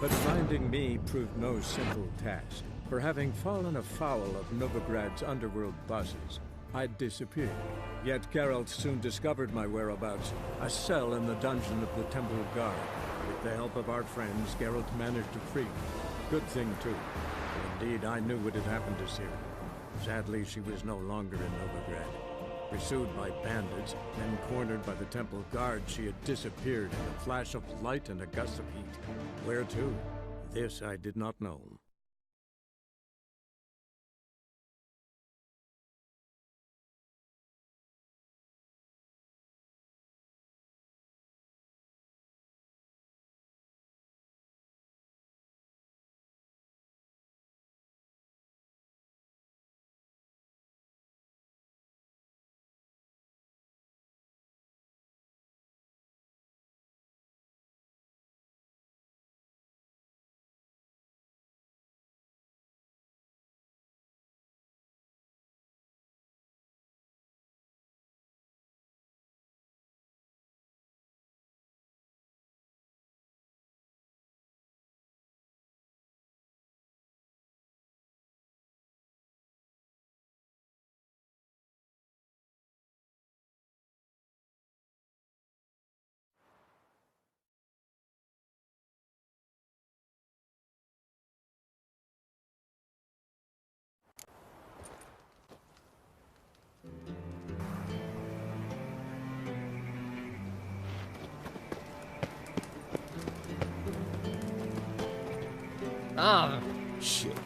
But finding me proved no simple task. For having fallen afoul of Novigrad's underworld bosses, I'd disappeared. Yet Geralt soon discovered my whereabouts, a cell in the dungeon of the Temple Guard. With the help of our friends, Geralt managed to free me. Good thing, too. Indeed, I knew what had happened to Ciri. Sadly, she was no longer in Novigrad. Pursued by bandits, then cornered by the Temple Guard, she had disappeared in a flash of light and a gust of heat. Where to? This I did not know. Ah, shit.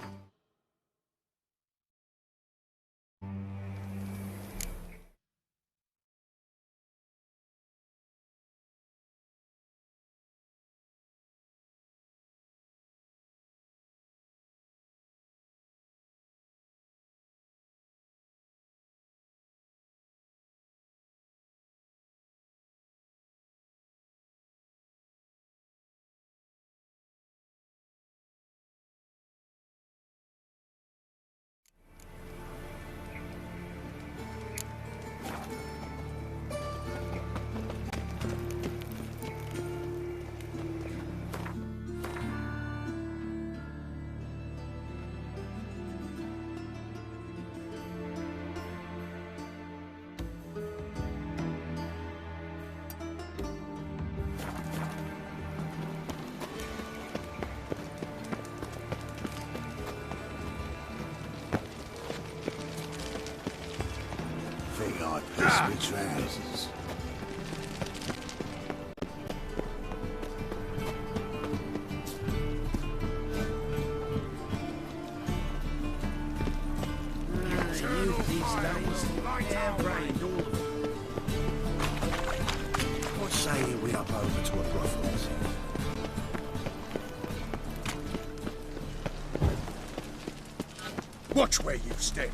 Piss me trousers. What say we up over to a brothel? Watch where you step.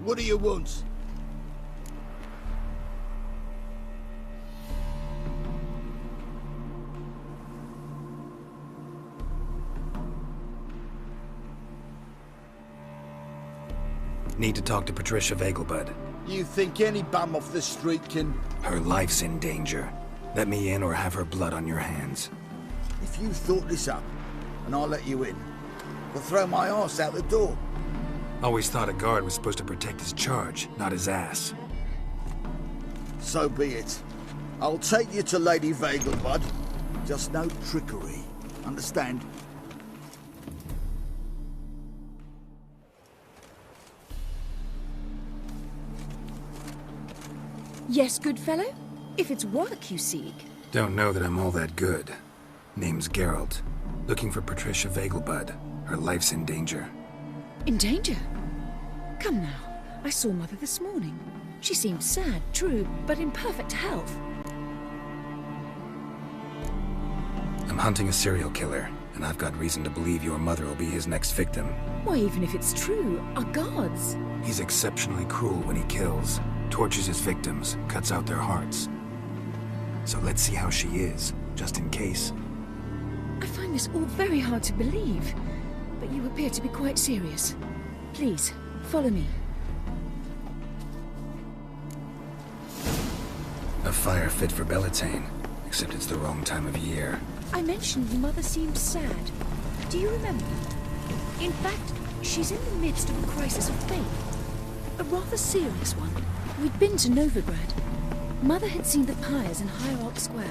What do you want? Need to talk to Patricia Vegelbud. You think any bum off the street can... Her life's in danger. Let me in or have her blood on your hands. If you thought this up, and I'll let you in, I'll throw my arse out the door. Always thought a guard was supposed to protect his charge, not his ass. So be it. I'll take you to Lady Vegelbud. Just no trickery. Understand? Yes, good fellow? If it's work you seek. Don't know that I'm all that good. Name's Geralt. Looking for Patricia Vegelbud. Her life's in danger. In danger? Come now. I saw Mother this morning. She seemed sad, true, but in perfect health. I'm hunting a serial killer, and I've got reason to believe your mother will be his next victim. Why, even if it's true, our guards. He's exceptionally cruel when he kills, tortures his victims, cuts out their hearts. So let's see how she is, just in case. I find this all very hard to believe, but you appear to be quite serious. Please, follow me. A fire fit for Bellatane, except it's the wrong time of year. I mentioned your mother seemed sad. Do you remember? In fact, she's in the midst of a crisis of faith. A rather serious one. We'd been to Novigrad. Mother had seen the pyres in Hierarch Square,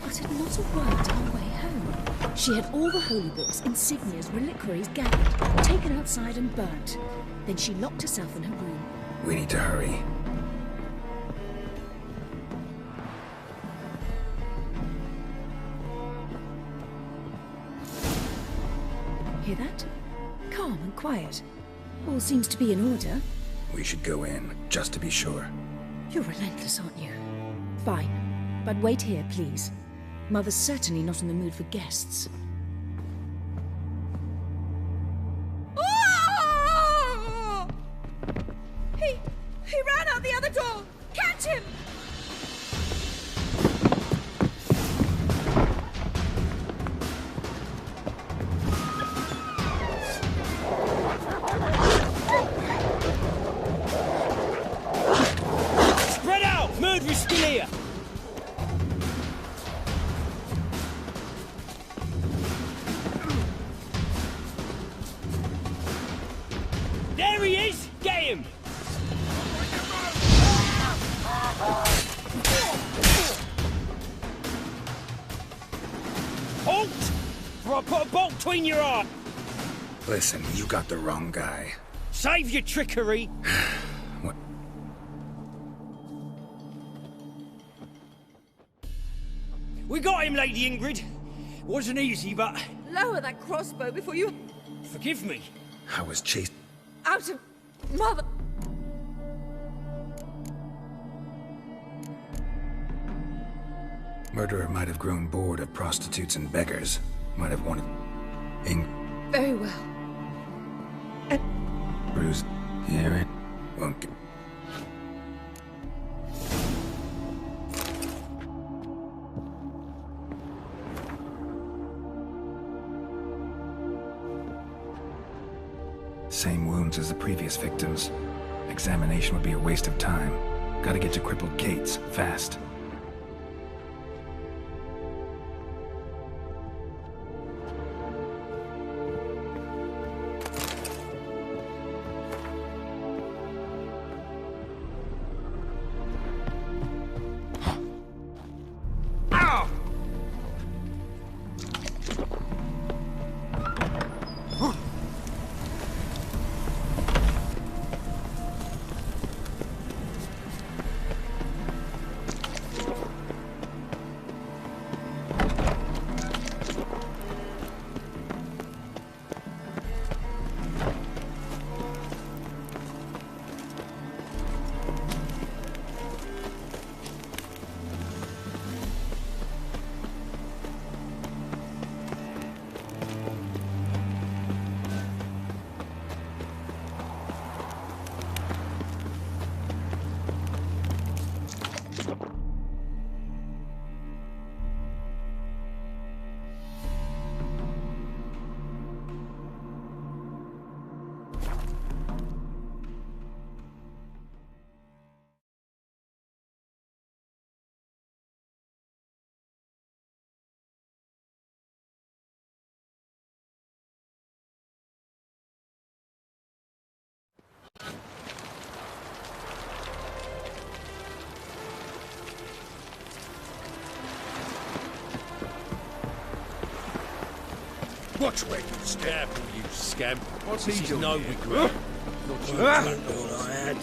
uttered not a word on her way home. She had all the holy books, insignias, reliquaries gathered, taken outside and burnt. Then she locked herself in her room. We need to hurry. Hear that? Calm and quiet. All seems to be in order. We should go in, just to be sure. You're relentless, aren't you? Fine. But wait here, please. Mother's certainly not in the mood for guests. Oh! He ran out the other door! Catch him! Spread out! Murderer's still here! There he is! Get him! Halt! Or I'll put a bolt between your eyes! Listen, you got the wrong guy. Save your trickery! What? We got him, Lady Ingrid. Wasn't easy, but... Lower that crossbow before you... Forgive me. I was chased. out of... Mother... Murderer might have grown bored of prostitutes and beggars. Might have wanted... Very well. Bruise. Hear it. Won't get... Same wounds as the previous victims. Examination would be a waste of time. Gotta get to crippled Kate's, fast. Watch where you step. Careful, you scamp. What's This he is doing no here? regret. Not you took all I had.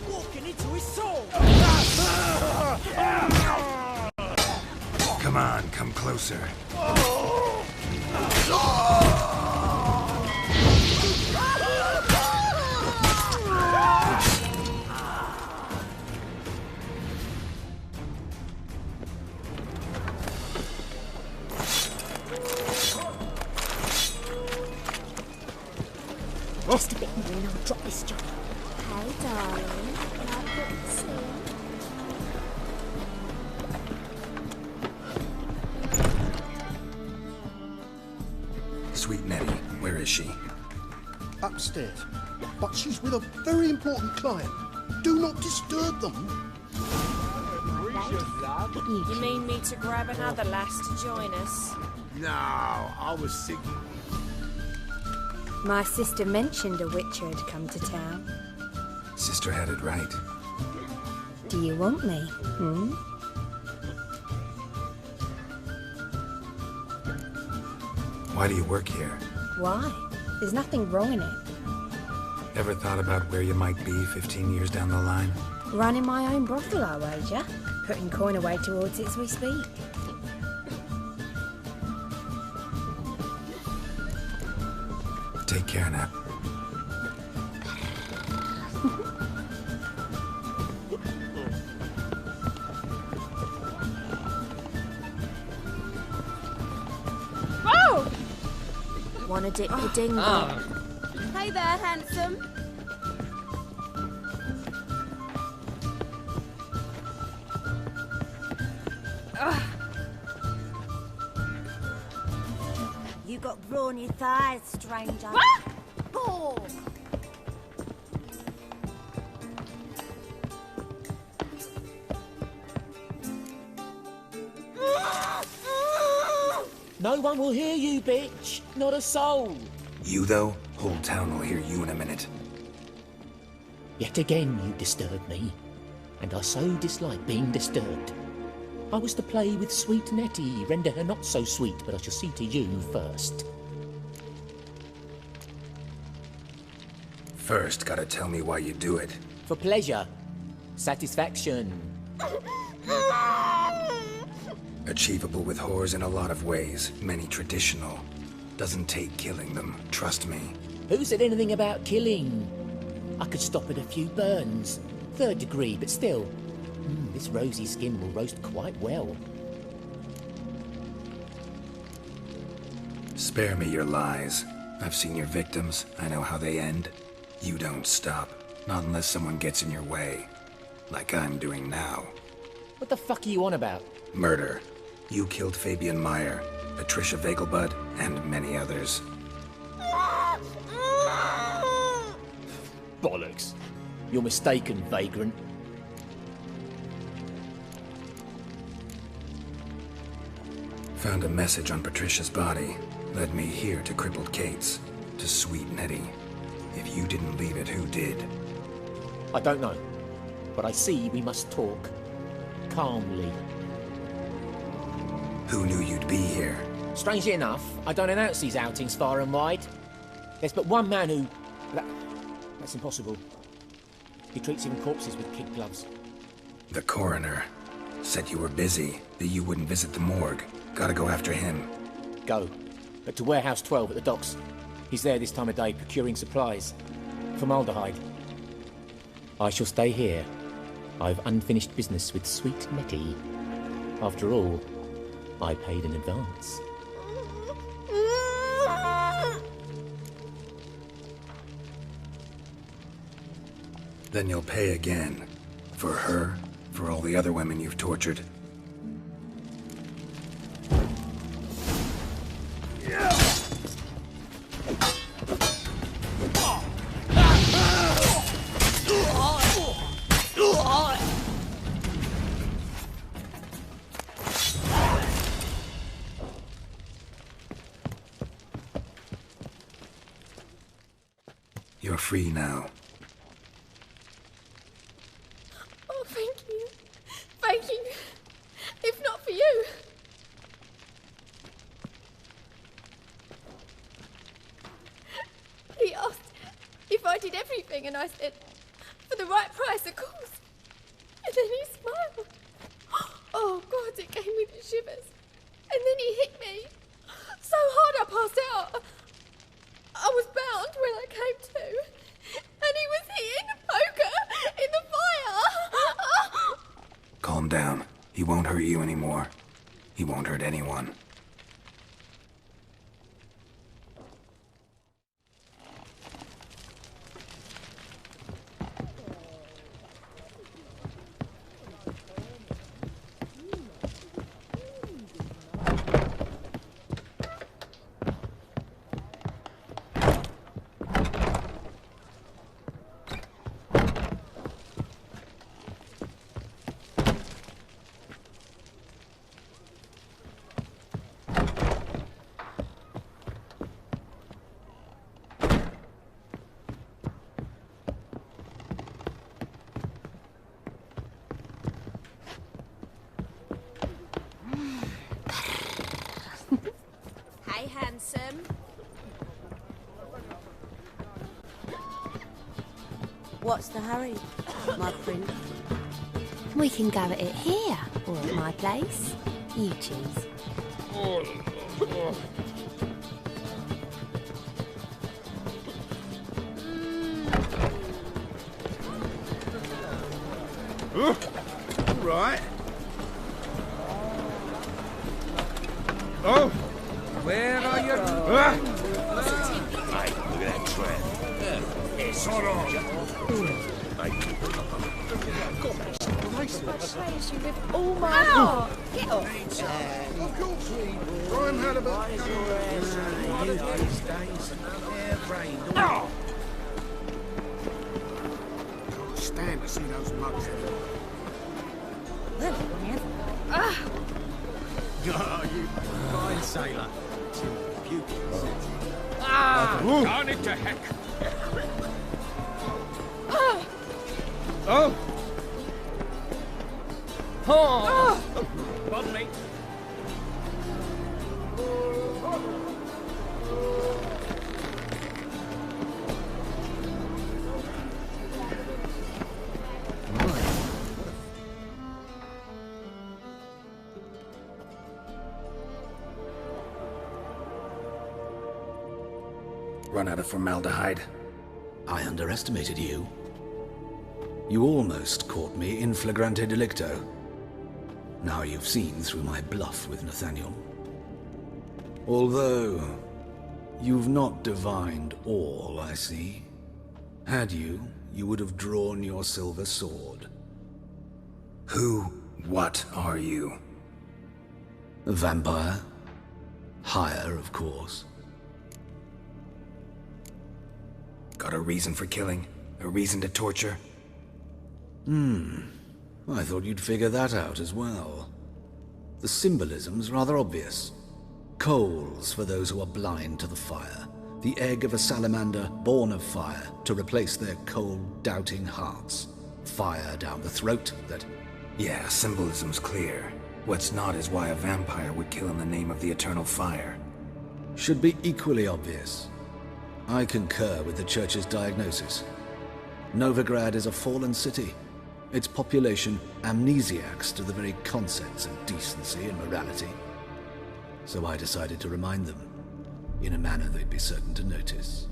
Walking into his soul. Come on, come closer. Just a bit more and I'll drop this job. Hey, darling. Can I put this in? Sweet Nettie, where is she? Upstairs. But she's with a very important client. Do not disturb them. You mean me to grab another lass to join us? No, I was thinking. My sister mentioned a witcher had come to town. Sister had it right. Do you want me? Why do you work here? Why? There's nothing wrong in it. Ever thought about where you might be 15 years down the line? Running my own brothel, I wager. Putting coin away towards it as we speak. Take care, Nat. Wanna dip your dingle? Hey there, handsome. You got brawny thighs, stranger. Oh. No one will hear you, bitch. Not a soul. You, though? Whole town will hear you in a minute. Yet again you disturb me, and I so dislike being disturbed. I was to play with sweet Nettie, render her not so sweet, but I shall see to you first. First, gotta tell me why you do it. For pleasure. Satisfaction. Achievable with whores in a lot of ways, many traditional. Doesn't take killing them, trust me. Who said anything about killing? I could stop at a few burns. 3rd degree, but still. This rosy skin will roast quite well. Spare me your lies. I've seen your victims. I know how they end. You don't stop. Not unless someone gets in your way. Like I'm doing now. What the fuck are you on about? Murder. You killed Fabian Meyer, Patricia Vegelbud, and many others. Bollocks. You're mistaken, vagrant. Found a message on Patricia's body. Led me here to crippled Kate's. To sweet Nettie. If you didn't leave it, who did? I don't know. But I see we must talk. Calmly. Who knew you'd be here? Strangely enough, I don't announce these outings far and wide. There's but one man who... That's impossible. He treats even corpses with kid gloves. The coroner. Said you were busy, that you wouldn't visit the morgue. Gotta go after him. Go. But to Warehouse 12 at the docks. He's there this time of day procuring supplies. Formaldehyde. I shall stay here. I've unfinished business with sweet Nettie. After all, I paid in advance. Then you'll pay again. For her, for all the other women you've tortured. You're free now. Oh, thank you. Thank you. If not for you. He asked if I did everything, and I said, for the right price, of course. And then he smiled. Oh, God, it gave me the shivers. And then he hit me so hard I passed out. I was bound when I came to. And he was hitting the poker in the fire. Calm down. He won't hurt you anymore. He won't hurt anyone. Hey, handsome. What's the hurry, my friend? We can go at it here, or at my place. You choose. Right. Oh! Where are you? Hey, look at that trap. It's on. I praise you with all my heart. Get off. Of course we Brian had a bit. You these days. Air-brained. Can't stand to see those mugs anymore. Oh, you fine sailor. Darn it to heck! Oh! Oh! Bug me. Run out of formaldehyde. I underestimated you. You almost caught me in flagrante delicto. Now you've seen through my bluff with Nathaniel. Although, you've not divined all, I see. Had you, you would have drawn your silver sword. What are you? A vampire. Higher, of course. Got a reason for killing? A reason to torture? I thought you'd figure that out as well. The symbolism's rather obvious. Coals for those who are blind to the fire. The egg of a salamander born of fire to replace their cold, doubting hearts. Fire down the throat that... Yeah, symbolism's clear. What's not is why a vampire would kill in the name of the eternal fire. Should be equally obvious. I concur with the Church's diagnosis. Novigrad is a fallen city. Its population amnesiacs to the very concepts of decency and morality. So I decided to remind them, in a manner they'd be certain to notice.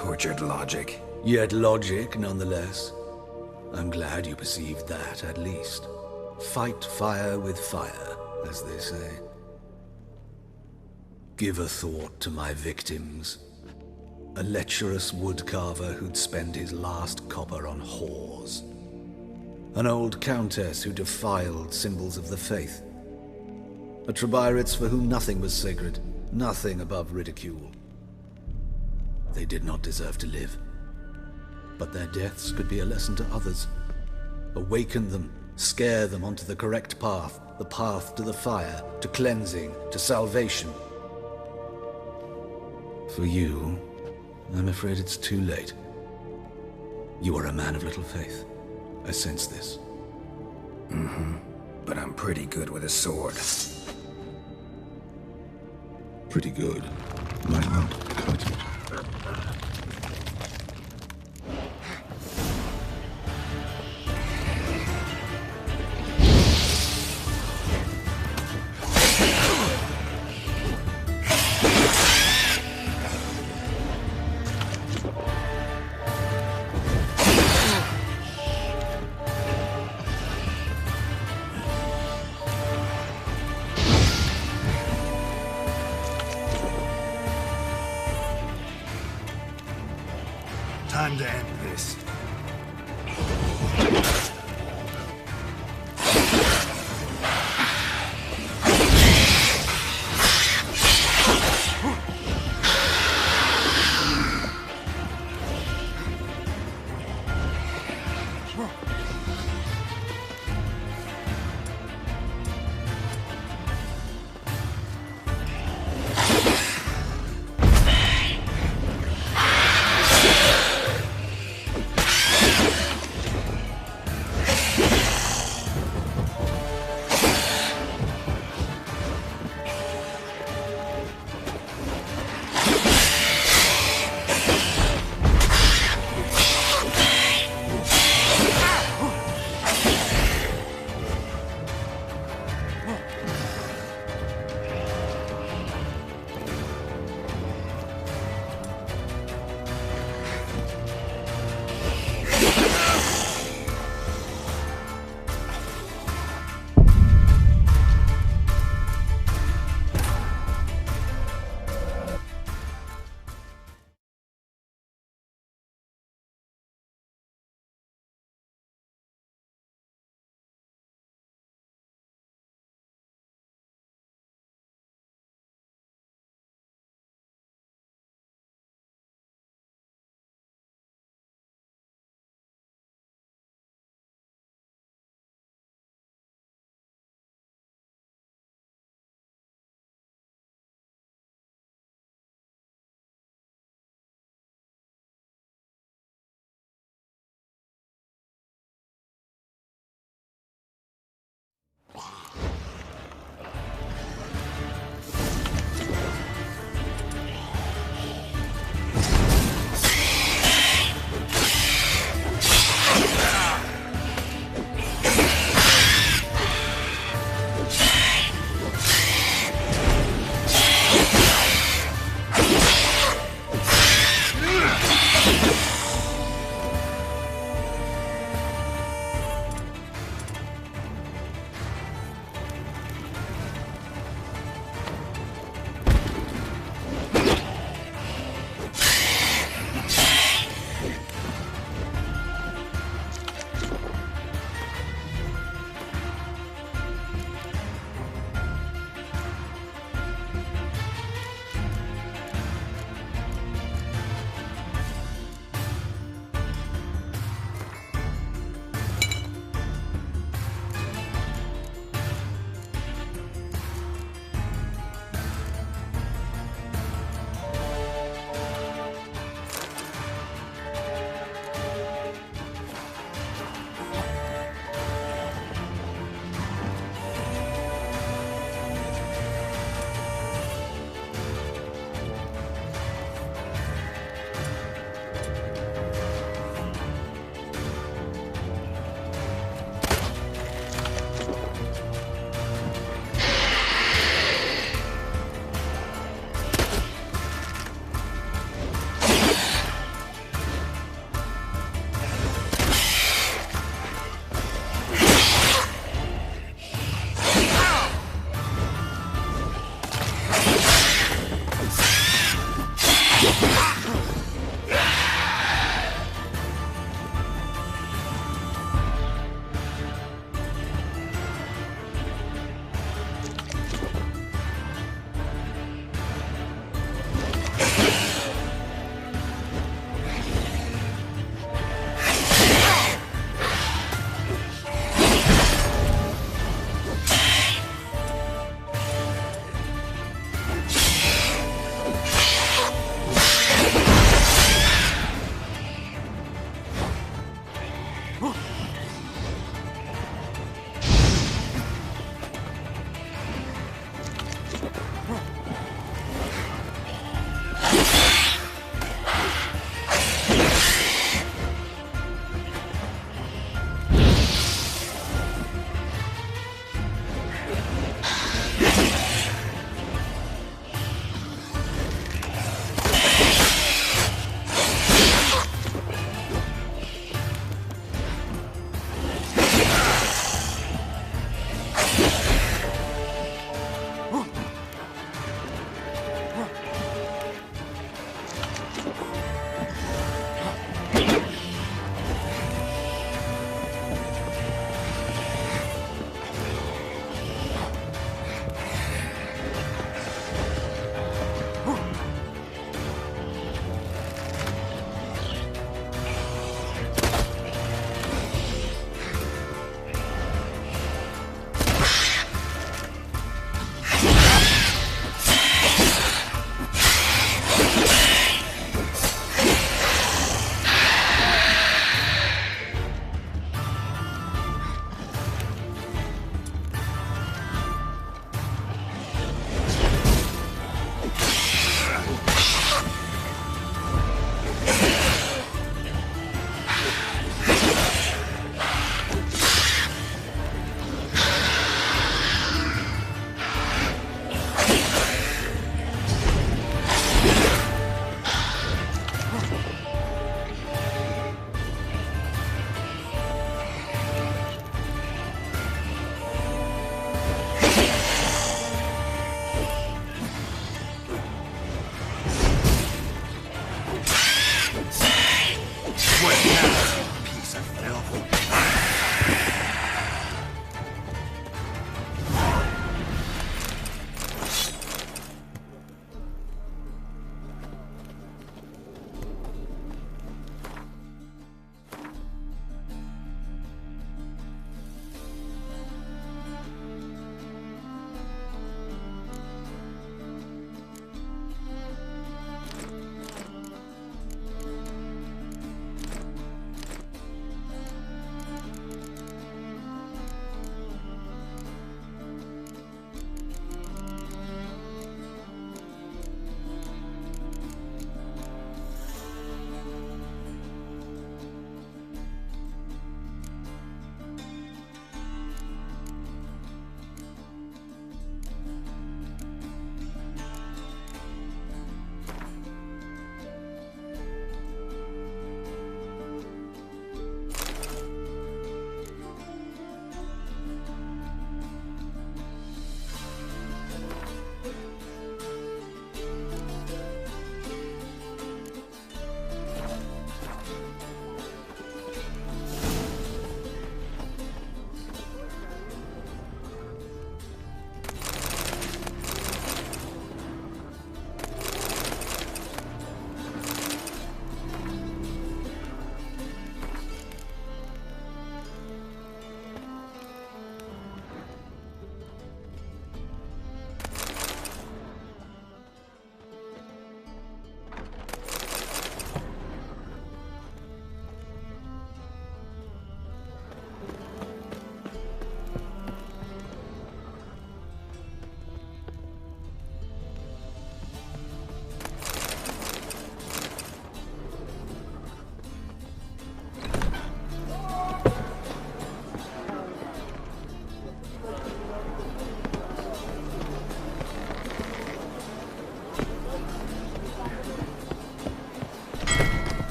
Tortured logic. Yet logic, nonetheless. I'm glad you perceived that, at least. Fight fire with fire, as they say. Give a thought to my victims. A lecherous woodcarver who'd spend his last copper on whores. An old countess who defiled symbols of the faith. A Trebirates for whom nothing was sacred, nothing above ridicule. They did not deserve to live. But their deaths could be a lesson to others. Awaken them, scare them onto the correct path, the path to the fire, to cleansing, to salvation. For you, I'm afraid it's too late. You are a man of little faith. I sense this. Mm-hmm. But I'm pretty good with a sword. Pretty good. Might not cut it. Time to end this.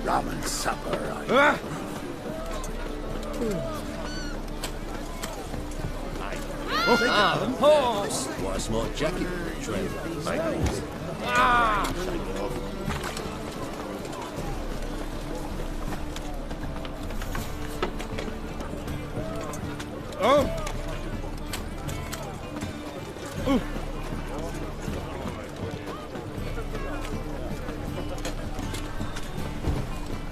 Rum and supper, Of course! Why smart jacket, Trevor? Oh! Ooh.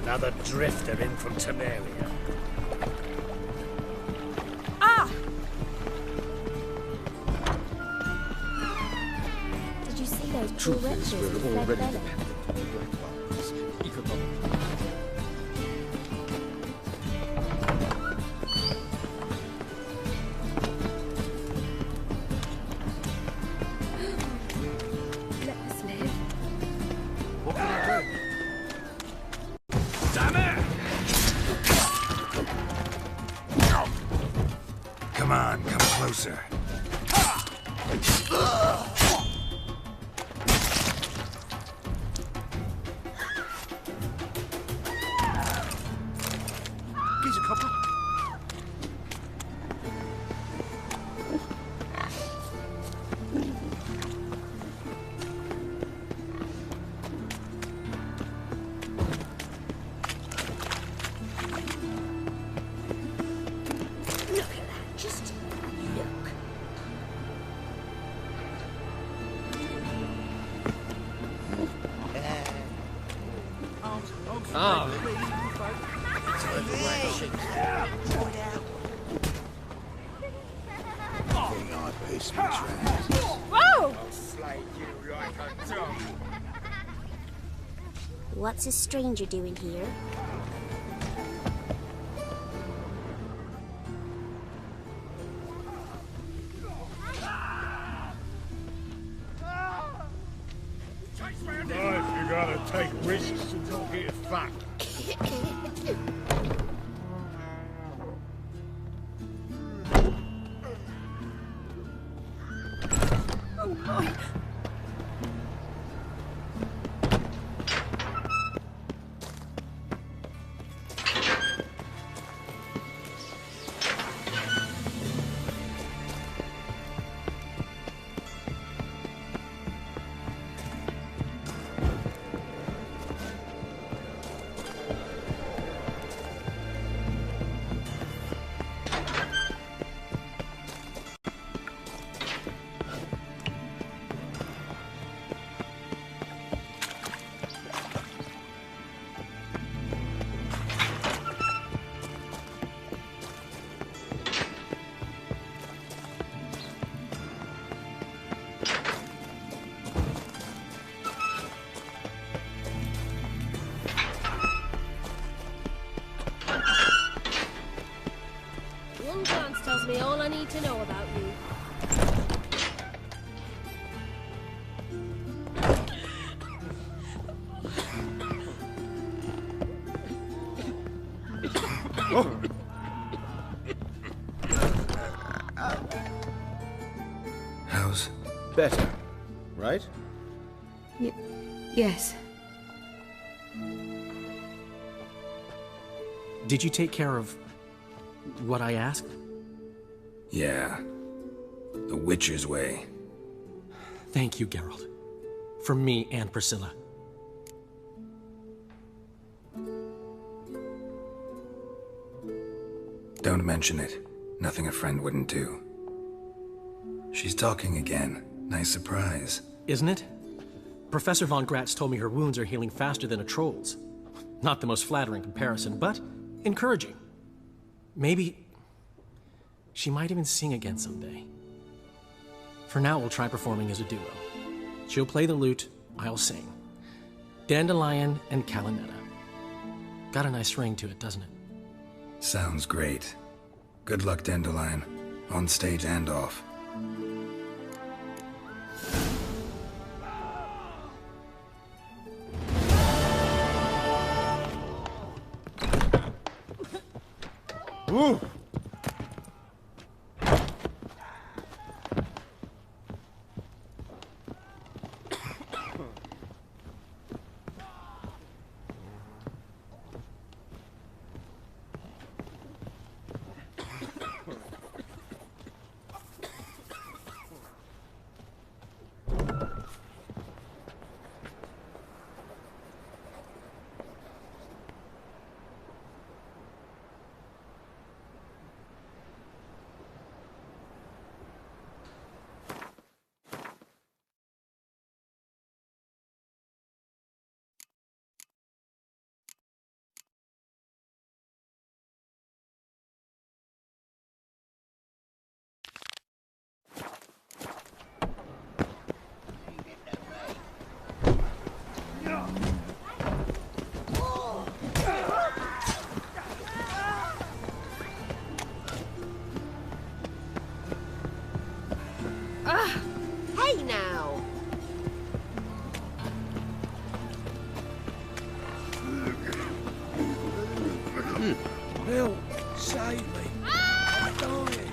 Another drifter in from Temeria. Ah! Did you see those poor Truth wretches is, who we're fled already Bella? dependent on the Black Ones. Let us live. What can I do? Damn it! Come on, come closer. Here's a couple. Look at that. Just look. Whoa! What's a stranger doing here? Life, you gotta take risks to don't get fucked. Oh my. One glance tells me all I need to know about you. How's... Better, right? Yes. Did you take care of what I asked? Yeah. The Witcher's way. Thank you, Geralt. From me and Priscilla. Don't mention it. Nothing a friend wouldn't do. She's talking again. Nice surprise. Isn't it? Professor von Gratz told me her wounds are healing faster than a troll's. Not the most flattering comparison, but encouraging. Maybe she might even sing again someday. For now, we'll try performing as a duo. She'll play the lute, I'll sing. Dandelion and Calinetta. Got a nice ring to it, doesn't it? Sounds great. Good luck, Dandelion. On stage and off. Woo! Help! Save me! I'm dying!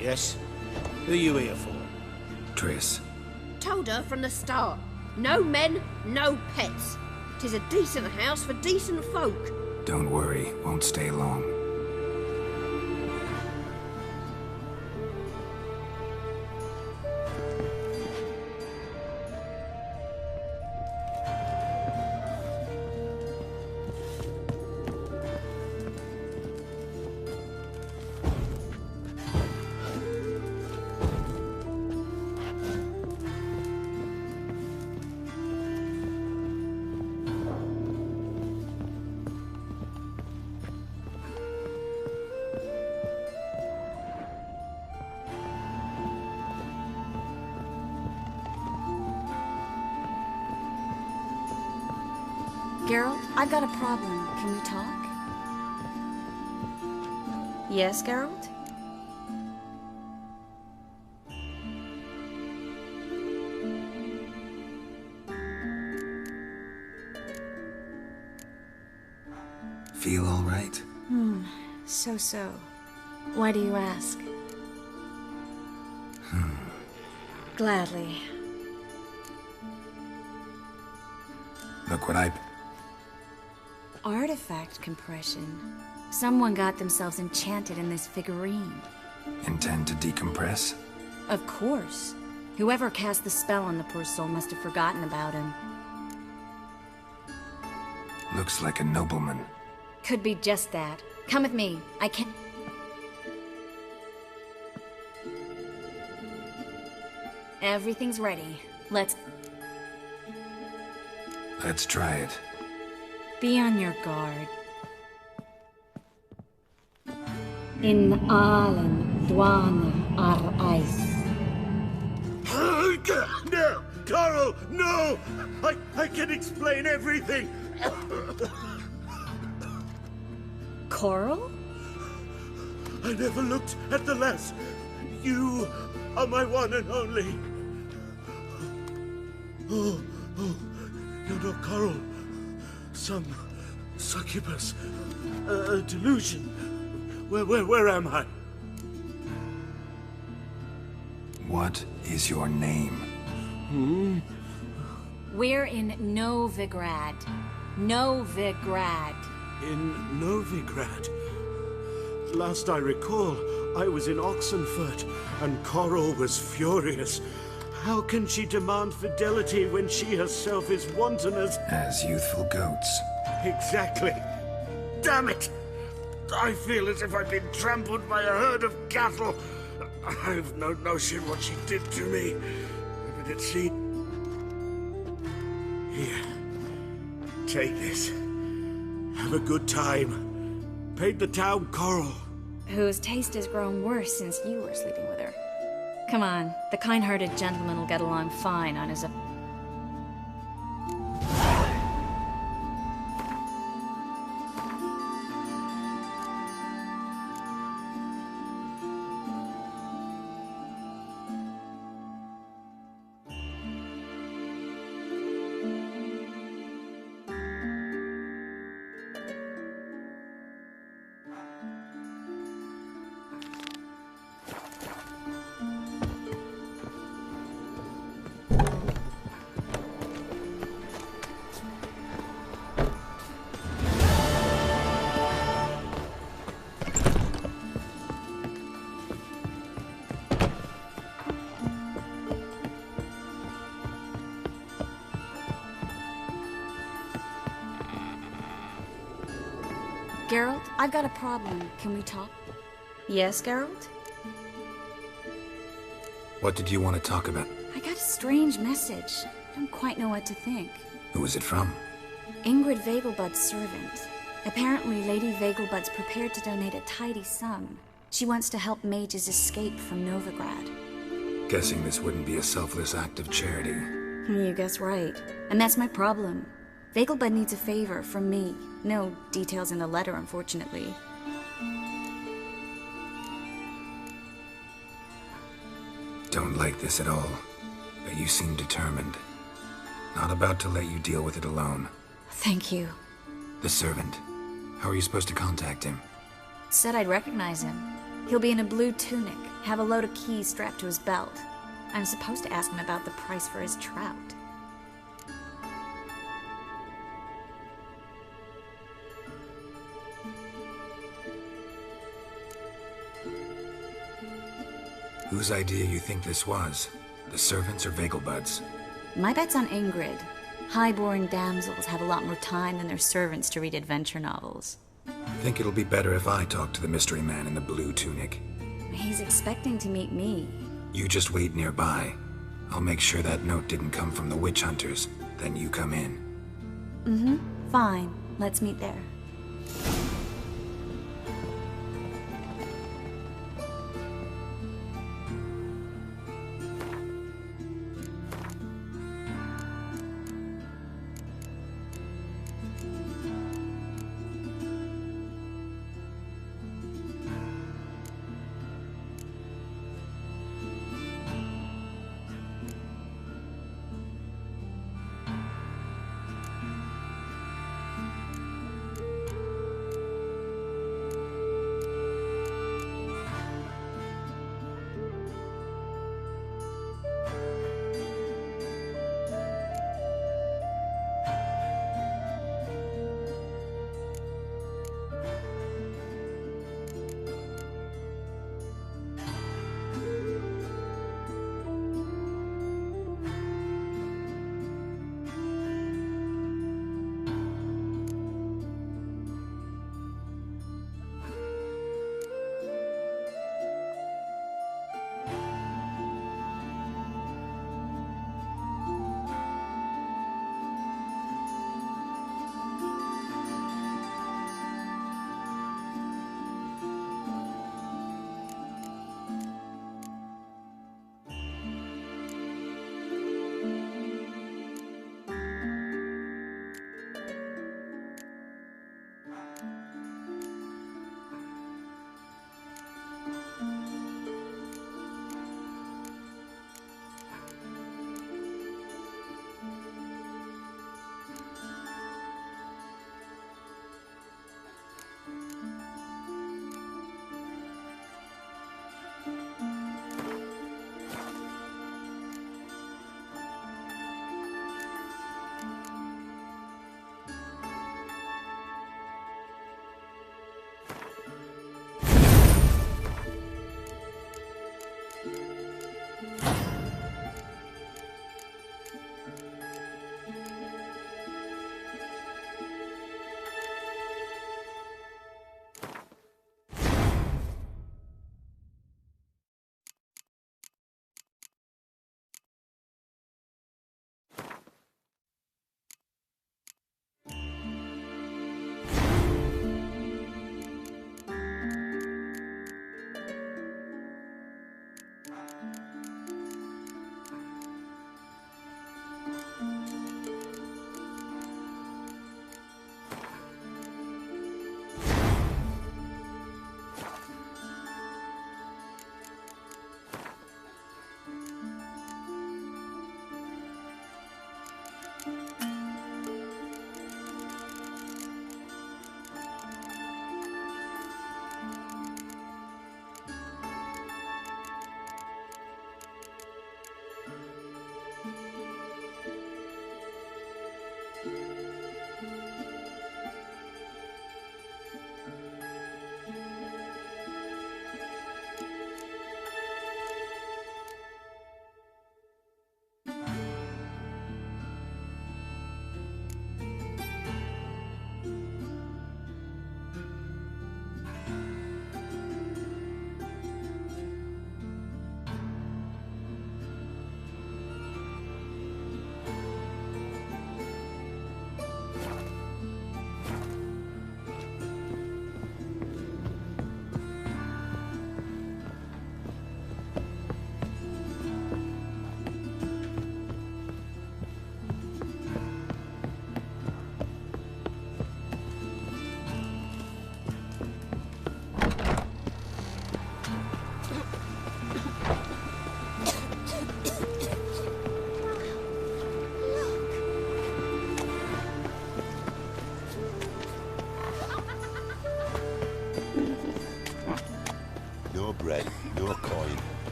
Yes? Who are you here for? Triss. Told her from the start. No men, no pets. 'Tis a decent house for decent folk. Don't worry, won't stay long. Geralt, I've got a problem. Can we talk? Yes, Geralt? Feel all right? So. Why do you ask? Gladly. Look what I... Artifact compression. Someone got themselves enchanted in this figurine. Intend to decompress? Of course. Whoever cast the spell on the poor soul must have forgotten about him. Looks like a nobleman. Could be just that. Come with me. I can't... Everything's ready. Let's try it. be on your guard. In allen dwane ar eis. No! Carl, no! I can explain everything! Coral? I never looked at the lass. You are my one and only. Oh, you're not Coral. Some succubus. A delusion. Where am I? What is your name? We're in Novigrad. Novigrad. In Novigrad. Last I recall, I was in Oxenfurt, and Coral was furious. How can she demand fidelity when she herself is wanton as youthful goats? Exactly. Damn it! I feel as if I've been trampled by a herd of cattle. I've no notion what she did to me. But it seemed... Here. Take this. Have a good time. Paint the town Coral. Whose taste has grown worse since you were sleeping with her. Come on, the kind-hearted gentleman will get along fine on his own. Geralt, I've got a problem. Can we talk? Yes, Geralt? What did you want to talk about? I got a strange message. I don't quite know what to think. Who was it from? Ingrid Vegelbud's servant. Apparently, Lady Vegelbud's prepared to donate a tidy sum. She wants to help mages escape from Novigrad. Guessing this wouldn't be a selfless act of charity. You guess right. And that's my problem. Vegelbud needs a favor from me. No details in the letter, unfortunately. Don't like this at all, but you seem determined. Not about to let you deal with it alone. Thank you. The servant. How are you supposed to contact him? Said I'd recognize him. He'll be in a blue tunic, have a load of keys strapped to his belt. I'm supposed to ask him about the price for his trout. Whose idea you think this was? The servants or Vegelbud's? My bet's on Ingrid. High-born damsels have a lot more time than their servants to read adventure novels. I think it'll be better if I talk to the mystery man in the blue tunic. He's expecting to meet me. You just wait nearby. I'll make sure that note didn't come from the witch hunters. Then you come in. Mm-hmm. Fine. Let's meet there.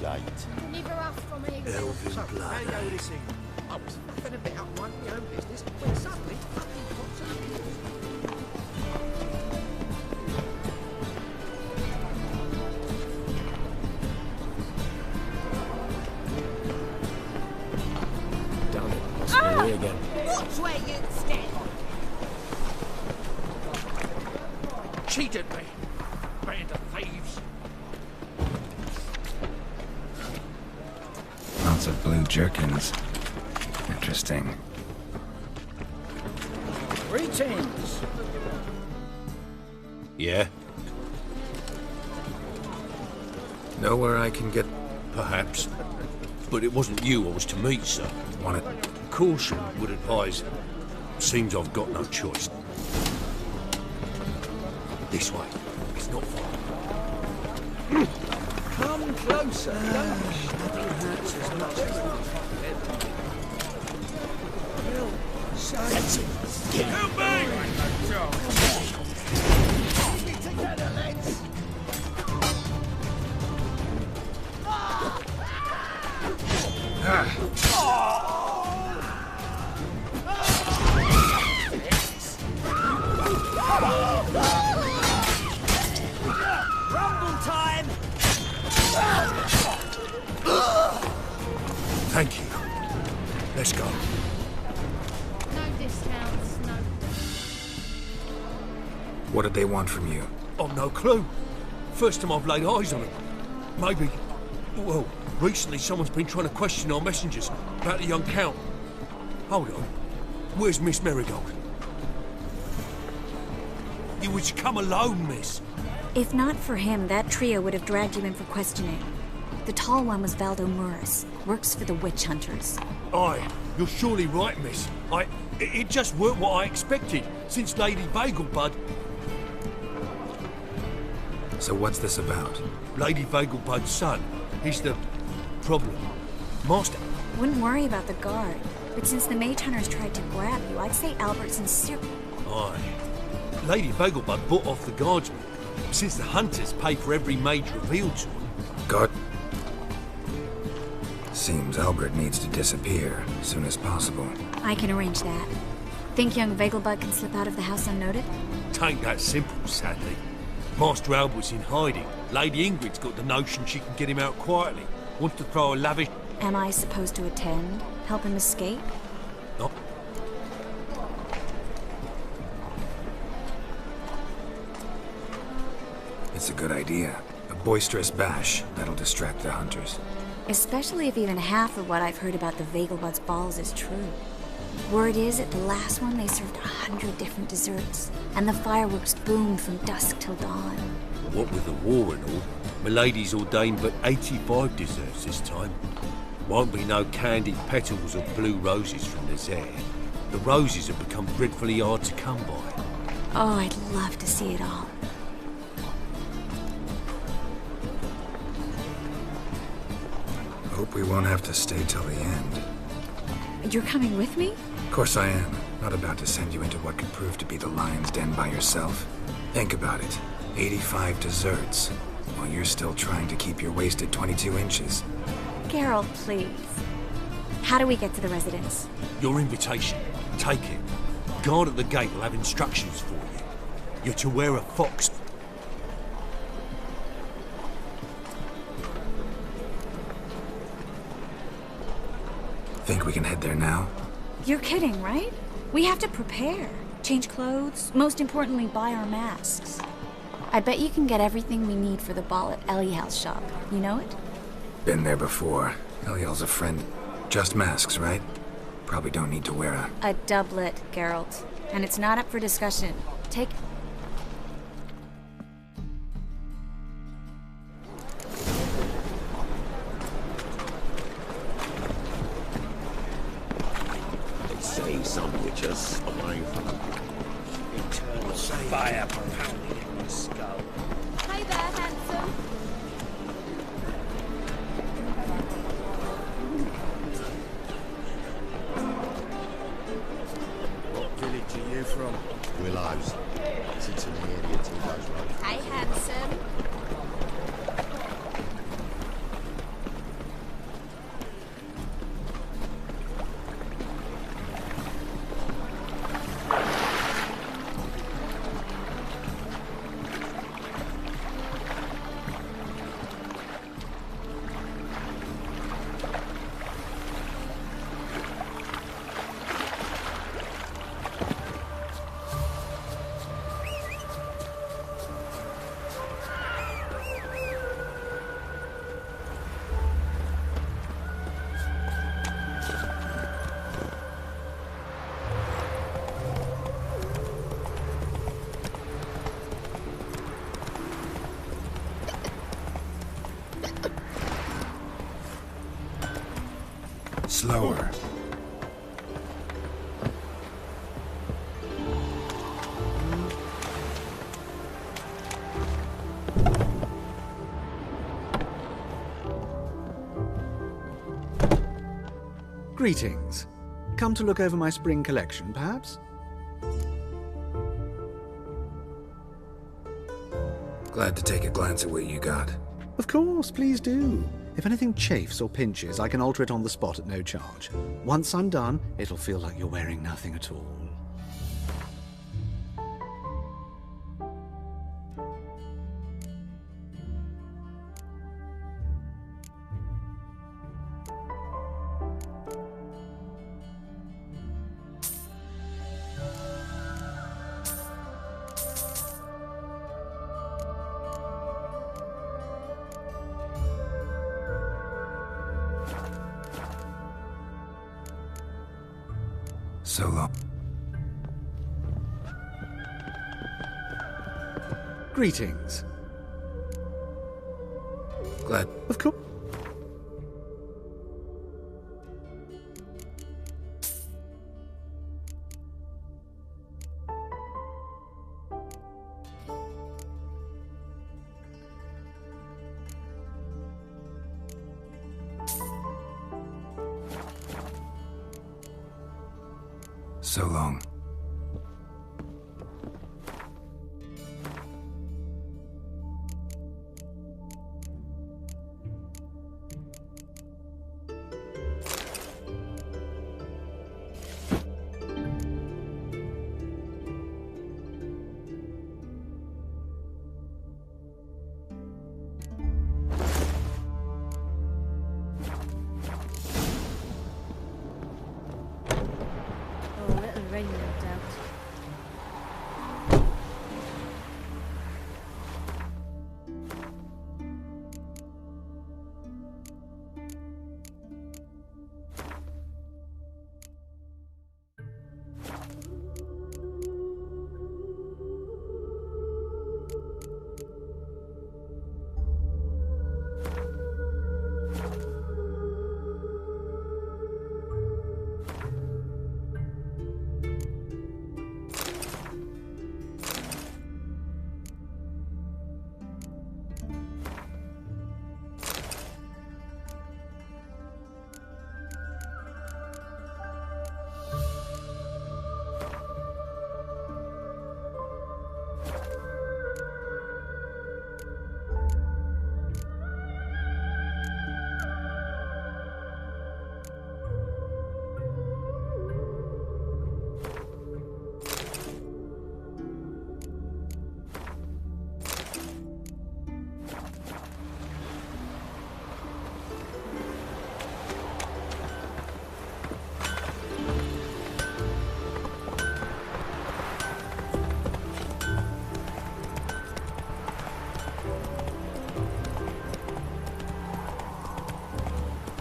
shite. Neither us from here. Elven blood. I was faffing a bit up my own business when suddenly fucking pops up. Damn it, must be me again. Watch where you stand. Cheated me. Band of thieves. Lots of blue jerkins. Interesting. Greetings. Yeah? Know where I can get... Perhaps. But it wasn't you I was to meet, sir. Want it? Caution would advise. Seems I've got no choice. This way. It's not far. Come closer. Nothing hurts as much as That's it. Help me! Keep it together, lads. Rumble time! Thank you. Let's go. No discounts, no. What did they want from you? I've no clue. First time I've laid eyes on them. Maybe... Well, recently someone's been trying to question our messengers about the young Count. Hold on. Where's Miss Marigold? You was to come alone, miss. If not for him, that trio would have dragged you in for questioning. The tall one was Valdo Murris, works for the witch hunters. Aye, you're surely right, miss. It just weren't what I expected, since Lady Vagelbud... So what's this about? Lady Vagelbud's son. He's the... problem. Master. Wouldn't worry about the guard, but since the mage hunters tried to grab you, I'd say Albertson's serious. Aye. Lady Vagelbud bought off the guardsmen, since the hunters pay for every mage revealed to them. Guard? Seems Albert needs to disappear as soon as possible. I can arrange that. Think young Vagelbud can slip out of the house unnoted? Tain't that simple, sadly. Master Albert's in hiding. Lady Ingrid's got the notion she can get him out quietly. Wants to throw a lavish... Am I supposed to attend? Help him escape? No. It's a good idea. A boisterous bash that'll distract the hunters. Especially if even half of what I've heard about the Vagelbud's balls is true. Word is, at the last one they served 100 different desserts, and the fireworks boomed from dusk till dawn. What with the war and all, Milady's ordained but 85 desserts this time. Won't be no candied petals or blue roses from the Zare. The roses have become dreadfully hard to come by. Oh, I'd love to see it all. Hope we won't have to stay till the end. You're coming with me? Of course I am. Not about to send you into what could prove to be the lion's den by yourself. Think about it. 85 desserts, while you're still trying to keep your waist at 22 inches. Geralt, please. How do we get to the residence? Your invitation. Take it. Guard at the gate will have instructions for you. You're to wear a fox. Think we can head there now? You're kidding, right? We have to prepare. Change clothes, most importantly, buy our masks. I bet you can get everything we need for the ball at Eliel's shop. You know it? Been there before. Eliel's a friend. Just masks, right? Probably don't need to wear A doublet, Geralt. And it's not up for discussion. Take... They say some witches away from eternal fire pounding in the skull. Hey there, handsome. What village are you from? Willows. Sits in the area till those roads. Hey, handsome. Slower. Greetings. Come to look over my spring collection, perhaps? Glad to take a glance at what you got. Of course, please do. If anything chafes or pinches, I can alter it on the spot at no charge. Once I'm done, it'll feel like you're wearing nothing at all. So long. Greetings. Glad. Of course. So long.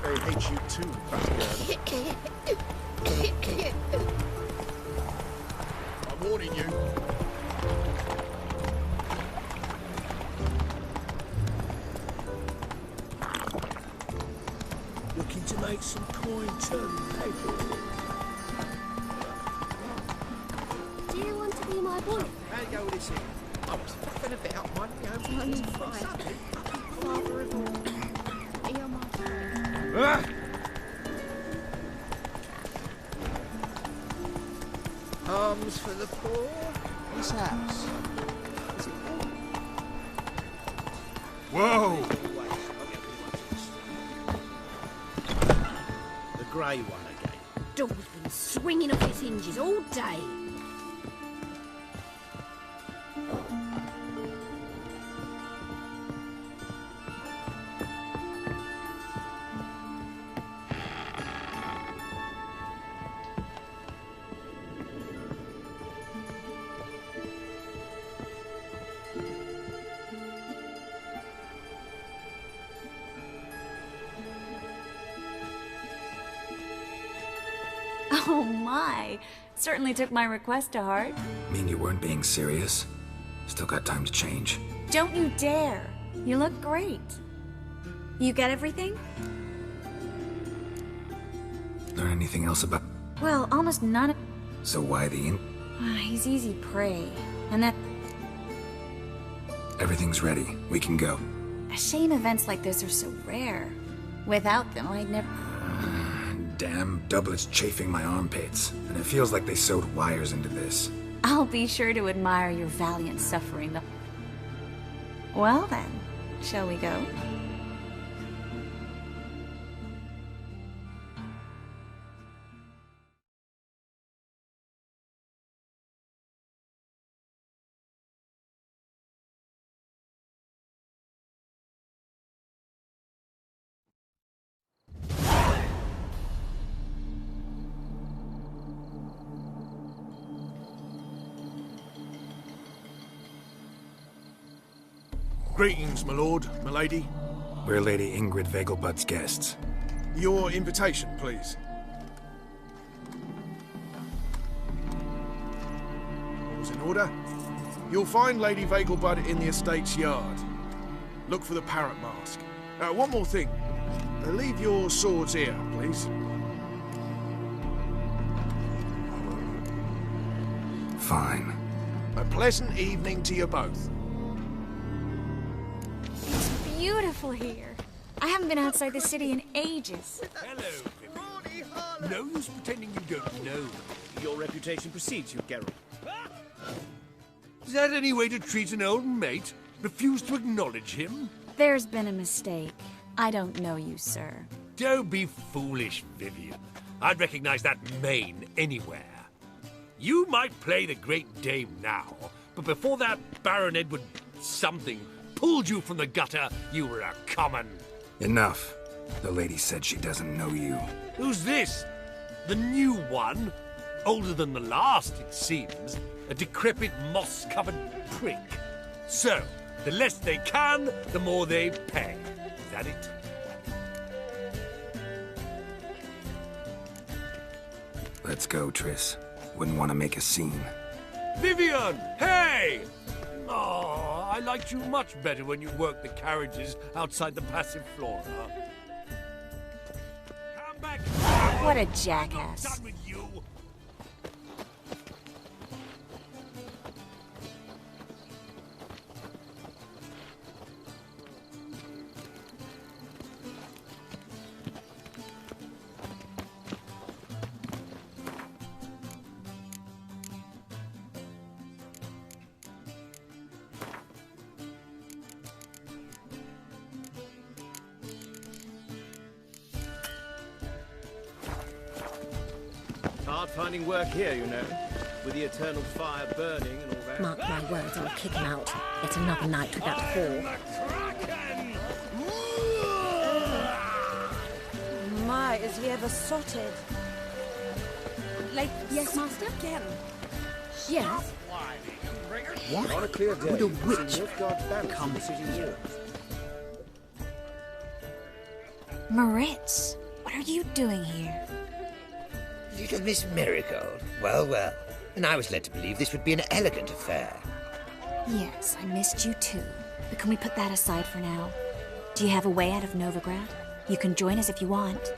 I hate you too, Pascal. I'm warning you. Looking to make some coin turn paper. Do you want to be my boyfriend? How you go with this here? I was fucking about my own Father of all. You're my darling. Ah! Arms for the poor. This house. Is it Whoa! the grey one again? Door's been swinging off its hinges all day. Oh my! Certainly took my request to heart. Mean you weren't being serious? Still got time to change. Don't you dare! You look great. You get everything? Learn anything else about... Well, almost none of... So why the He's easy prey. And that... Everything's ready. We can go. A shame events like this are so rare. Without them, I'd never... Damn doublets chafing my armpits. And it feels like they sewed wires into this. I'll be sure to admire your valiant suffering, though. Well then, shall we go? Greetings, my lord, my lady. We're Lady Ingrid Vegelbud's guests. Your invitation, please. All's in order. You'll find Lady Vegelbud in the estate's yard. Look for the parrot mask. One more thing. Leave your swords here, please. Fine. A pleasant evening to you both. Beautiful here. I haven't been outside the city in ages. Hello, Vivian. No use pretending you don't know. Your reputation precedes you, Geralt. Is that any way to treat an old mate? Refuse to acknowledge him? There's been a mistake. I don't know you, sir. Don't be foolish, Vivian. I'd recognize that mane anywhere. You might play the Great Dame now, but before that Baron Edward something pulled you from the gutter, you were a common. Enough. The lady said she doesn't know you. Who's this? The new one? Older than the last, it seems. A decrepit, moss-covered prick. So, the less they can, the more they pay. Is that it? Let's go, Triss. Wouldn't want to make a scene. Vivian! Hey! Oh, I liked you much better when you worked the carriages outside the passive flora. Come back! What a jackass. I'm done with you. Hard finding work here, you know, with the eternal fire burning and all that. Mark my words, I'll kick him out. Yet another night with that whore. My, is he ever sotted? Yes, master? Again. Yes. What? On a clear day, Would a witch come to city walls? Moritz, what are you doing here? Little Miss Marigold. Well, well. And I was led to believe this would be an elegant affair. Yes, I missed you too. But can we put that aside for now? Do you have a way out of Novigrad? You can join us if you want.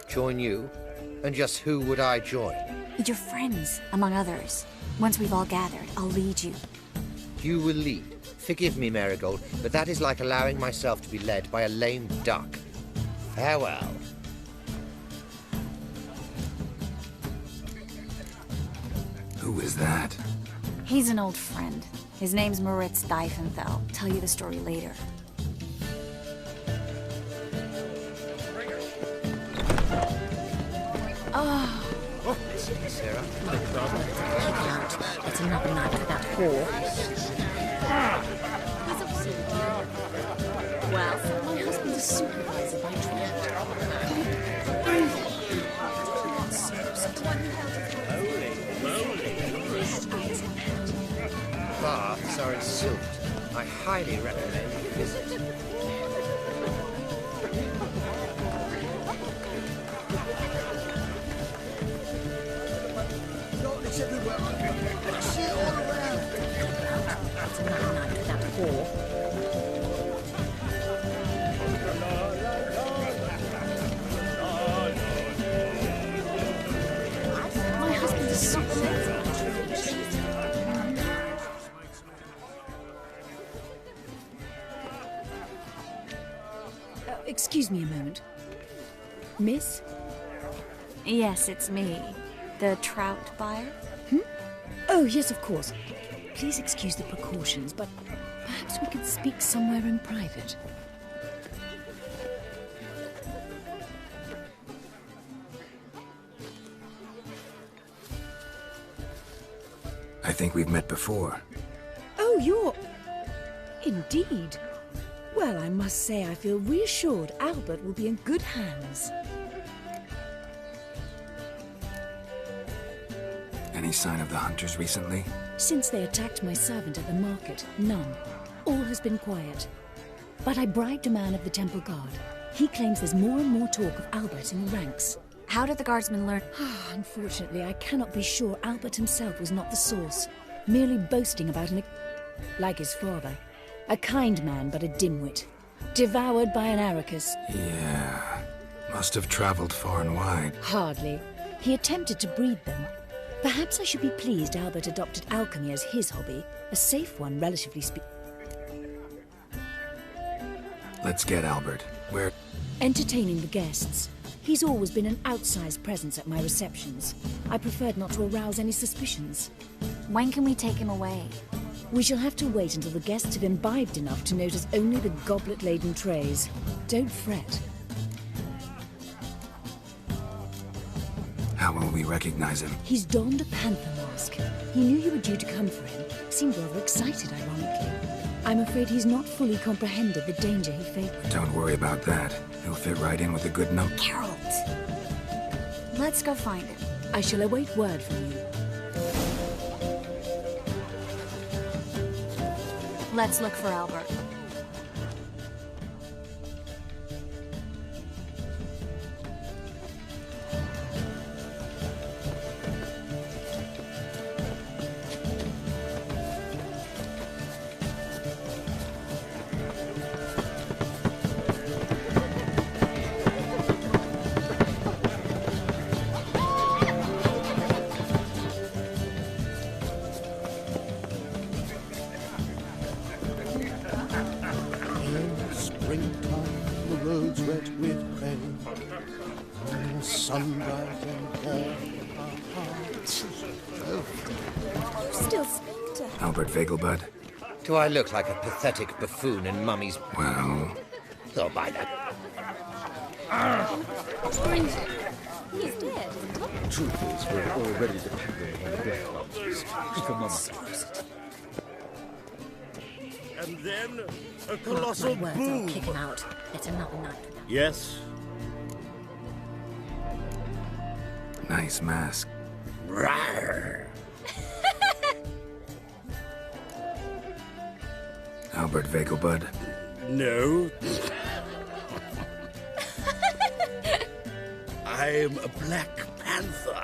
Join you? And just who would I join? Your friends, among others. Once we've all gathered, I'll lead you. You will lead. Forgive me, Marigold, but that is like allowing myself to be led by a lame duck. Farewell. Who is that? He's an old friend. His name's Moritz Diefenthal. Tell you the story later. Oh. Sarah. Kick out. Yet another night with that whore. Well, my husband's a supervisor by trade. Baths are in Silt. I highly recommend you visit. It's everywhere. I see it all around. Yet another night with that whore. Excuse me a moment. Miss? Yes, it's me. The trout buyer? Oh, yes, of course. Please excuse the precautions, but perhaps we could speak somewhere in private. I think we've met before. Oh, you're... Indeed. Well, I must say I feel reassured Albert will be in good hands. Any sign of the hunters recently? Since they attacked my servant at the market, none. All has been quiet. But I bribed a man of the Temple Guard. He claims there's more and more talk of Albert in the ranks. How did the guardsmen learn? Unfortunately, I cannot be sure Albert himself was not the source. Merely boasting about like his father. A kind man, but a dimwit. Devoured by an Arachus. Yeah. Must have traveled far and wide. Hardly. He attempted to breed them. Perhaps I should be pleased Albert adopted alchemy as his hobby. A safe one, relatively speaking. Let's get Albert. Where? Entertaining the guests. He's always been an outsized presence at my receptions. I preferred not to arouse any suspicions. When can we take him away? We shall have to wait until the guests have imbibed enough to notice only the goblet-laden trays. Don't fret. How will we recognize him? He's donned a panther mask. He knew you were due to come for him. Seemed rather excited, ironically. I'm afraid he's not fully comprehended the danger he faced. Don't worry about that. He'll fit right in with a good number. Geralt! Let's go find him. I shall await word from you. Let's look for Albert. Albert Vegelbud? Do I look like a pathetic buffoon in Mummy's... Well... Oh, by that. He's dead. Truth is, we're already dependent on the death boxes. For Mama. And then a colossal boom. I'll kick him out. It's another night. Yes. Nice mask. Rawr. Albert Vegelbud? No. I'm a Black Panther.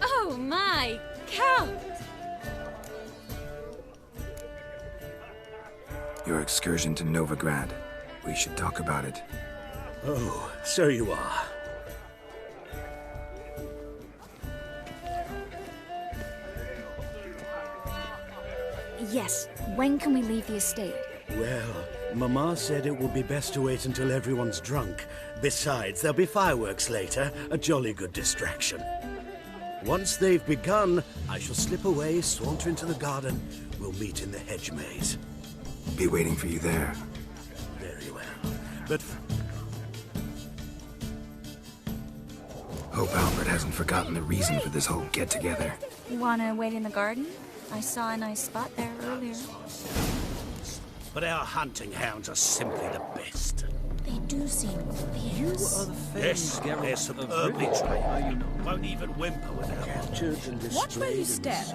Oh my, Count! Your excursion to Novigrad. We should talk about it. Oh, so you are. Yes. When can we leave the estate? Well, Mama said it would be best to wait until everyone's drunk. Besides, there'll be fireworks later, a jolly good distraction. Once they've begun, I shall slip away, saunter into the garden. We'll meet in the hedge maze. Be waiting for you there. Very well. But... Hope Albert hasn't forgotten the reason for this whole get-together. You wanna wait in the garden? I saw a nice spot there earlier. But our hunting hounds are simply the best. They do seem fierce. Yes, they're superbly trained. Won't even whimper without captured and displayed. Watch where you step.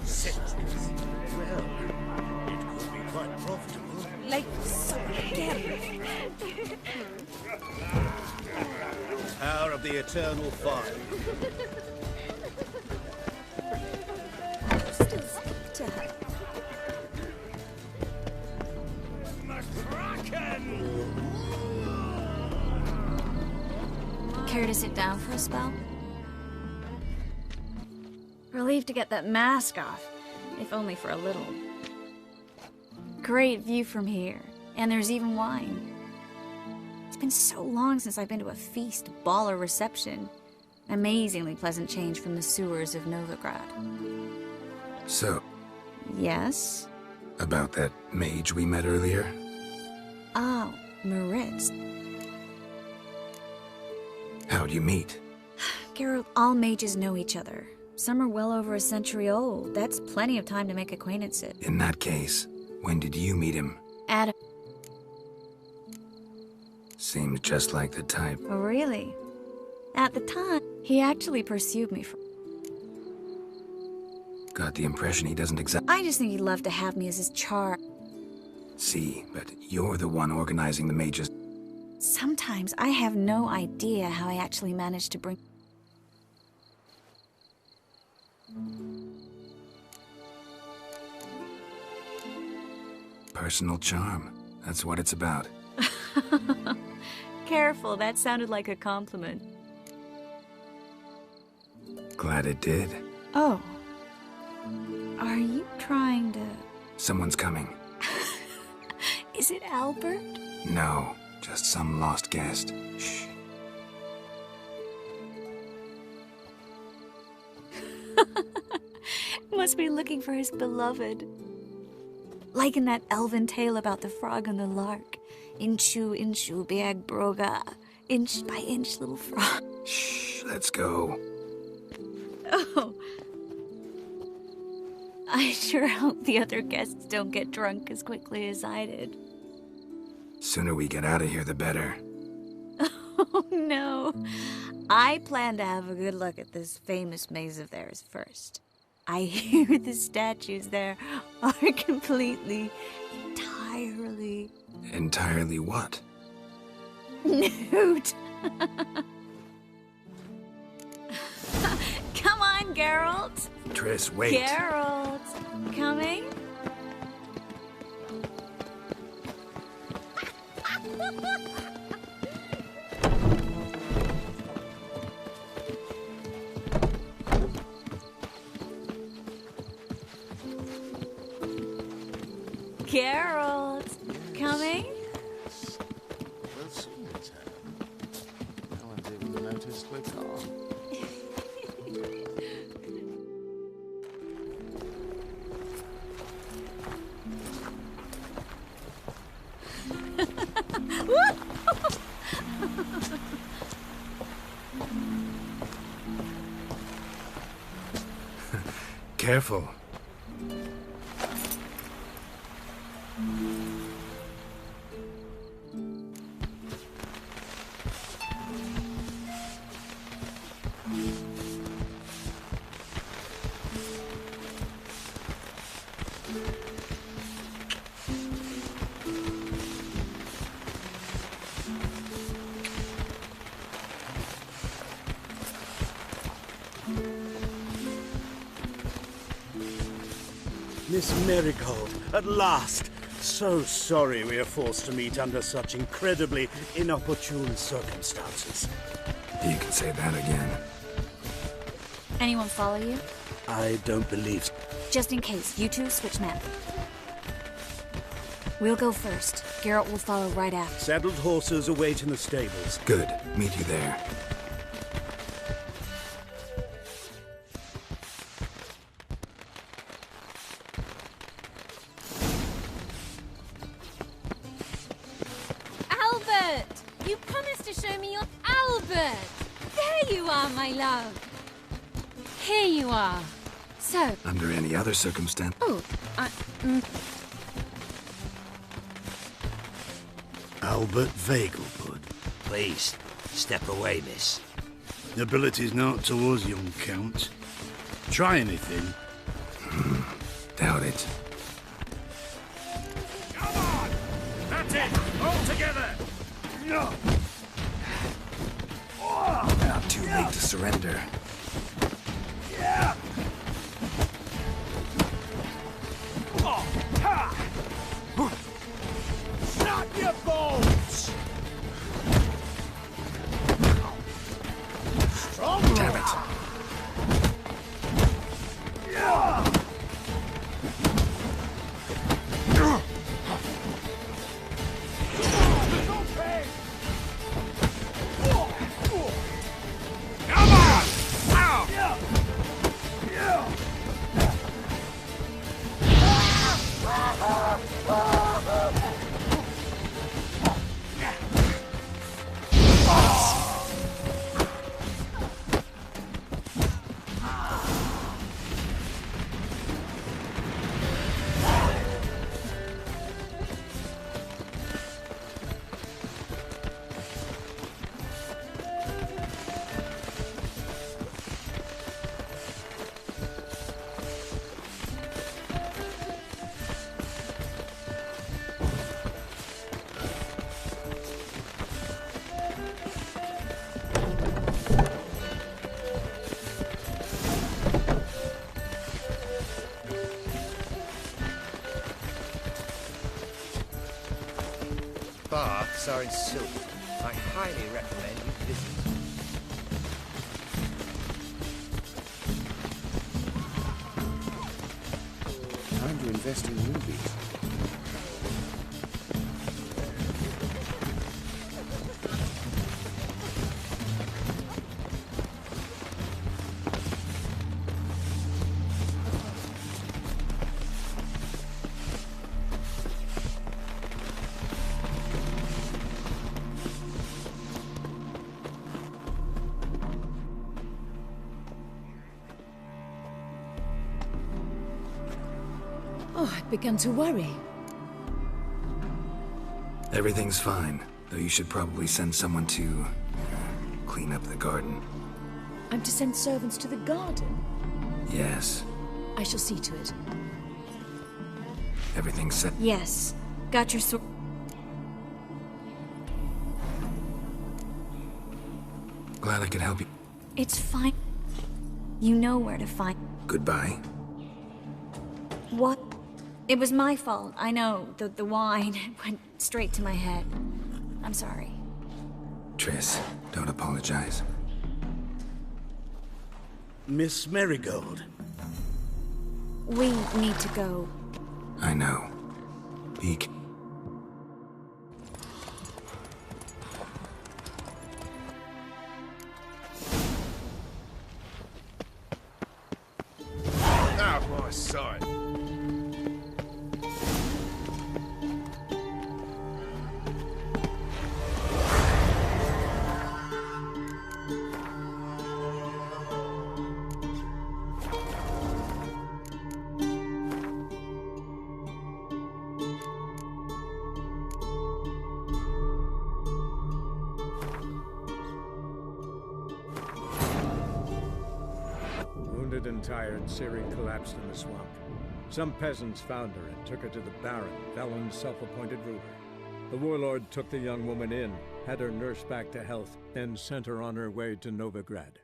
Sit. Well, it could be quite profitable. Like spaghetti. Power of the eternal fire. Still speak to her. Care to sit down for a spell? Relieved to get that mask off, if only for a little. Great view from here, and there's even wine. It's been so long since I've been to a feast, ball, or reception. Amazingly pleasant change from the sewers of Novigrad. So, Yes? about that mage we met earlier? Oh, Maritz. How'd you meet? Geralt, all mages know each other. Some are well over a century old. That's plenty of time to make acquaintances. In that case, when did you meet him? Adam. Seems just like the type. Oh, really? At the time, he actually pursued me for... Got the impression he doesn't exactly... I just think he'd love to have me as his char... See, but you're the one organizing the mages. Sometimes I have no idea how I actually managed to bring... Personal charm. That's what it's about. Careful, that sounded like a compliment. Glad it did. Oh. Are you trying to... Someone's coming. Is it Albert? No, just some lost guest. Shh. Must be looking for his beloved. Like in that elven tale about the frog and the lark. Inchu, inchu, beag broga. Inch by inch, little frog. Shh, let's go. Oh. I sure hope the other guests don't get drunk as quickly as I did. Sooner we get out of here, the better. Oh, no. I plan to have a good look at this famous maze of theirs first. I hear the statues there are entirely... Entirely what? Nude. Come on, Geralt. Triss, wait. Geralt, coming? Geralt, coming? Well, soon it's her. No one's even noticed we're gone. Careful. Miss Marigold, at last! So sorry we are forced to meet under such incredibly inopportune circumstances. You can say that again. Anyone follow you? I don't believe so. Just in case, you two switch map. We'll go first. Geralt will follow right after. Saddled horses await in the stables. Good. Meet you there. Albert! You promised to show me your... Albert! There you are, my love. Here you are. So... Under any other circumstance... Oh, Albert Vegelbud. Please, step away, miss. Nobility's not towards young Count. Try anything. Doubt it. Come on! That's it! All together! Not too late to surrender. Yeah! Shut your bones! Strong. Damn it. in silk. I highly recommend you visit. Time to invest in movies. Oh, I began to worry. Everything's fine, though you should probably send someone to clean up the garden. I'm to send servants to the garden? Yes. I shall see to it. Everything's set. Yes. Got your sword. Glad I could help you. It's fine. You know where to find. Goodbye. What? It was my fault, I know. The wine went straight to my head. I'm sorry. Triss, don't apologize. Miss Marigold. We need to go. I know. Eek. Out of my sight. Wounded and tired, Ciri collapsed in the swamp. Some peasants found her and took her to the Baron, Velen's self-appointed ruler. The warlord took the young woman in, had her nursed back to health, then sent her on her way to Novigrad.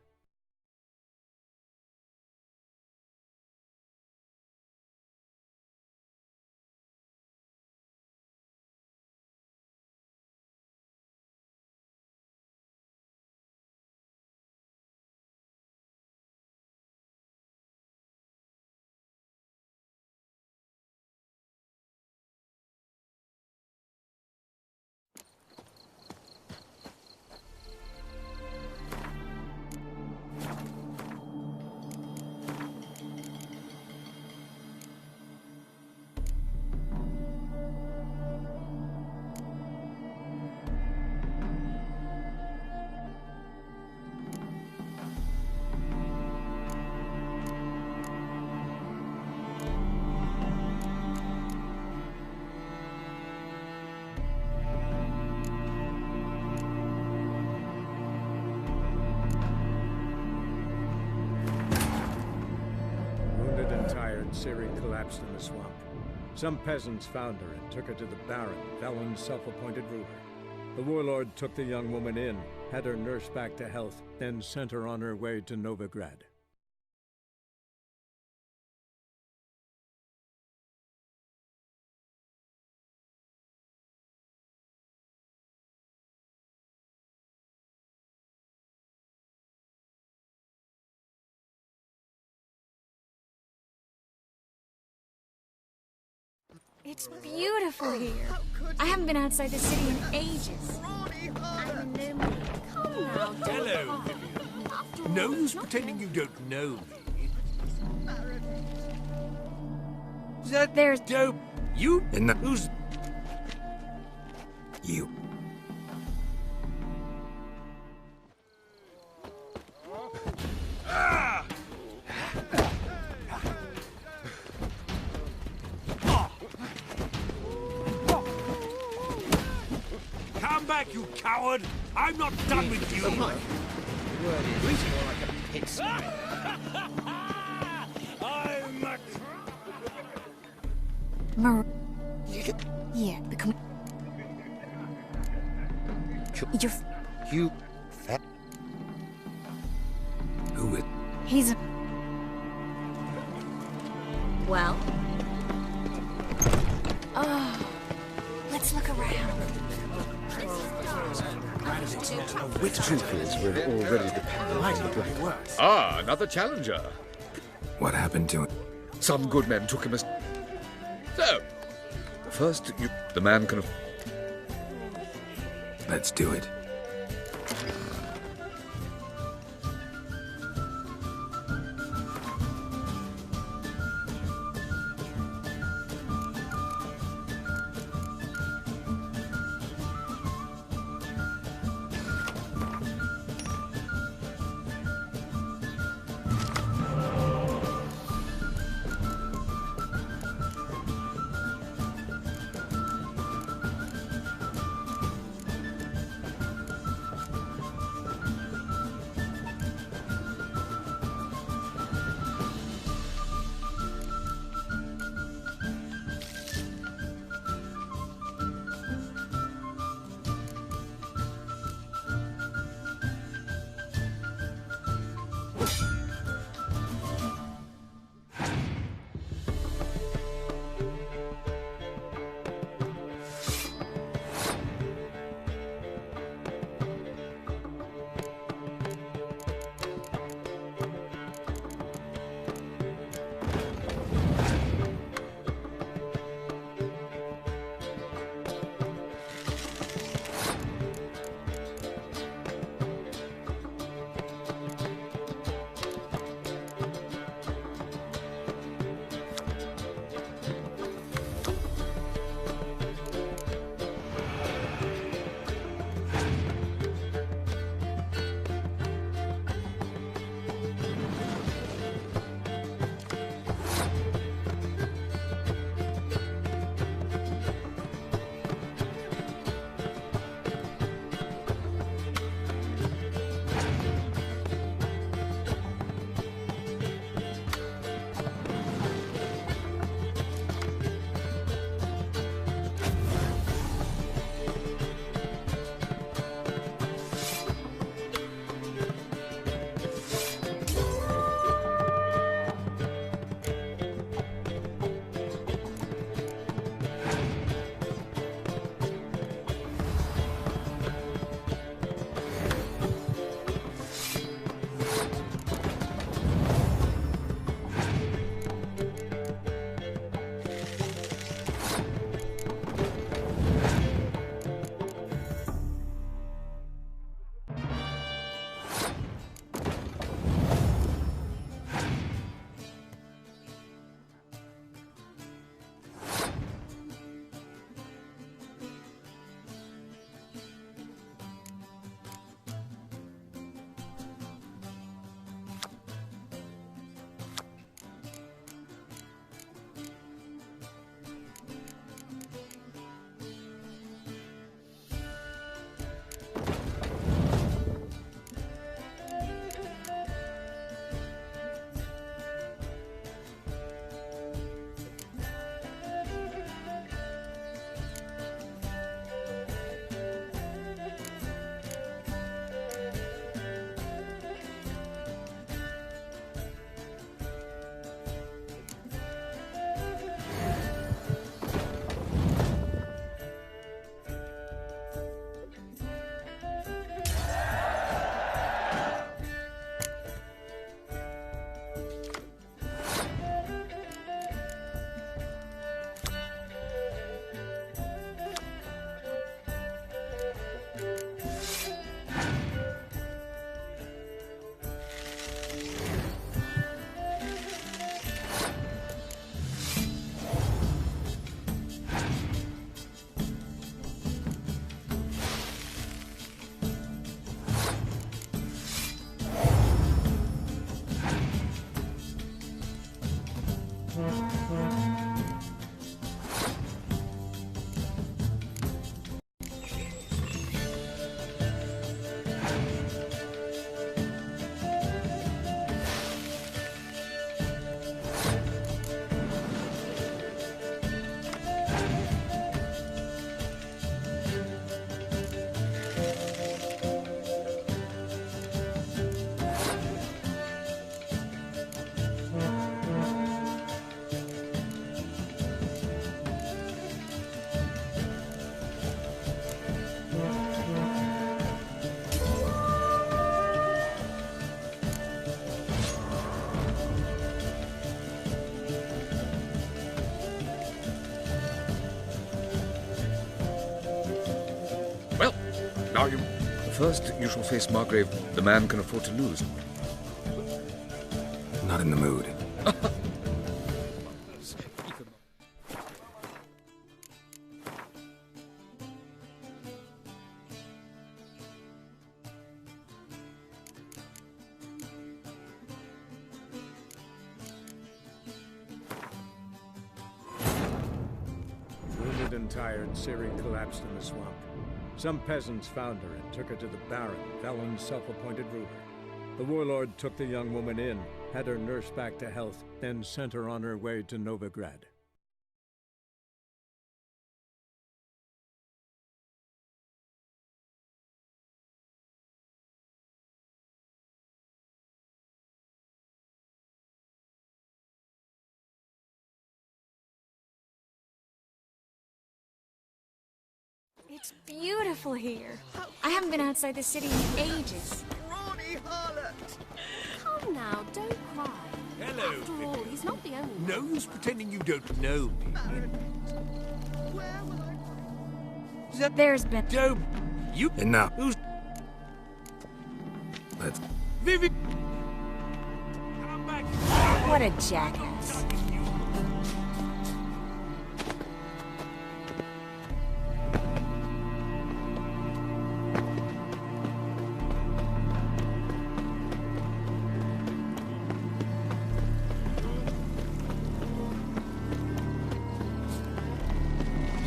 Ciri collapsed in the swamp. Some peasants found her and took her to the Baron, Velen's self-appointed ruler. The warlord took the young woman in, had her nursed back to health, then sent her on her way to Novigrad. It's beautiful here. I haven't been outside the city in ages. I'm a new man. Come now, Hello, Vivian. No use pretending you don't know me. There's dope. You? In the... Who's... You. Ah! Come back, you coward! I'm not done with you! The word is more like a pigsty. I'm a... Yeah, become... You're... You... fat... Who is... He's a... Well... Oh... Let's look around. The truth is, we're already dependent on the black. Ah, another challenger. What happened to him? Some good men took him as... So, first, the man can... Let's do it. Now you... First, you shall face Margrave. The man can afford to lose. Not in the mood. Wounded and tired, Ciri collapsed in the swamp. Some peasants found her and took her to the Baron, Velen's self-appointed ruler. The warlord took the young woman in, had her nursed back to health, then sent her on her way to Novigrad. It's beautiful here. I haven't been outside the city in ages. Scrawny harlot! Come now, don't cry. Hello, After all, he's not the only No use pretending you don't know me. There's been... Don't... You... Enough. Who's... Let's... Vivi... What a jackass.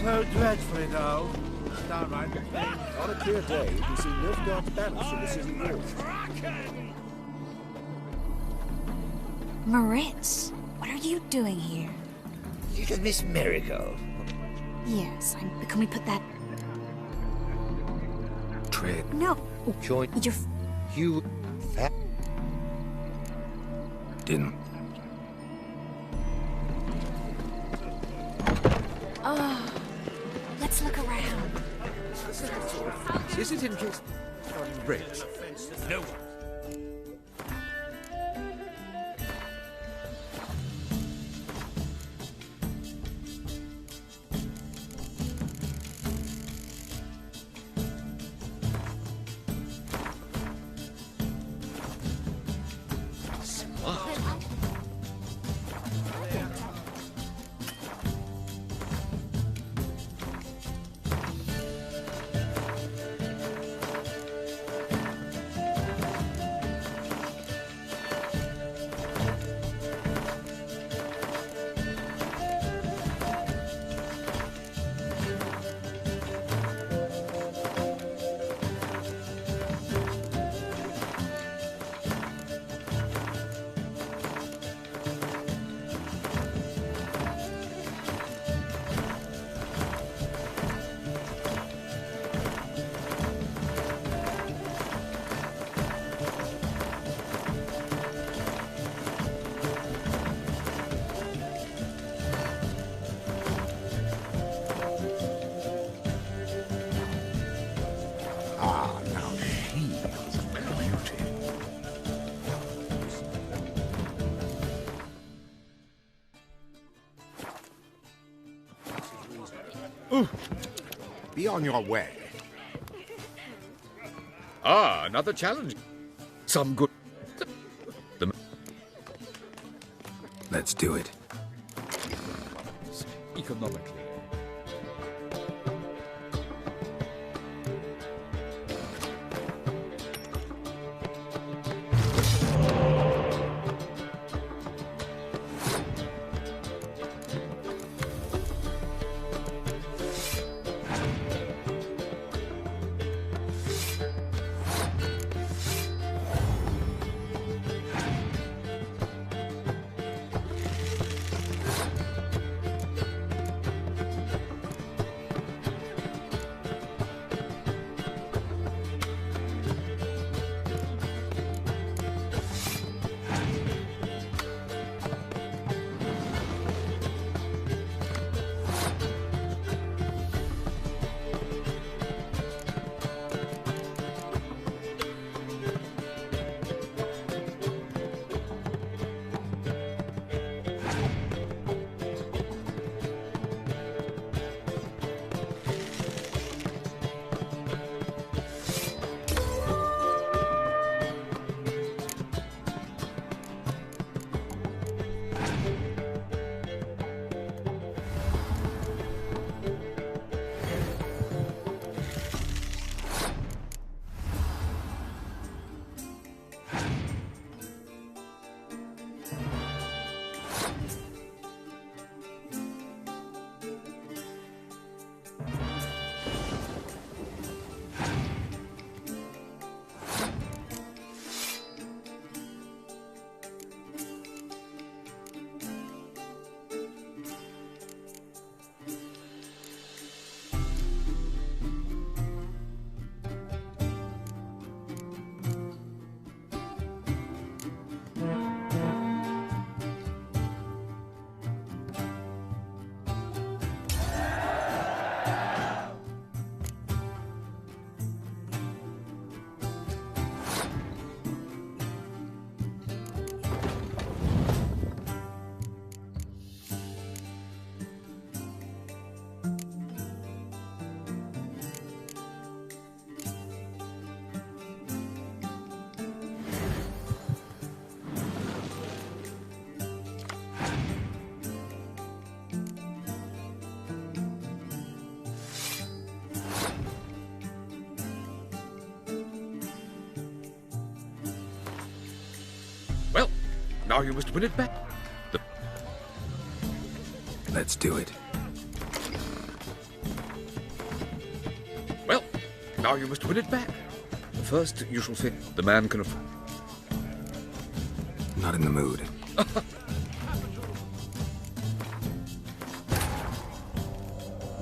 So dreadfully dull. Downright. On a clear day, you can see Nilfgaard's banners from the city walls. Moritz, what are you doing here? Little Miss Marigold. Yes, but can we put that... Tread. No. Join... Your... You... Didn't. Oh, let's look around. Is it in case... Briggs? No. Be on your way. Ah, another challenge. Some good... Let's do it. Economically. now you must win it back. Let's do it. Well, now you must win it back. First, you shall say the man can afford. Not in the mood.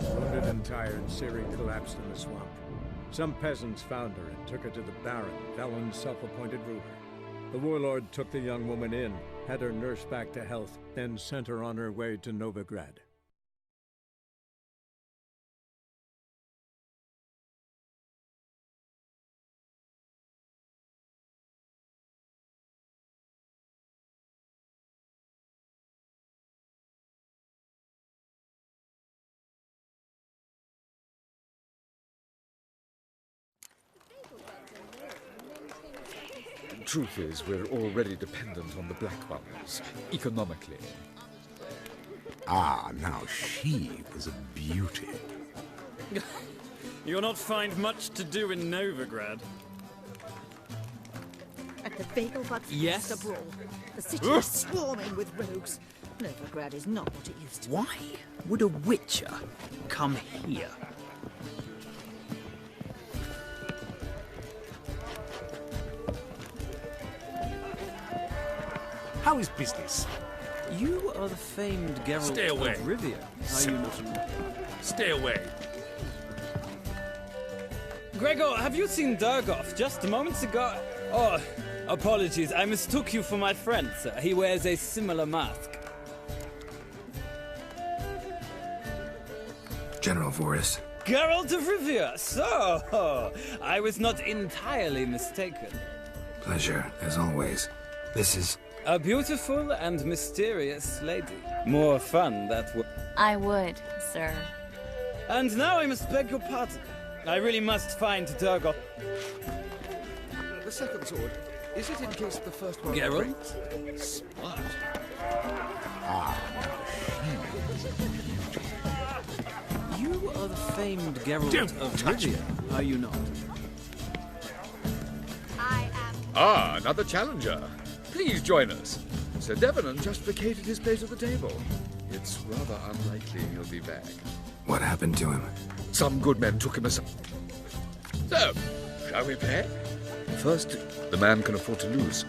Wounded and tired, Ciri collapsed in the swamp. Some peasants found her and took her to the Baron, Velen's self-appointed ruler. The warlord took the young woman in, had her nursed back to health, then sent her on her way to Novigrad. Truth is, we're already dependent on the Black Ones, economically. Ah, now she was a beauty. You'll not find much to do in Novigrad. At the Vegelbud Yes? Feast abroad, the city is swarming with rogues. Novigrad is not what it used to be. Why would a witcher come here? How is business? You are the famed Geralt Stay away. of Rivia, are you not? Stay away. Gregor, have you seen Durgoff just moments ago? Oh, apologies, I mistook you for my friend, sir. He wears a similar mask. General Voris. Geralt of Rivia, so I was not entirely mistaken. Pleasure, as always. This is... A beautiful and mysterious lady. More fun, that would. I would, sir. And now I must beg your pardon. I really must find Durgoff. The second sword, is it in case the first one Geralt? breaks? Smart. Ah, You are the famed Geralt Don't of touch Rivia, are you not? Ah, another challenger. Please join us. Sir Devenant just vacated his place at the table. It's rather unlikely he'll be back. What happened to him? Some good men took him aside. So, shall we play? First, the man can afford to lose.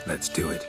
Let's do it.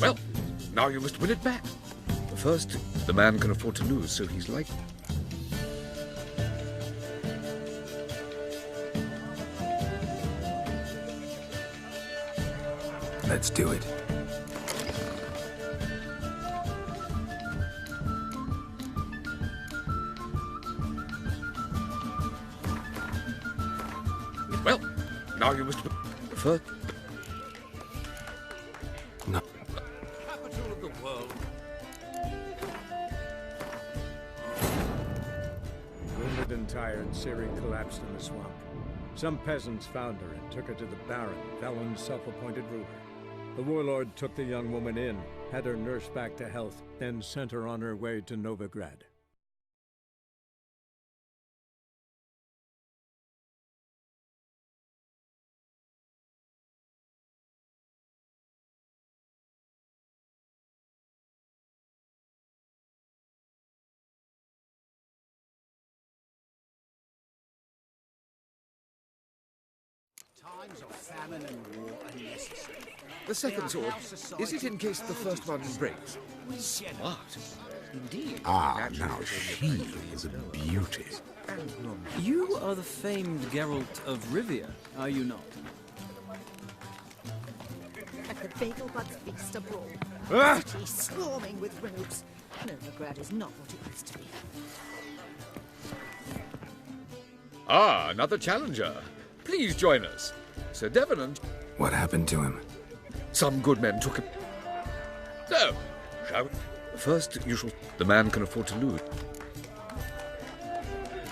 Well, now you must win it back. First, the man can afford to lose, so he's like... Let's do it. Well, now you must... First... No. Capital of the world. Wounded and tired, Siri collapsed in the swamp. Some peasants found her and took her to the Baron, Velen's self-appointed ruler. The warlord took the young woman in, had her nursed back to health, then sent her on her way to Novigrad. Times of famine and war are necessary. The second sword, is it in case the first one breaks? Smart. Indeed. Ah, now she is a beauty. You are the famed Geralt of Rivia, are you not? At the Vegelbud's feast abroad. Ah! The city swarming with rogues. Novigrad is not what it used to be. Ah, another challenger. Please join us. Sir Devenant. What happened to him? Some good men took him. So, shall we? First, you shall... The man can afford to lose.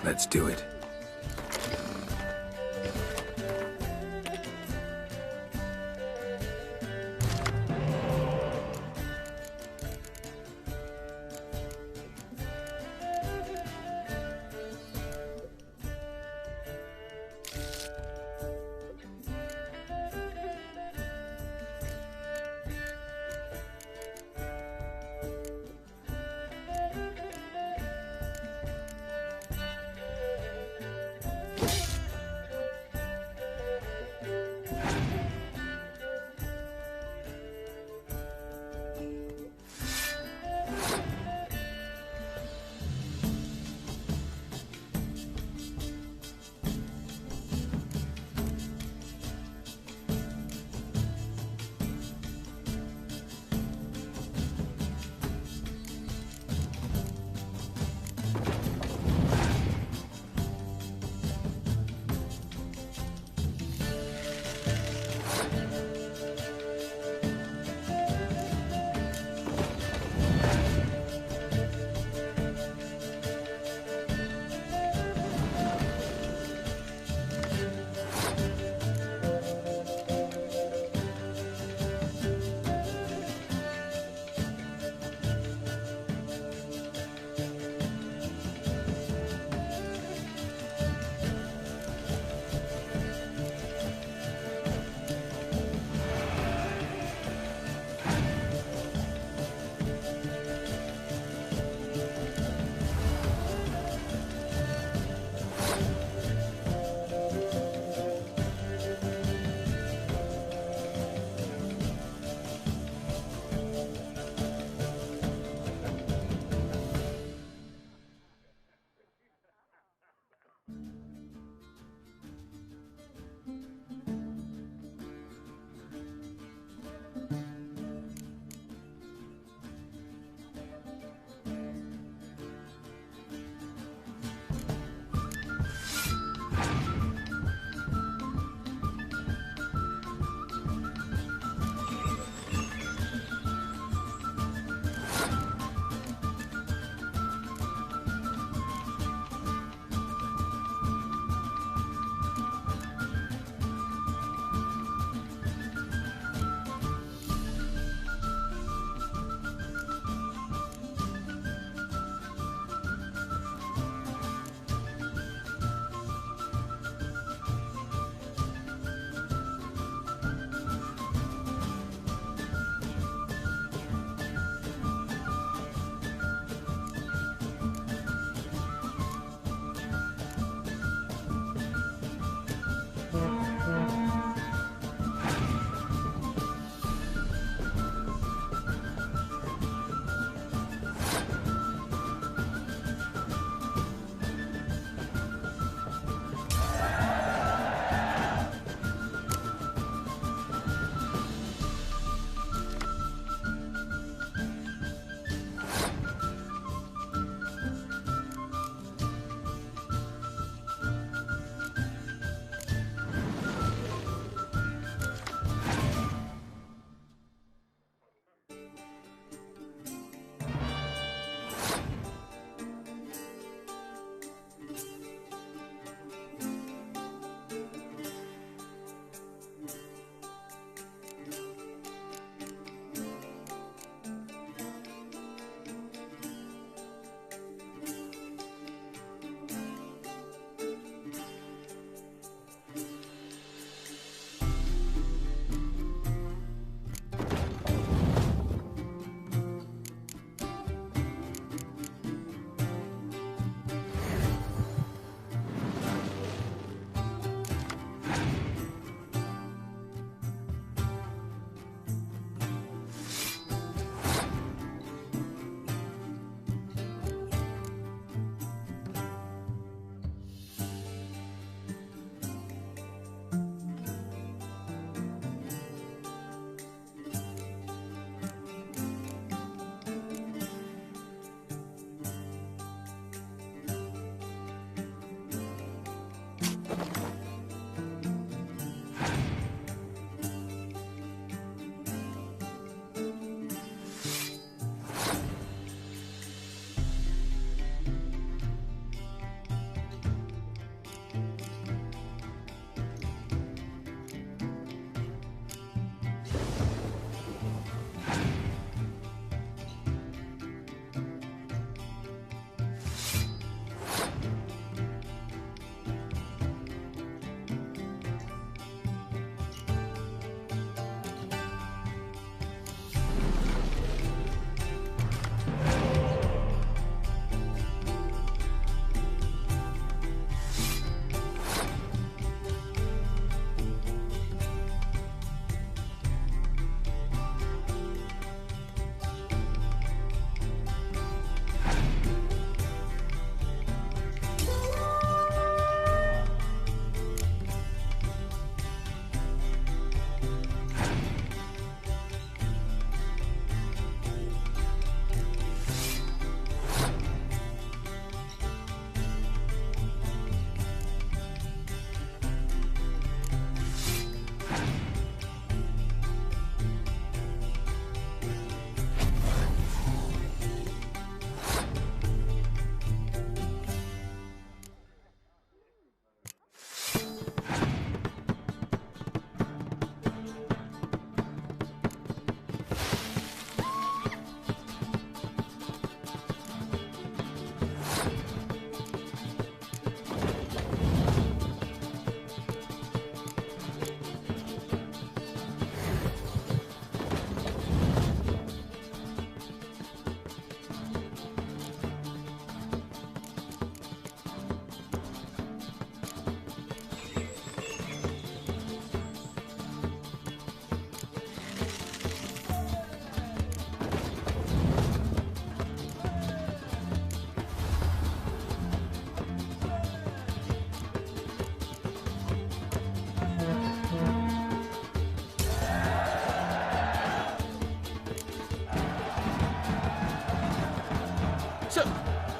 Let's do it.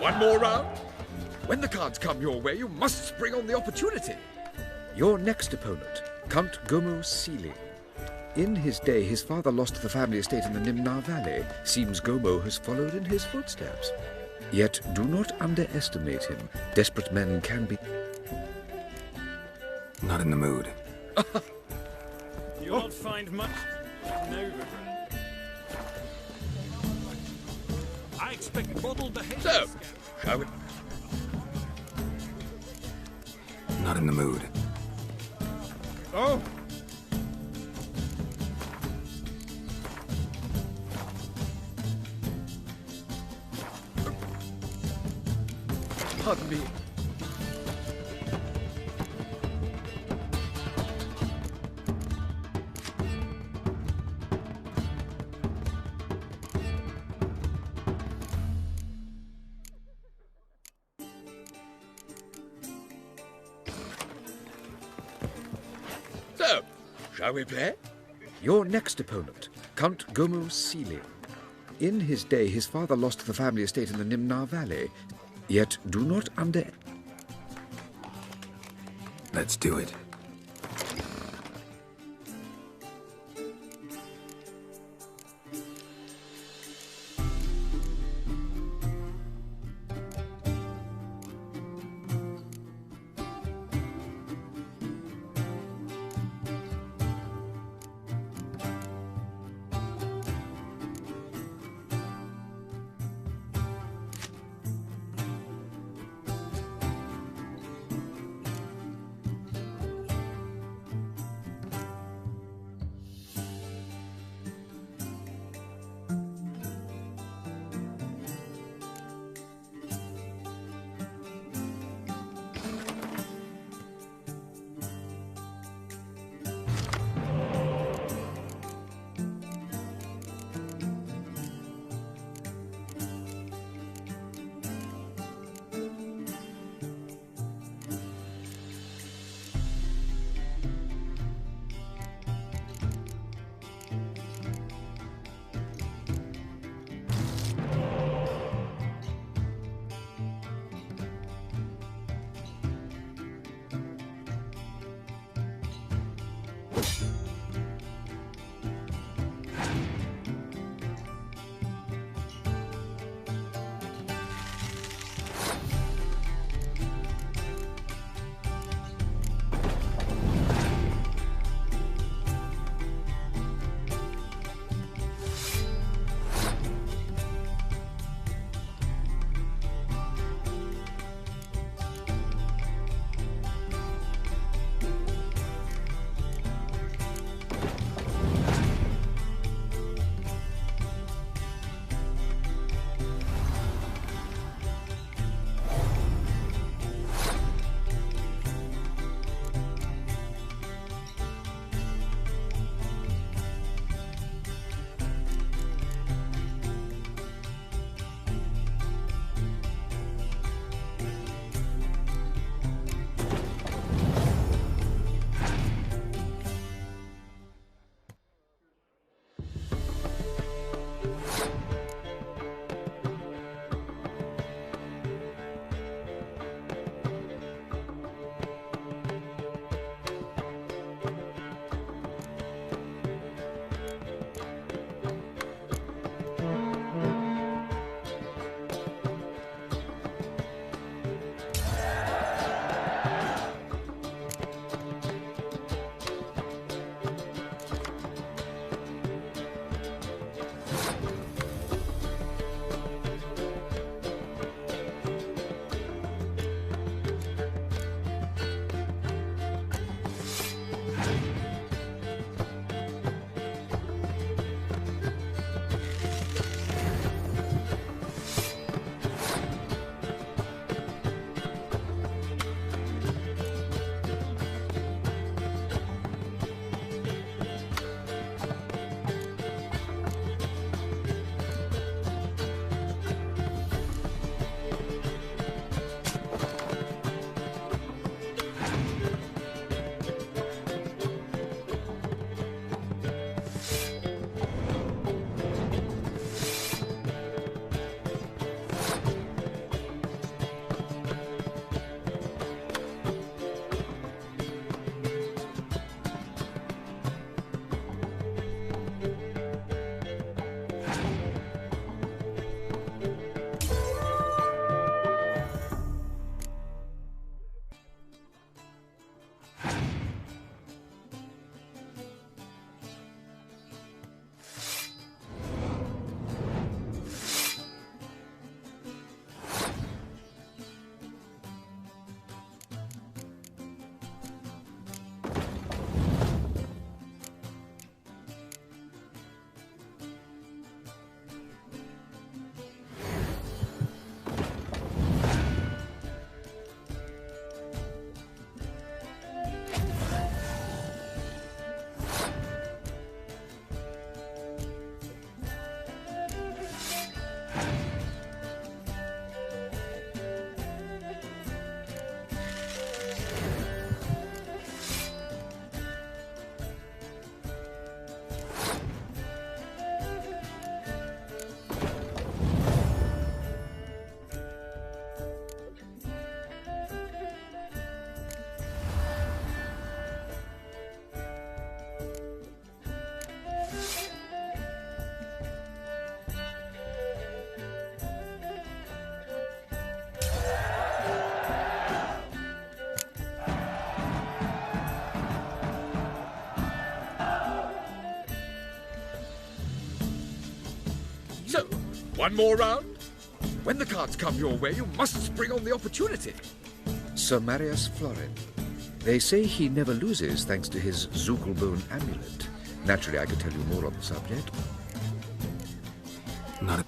One more round? When the cards come your way, you must spring on the opportunity. Your next opponent, Count Gomu Sealing. In his day, his father lost the family estate in the Nimnar Valley. Seems Gomu has followed in his footsteps. Yet do not underestimate him. Desperate men can be... Not in the mood. You won't find much in Novigrad. I expect model behavior. So, shall we? Not in the mood. Oh! Pardon me. So, shall we play? Your next opponent, Count Gomu Sealing. In his day, his father lost the family estate in the Nimnar Valley. Yet do not under... Let's do it. One more round? When the cards come your way, you must spring on the opportunity. Sir Marius Florin. They say he never loses thanks to his Zugelbone amulet. Naturally, I could tell you more on the subject. Not a...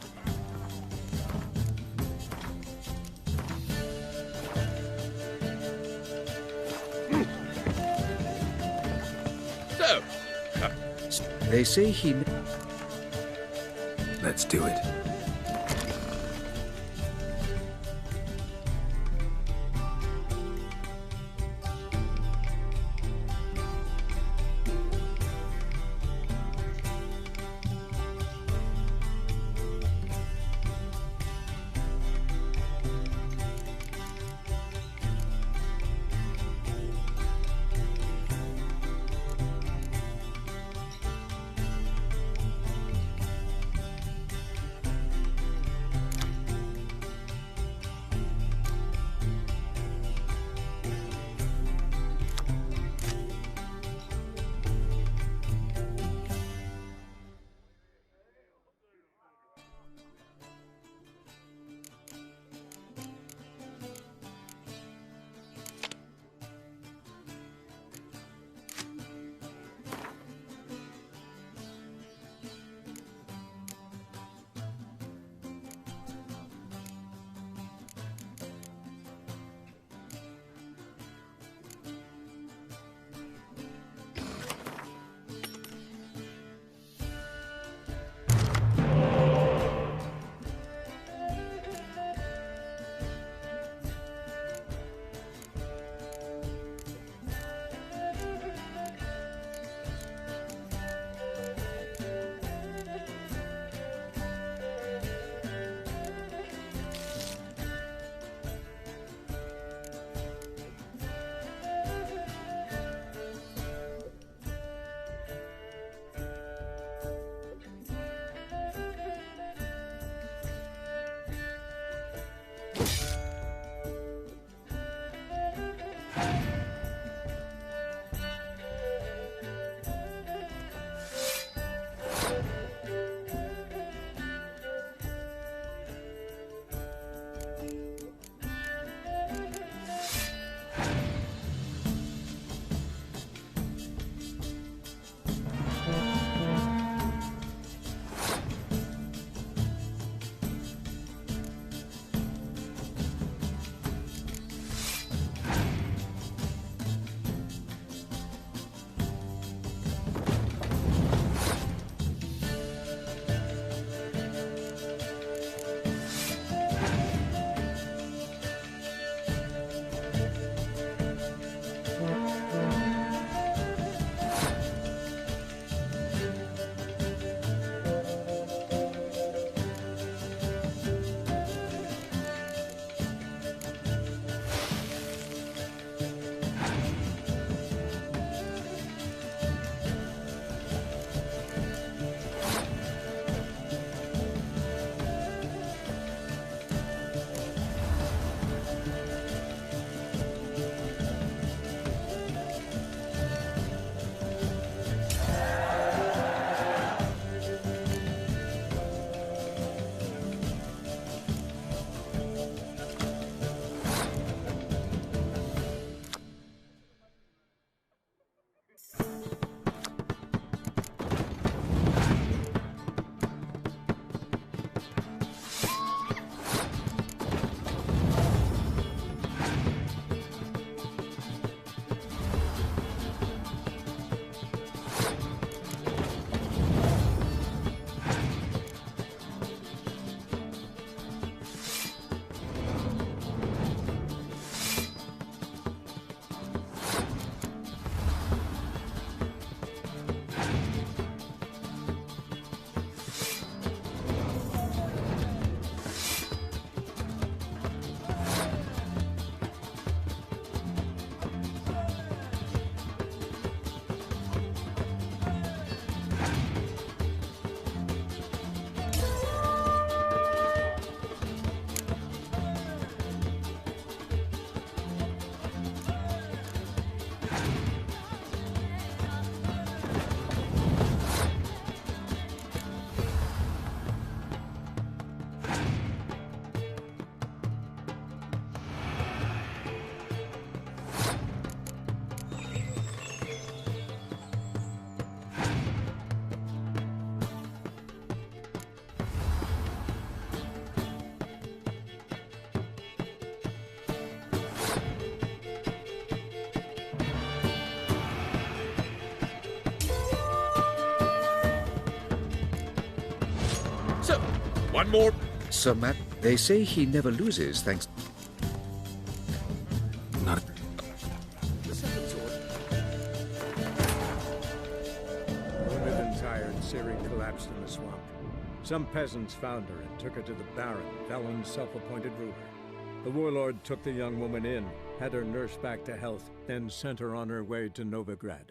So, they say he... Let's do it. One more. Sir Matt, they say he never loses thanks... Not... Wounded and tired, Ciri collapsed in the swamp. Some peasants found her and took her to the Baron, Velen's self-appointed ruler. The warlord took the young woman in, had her nursed back to health, then sent her on her way to Novigrad.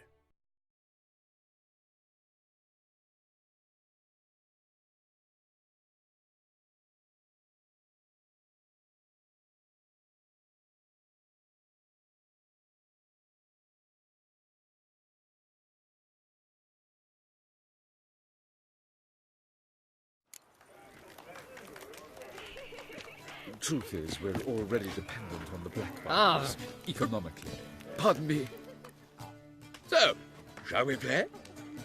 The truth is, we're already dependent on the black Ah, economically. Pardon me. So, shall we play?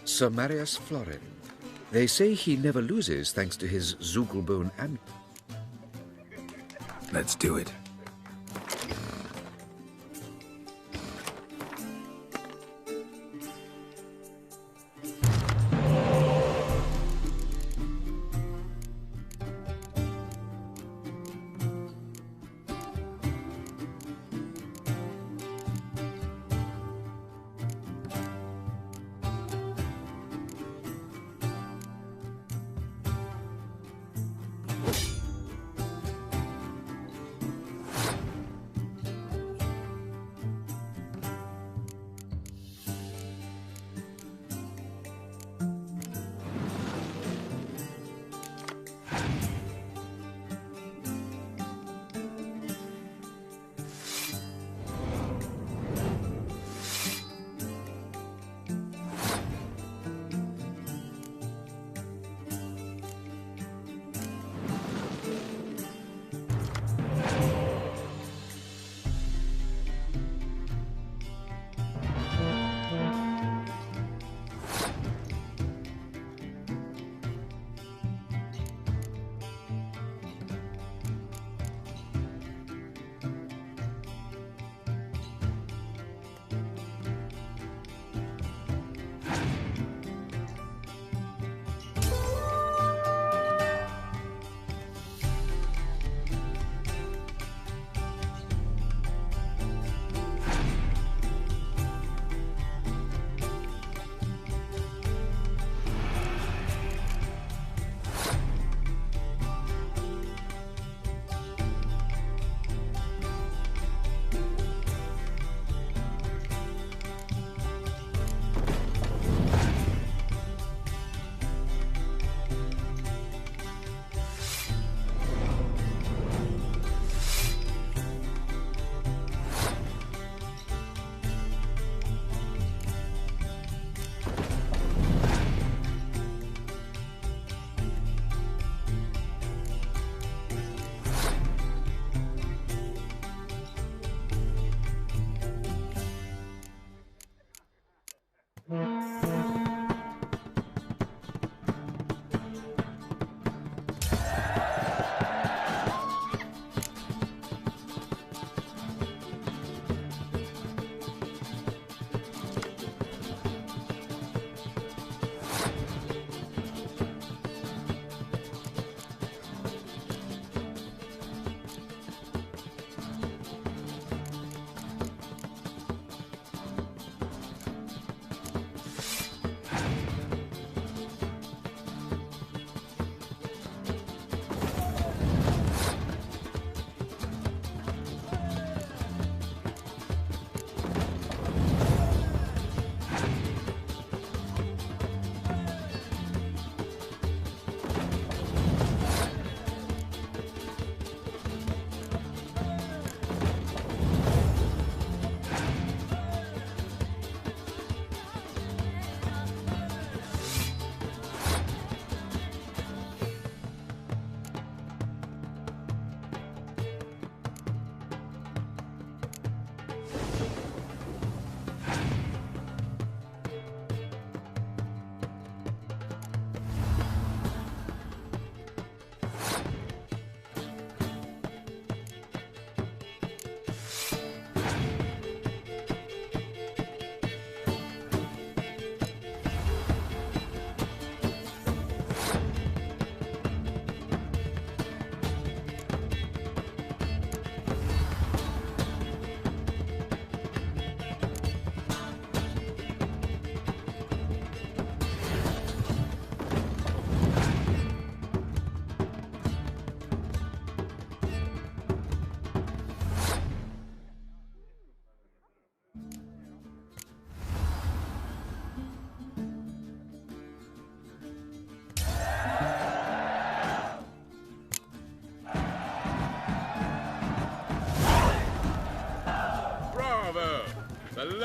Sir Marius Florin. They say he never loses thanks to his Zugelbone and... Let's do it.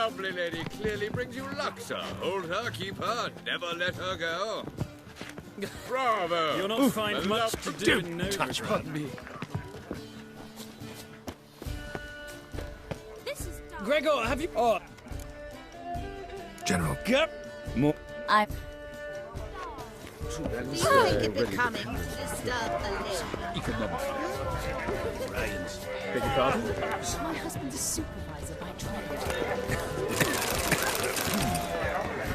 lovely lady clearly brings you luck, sir. Hold her, keep her, never let her go. Bravo! You'll not find much to do in Don't touch Novigrad. me. Gregor, have you... Oh. General. Get... More... I... Do you think it becoming to disturb the living? Economic. Brains. Beg your pardon? My husband's a supervisor by trade.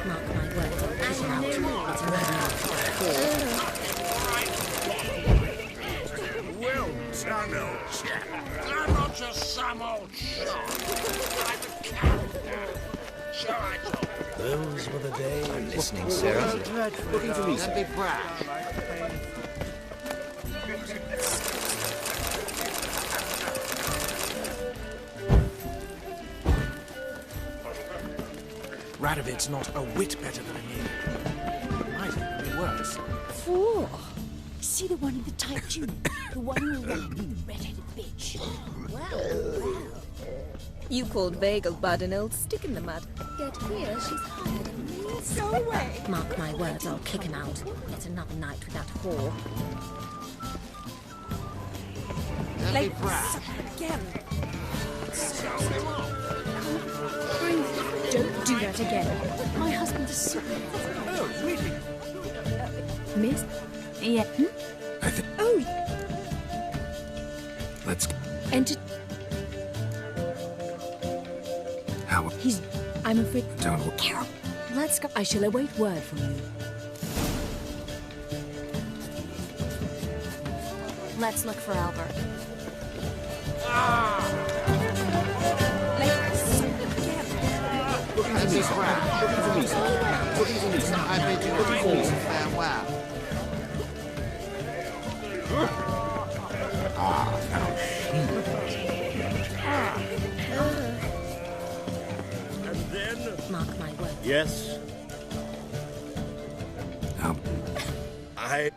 Mark my words, I'll kick him out. It's Well done, old chap. I'm not just some old shot. I'm a character. So I thought. Those were the days. I'm listening, Sarah. Looking for me, Don't be brash. Radovid's not a whit better than me. Might even be worse. Oh, see the one in the tight tunic? The one who red-headed bitch. Well. You called Vegelbud an old stick in the mud. Yet here she's hired a me. Go away. Mark my words, I'll kick him out. It's another night with that whore. Like, again. Don't do that again. My husband is super. Oh, really? Miss? Yeah. I think... Oh. Let's... Enter. How... He's... I'm afraid... Don't... Carol, let's go. I shall await word from you. Let's look for Albert. Looking for me, sir. Looking for me, sir. Looking for me, sir. I bid you farewell. And then... Mark my words. Yes? I...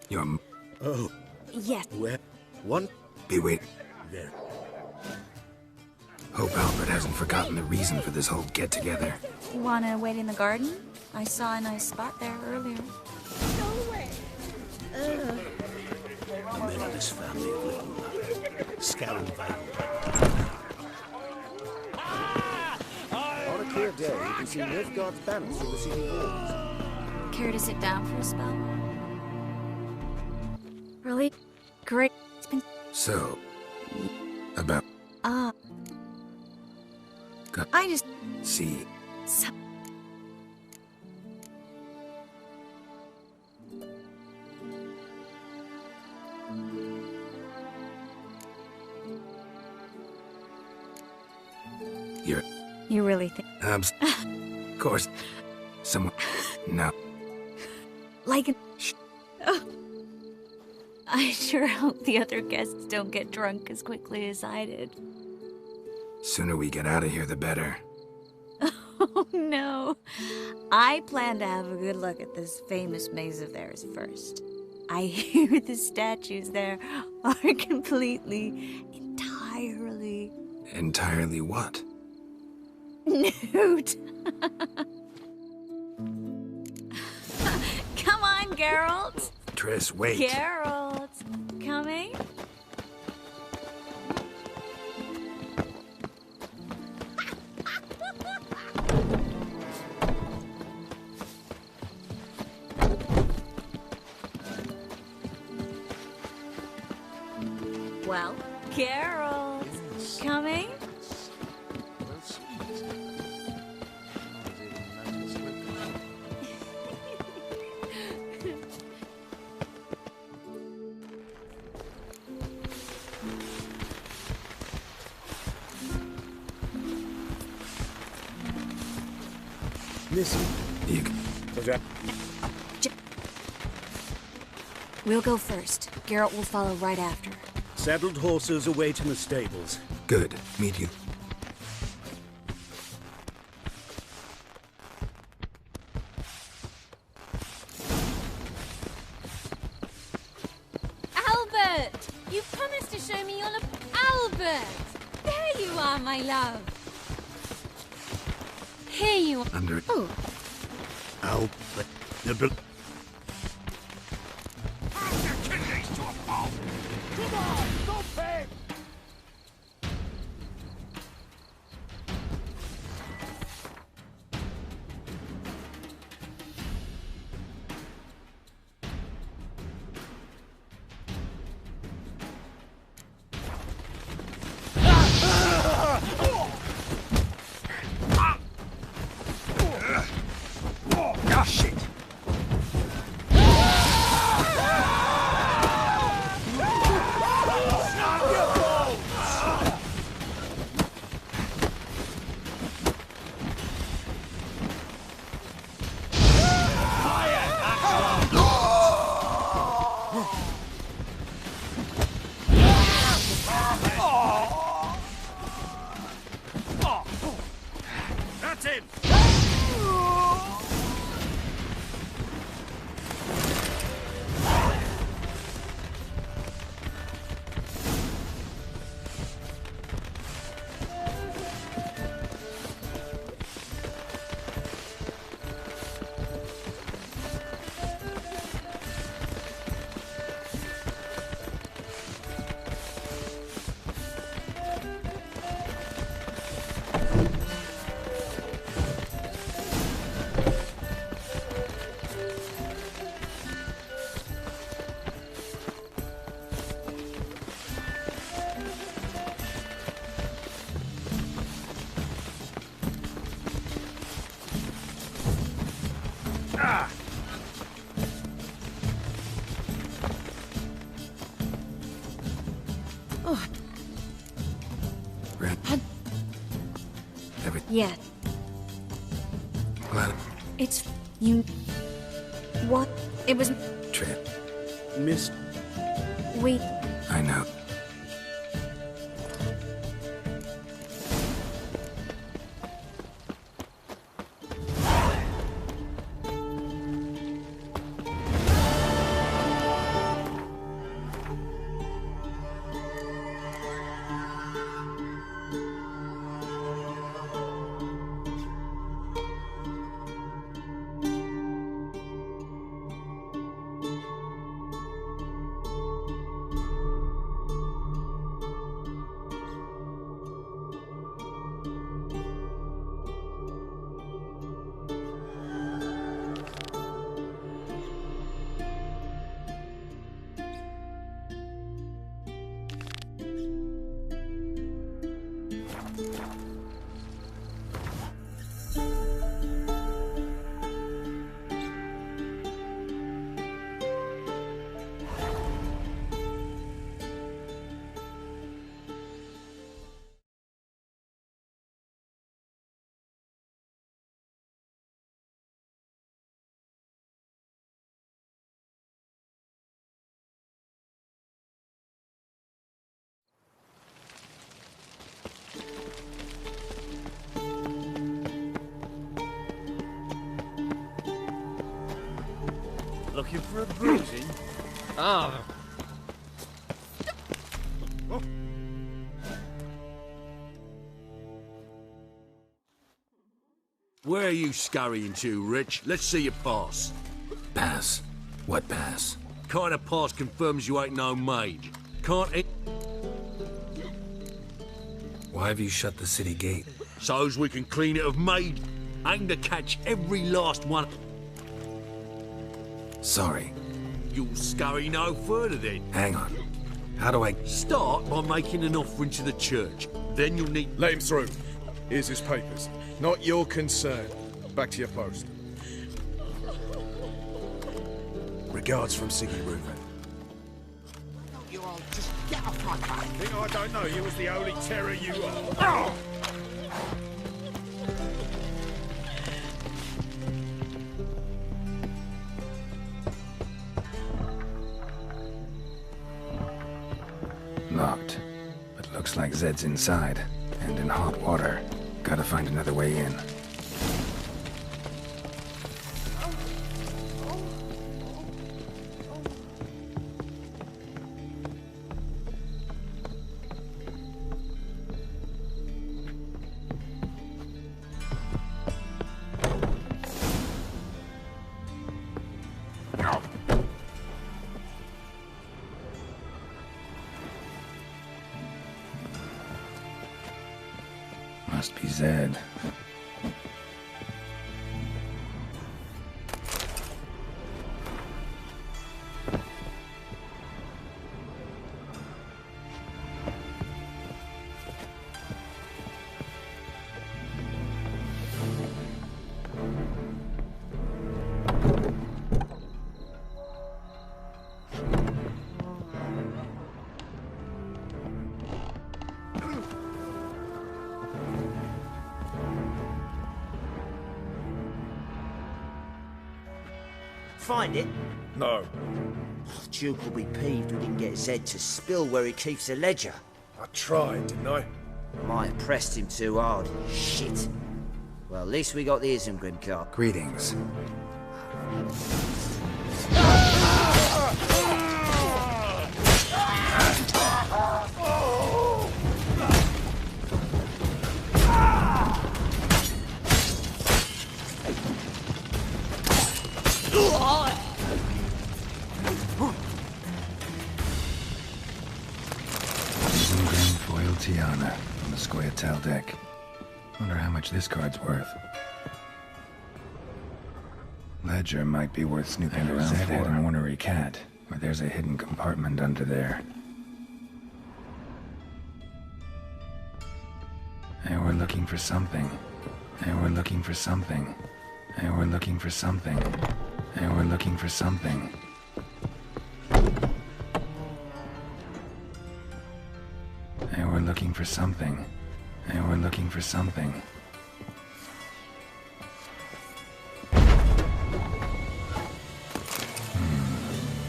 You're... Oh. Yes. Where? One? Be wait. There. Hope Albert hasn't forgotten the reason for this whole get-together. Wanna wait in the garden? I saw a nice spot there earlier. Go away. The men of this family of little Scarron Vale. On a clear day, you can see Nilfgaard's banners from the city walls. Care to sit down for a spell? Really? Great. It's been... So... About... I just... See... So... You're... You really think... Of course. Someone... No. Like an... Oh. I sure hope the other guests don't get drunk as quickly as I did. Sooner we get out of here, the better. Oh, no. I plan to have a good look at this famous maze of theirs first. I hear the statues there are completely, entirely... Entirely what? nude. Come on, Geralt. Triss, wait. Geralt, coming? Well, Geralt, coming? Listen. We'll go first. Geralt will follow right after. Saddled horses await in the stables. Good. Meet you. Albert! You promised to show me your Albert! There you are, my love. Here you are. Under... Oh. Oh, the... Come on, stop him! Ah, shit! That's him! Oh. Red. Yeah. Glad. It's... you... What? It was... Trip. Miss... We... I know. Looking for a bruising? Ah. Oh. Where are you scurrying to, Rich? Let's see your pass. Pass? What pass? Kind of pass confirms you ain't no maid. Can't it? Why have you shut the city gate? So's we can clean it of maid. Aim to catch every last one. Sorry. You'll scurry no further then. Hang on. How do I... Start by making an offering to the church. Then you'll need... Let him through. Here's his papers. Not your concern. Back to your post. Regards from Siggy Reuven. You all just get off my back. Think I don't know you as the only terror you are. Oh! Locked. But looks like Zed's inside. And in hot water. Gotta find another way in. Zed. Find it? No. Duke will be peeved we didn't get Zed to spill where he keeps the ledger. I tried, didn't I? Might have pressed him too hard. Shit. Well, at least we got the Isengrim card. Greetings. Isengrim foil Tiana on the Scoia'tael deck. Wonder how much this card's worth. Ledger might be worth snooping around for. Zed had an ornery cat, or there's a hidden compartment under there. And we're looking for something. And we're looking for something. And we're looking for something. And we're looking for something. And we're looking for something. And we're looking for something.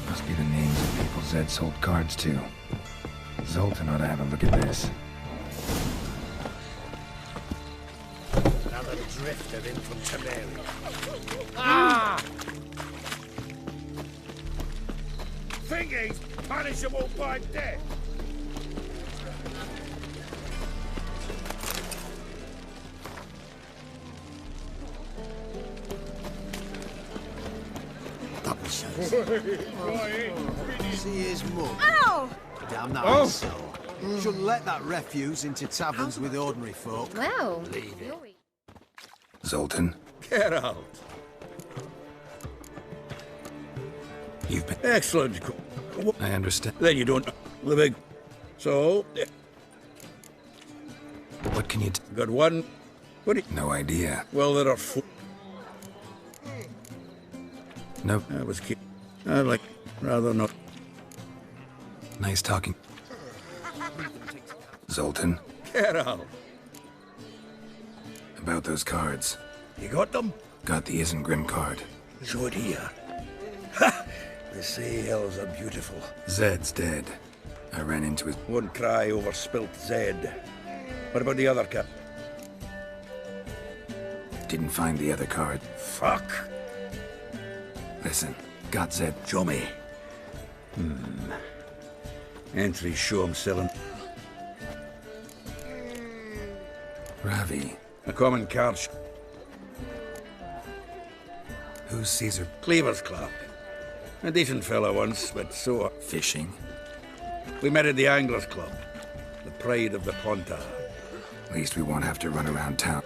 Must be the names of people Zed sold cards to. Zoltan ought to have a look at this. Another drift of infantry. Ah! Thingies punishable by death. Double shows. See his mug. Ow! Damn that Oh. asshole. Shouldn't let that refuse into taverns with ordinary folk. Well, Leave it. Zoltan, Get out. you've been... Excellent. I understand. Then you don't... The big... So... What can you... Got one... What do you... No idea. Well, there are four... Nope. I was kidding. I like... Rather not... Nice talking. Zoltan, Get out. about those cards. You got them? Got the Isengrim card. Show it here. Ha! The sea hills are beautiful. Zed's dead. I ran into his... Won't cry over spilt Zed. What about the other cat? Didn't find the other card. Fuck. Listen, got Zed. Show me. Entries show him selling... Ravi. A common card... Who's Caesar? Cleaver's Club. A decent fellow once, but so... Fishing? We met at the Anglers Club. The pride of the Ponta. At least we won't have to run around town.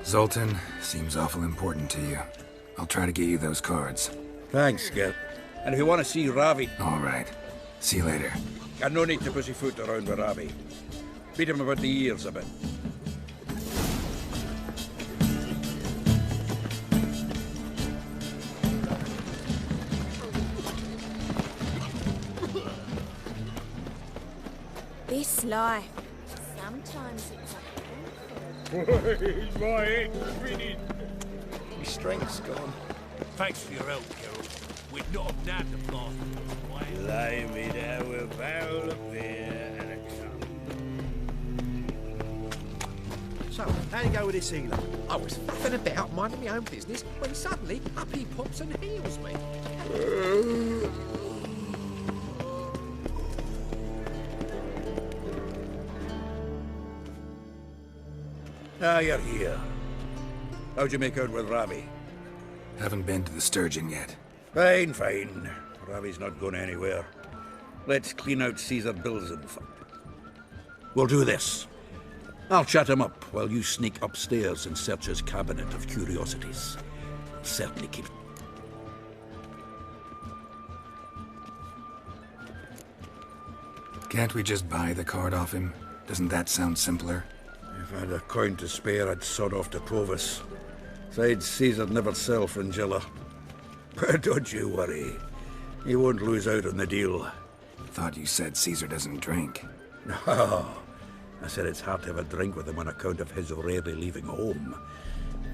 Zoltan, seems awful important to you. I'll try to get you those cards. Thanks, Gil. And if you want to see Ravi... All right. See you later. Got no need to pussyfoot around with Ravi. Beat him about the ears a bit. This life. Sometimes it's He's my head grinning. My strength's gone. Thanks for your help, Geralt. We'd not have dared to blast him. Lay me there with a barrel of beer and a cup. So, how'd it go with this healer? I was faffing about, minding my own business, when suddenly up he pops and heals me. Ah, you're here. How'd you make out with Ravi? Haven't been to the Sturgeon yet. Fine, fine. Ravi's not going anywhere. Let's clean out Caesar bills and... We'll do this. I'll chat him up while you sneak upstairs and search his cabinet of curiosities. Certainly keep... Can't we just buy the card off him? Doesn't that sound simpler? If I had a coin to spare, I'd sod off to Provis. Besides, Caesar'd never sell Fringilla. But don't you worry. He won't lose out on the deal. Thought you said Caesar doesn't drink. No. I said it's hard to have a drink with him on account of his rarely leaving home.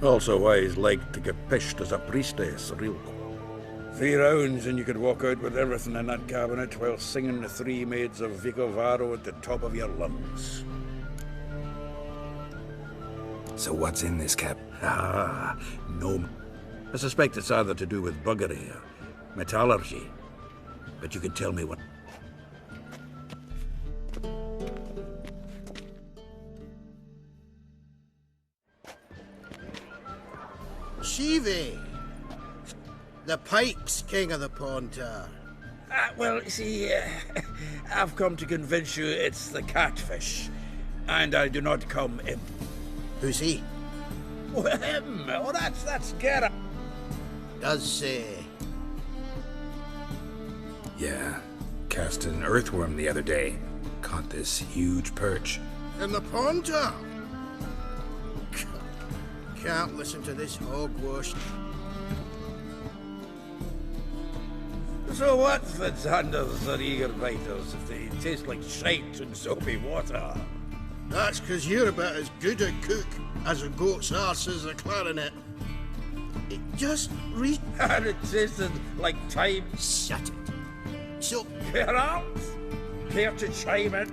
Also why he's liked to get pished as a priestess, real. 3 rounds and you could walk out with everything in that cabinet while singing the 3 maids of Vicovaro at the top of your lungs. So what's in this cap? Ah, no. I suspect it's either to do with buggery or metallurgy. But you can tell me what... Shivi! The pike's king of the Pontar. Well, see, I've come to convince you it's the catfish. And I do not come in. Who's he? Well, him. Oh, that's Geralt. Does say. Yeah. Cast an earthworm the other day. Caught this huge perch. In the Pontar? Can't listen to this hogwash. So what's the Sanders or eager biters if they taste like shite and soapy water? That's 'cause you're about as good a cook as a goat's arse is a clarinet. It just And it tasted like time. Shut it. So... Geralt, care to chime in?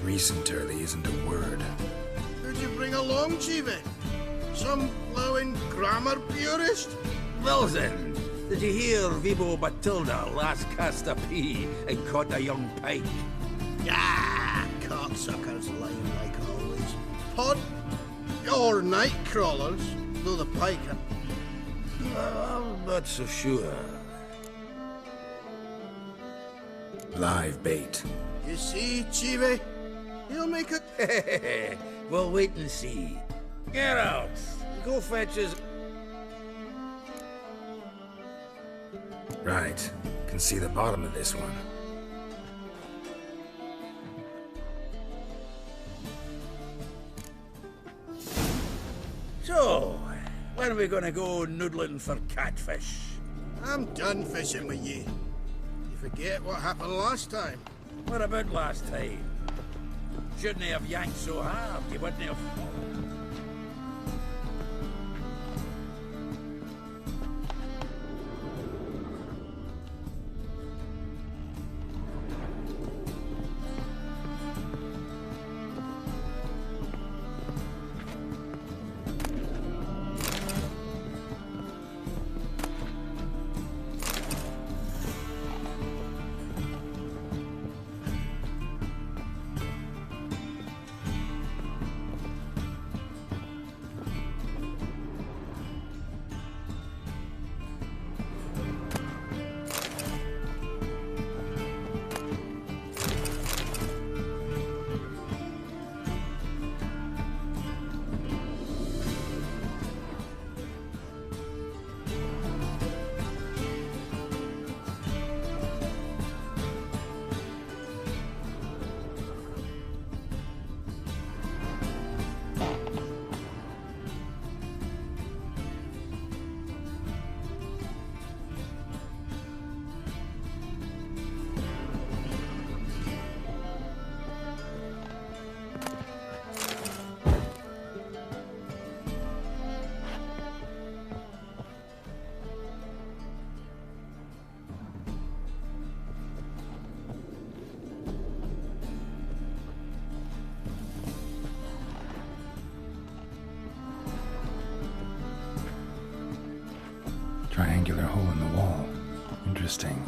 Recent early isn't a word. Who'd you bring along, Chiefy? Some blowing grammar purist? Well then, did you hear Vibo Batilda last cast a pea and caught a young pike? Ah, cocksuckers lying like always. Pod or night crawlers, though the pike... I'm not so sure. Live bait. You see, Chiefy? He'll make it... We'll wait and see. Get out. Go fetch his... Right. Can see the bottom of this one. So, when are we gonna go noodling for catfish? I'm done fishing with you. You forget what happened last time? What about last time? Shouldn't have yanked so hard. You wouldn't have... Triangular hole in the wall. Interesting.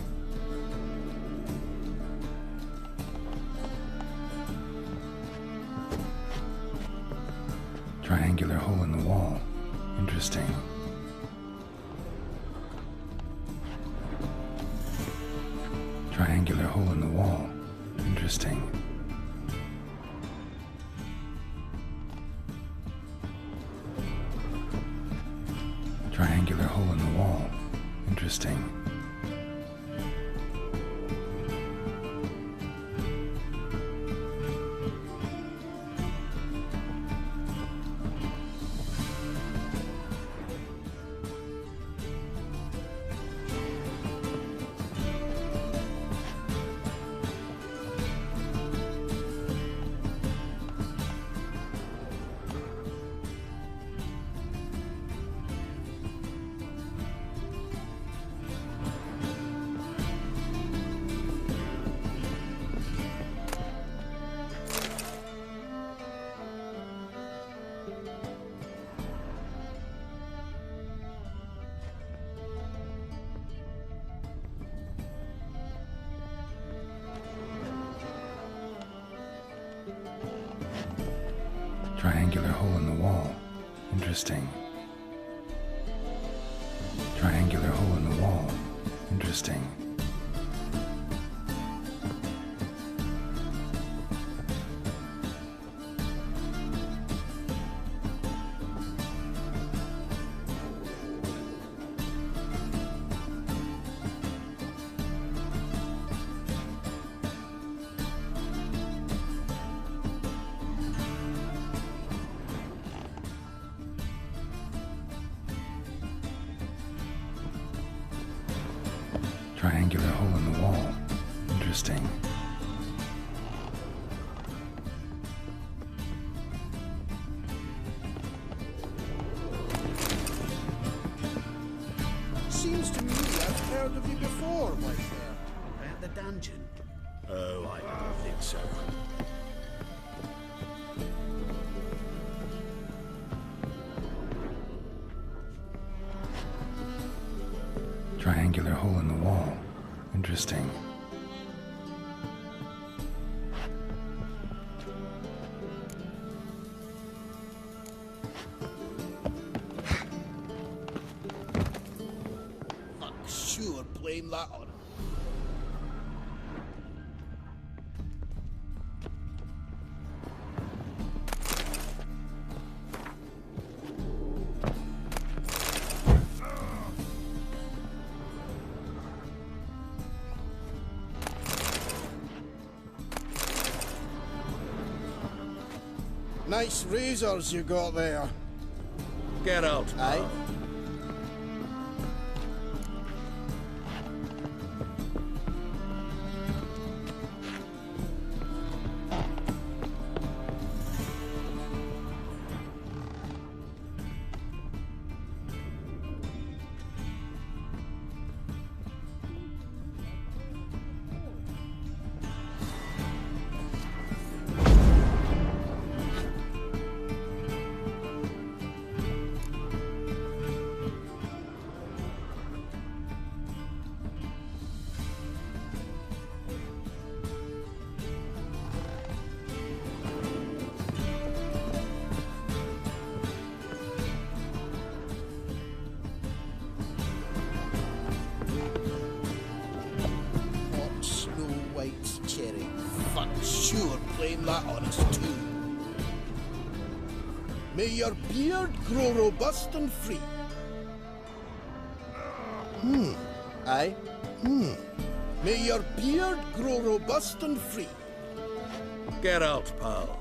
Triangular hole in the wall. Interesting. Triangular hole in the wall. Interesting. Triangular hole in the wall. Interesting. Triangular hole in the wall. Interesting. Triangular hole in the wall. Interesting. Triangular hole in the wall. Interesting. Seems to me I've heard of you before, my fair. About the dungeon? Oh, I don't think so. Triangular hole in the wall. Interesting. I'm sure blame that on him. Nice razors you got there. Get out. Aye. Cherry. Fuck, sure blame that on us too. May your beard grow robust and free. Aye. May your beard grow robust and free. Get out, pal.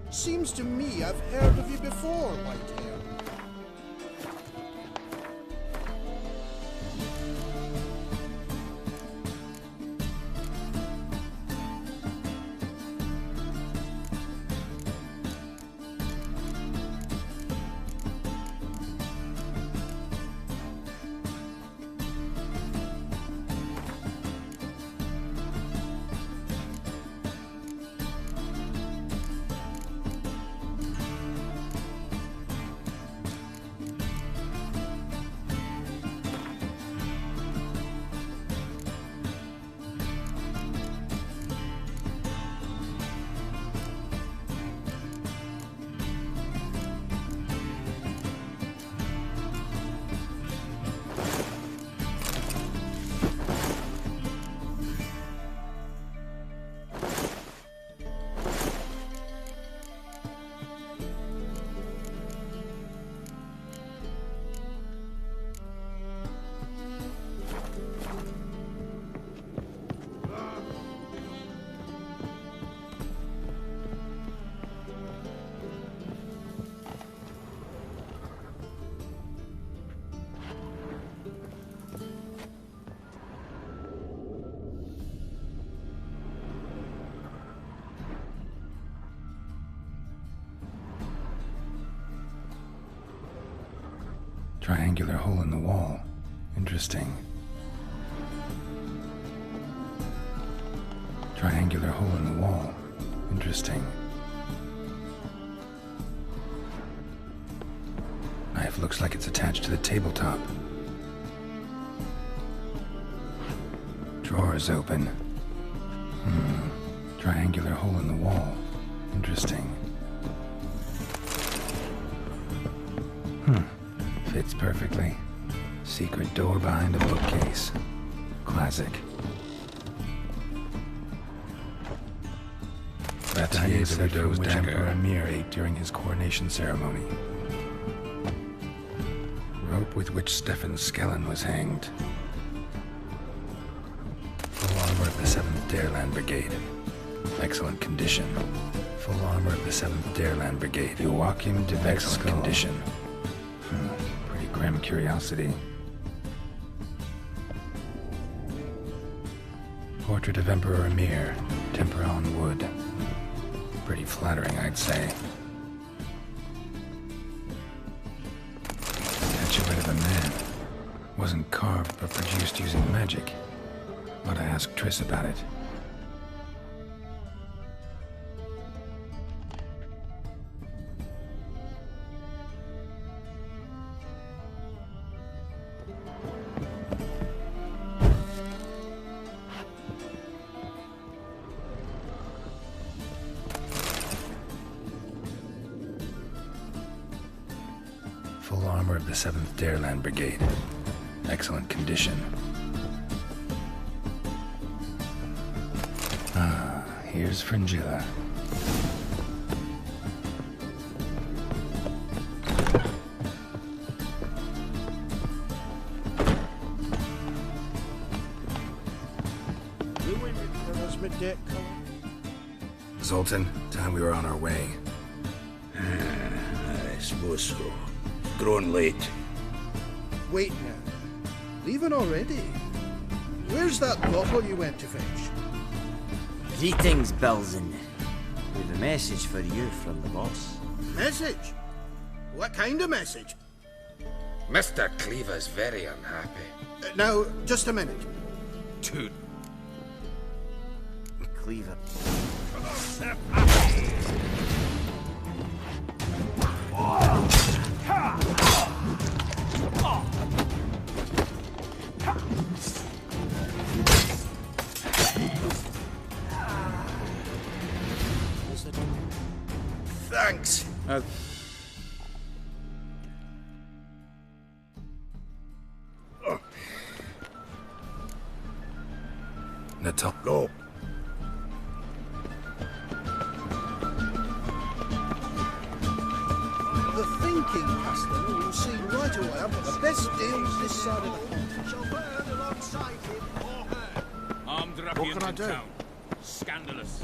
Seems to me I've heard of you before, white hair. Triangular hole in the wall. Interesting. Triangular hole in the wall. Interesting. Knife looks like it's attached to the tabletop. Drawer is open. Triangular hole in the wall. Interesting. Fits perfectly. Secret door behind a bookcase. Classic. Batier's Emperor Emir ate during his coronation ceremony. Rope with which Stefan Skellen was hanged. Full armor of the 7th Dareland Brigade. Excellent condition. Full armor of the 7th Dareland Brigade. Joachim de excellent condition. Pretty grim curiosity. Portrait of Emperor Emir. Tempera on wood. Pretty flattering, I'd say. Statuette of a man. Wasn't carved, but produced using magic. Ought to ask Triss about it. Full armor of the 7th Dareland Brigade. Excellent condition. Here's Fringilla. Zoltan, time we were on our way. I suppose so. Growing late. Wait now. Leaving already? Where's that bottle you went to fetch? Greetings, Belzen. We've a message for you from the boss. Message? What kind of message? Mr. Cleaver's very unhappy. Now, just a minute. Toot. Cleaver. Thanks. Natal. Go. The thinking customer will see right away I've got the best deals this side of the pond. Shall burn alongside him or her. Armed ruffians in town. Scandalous.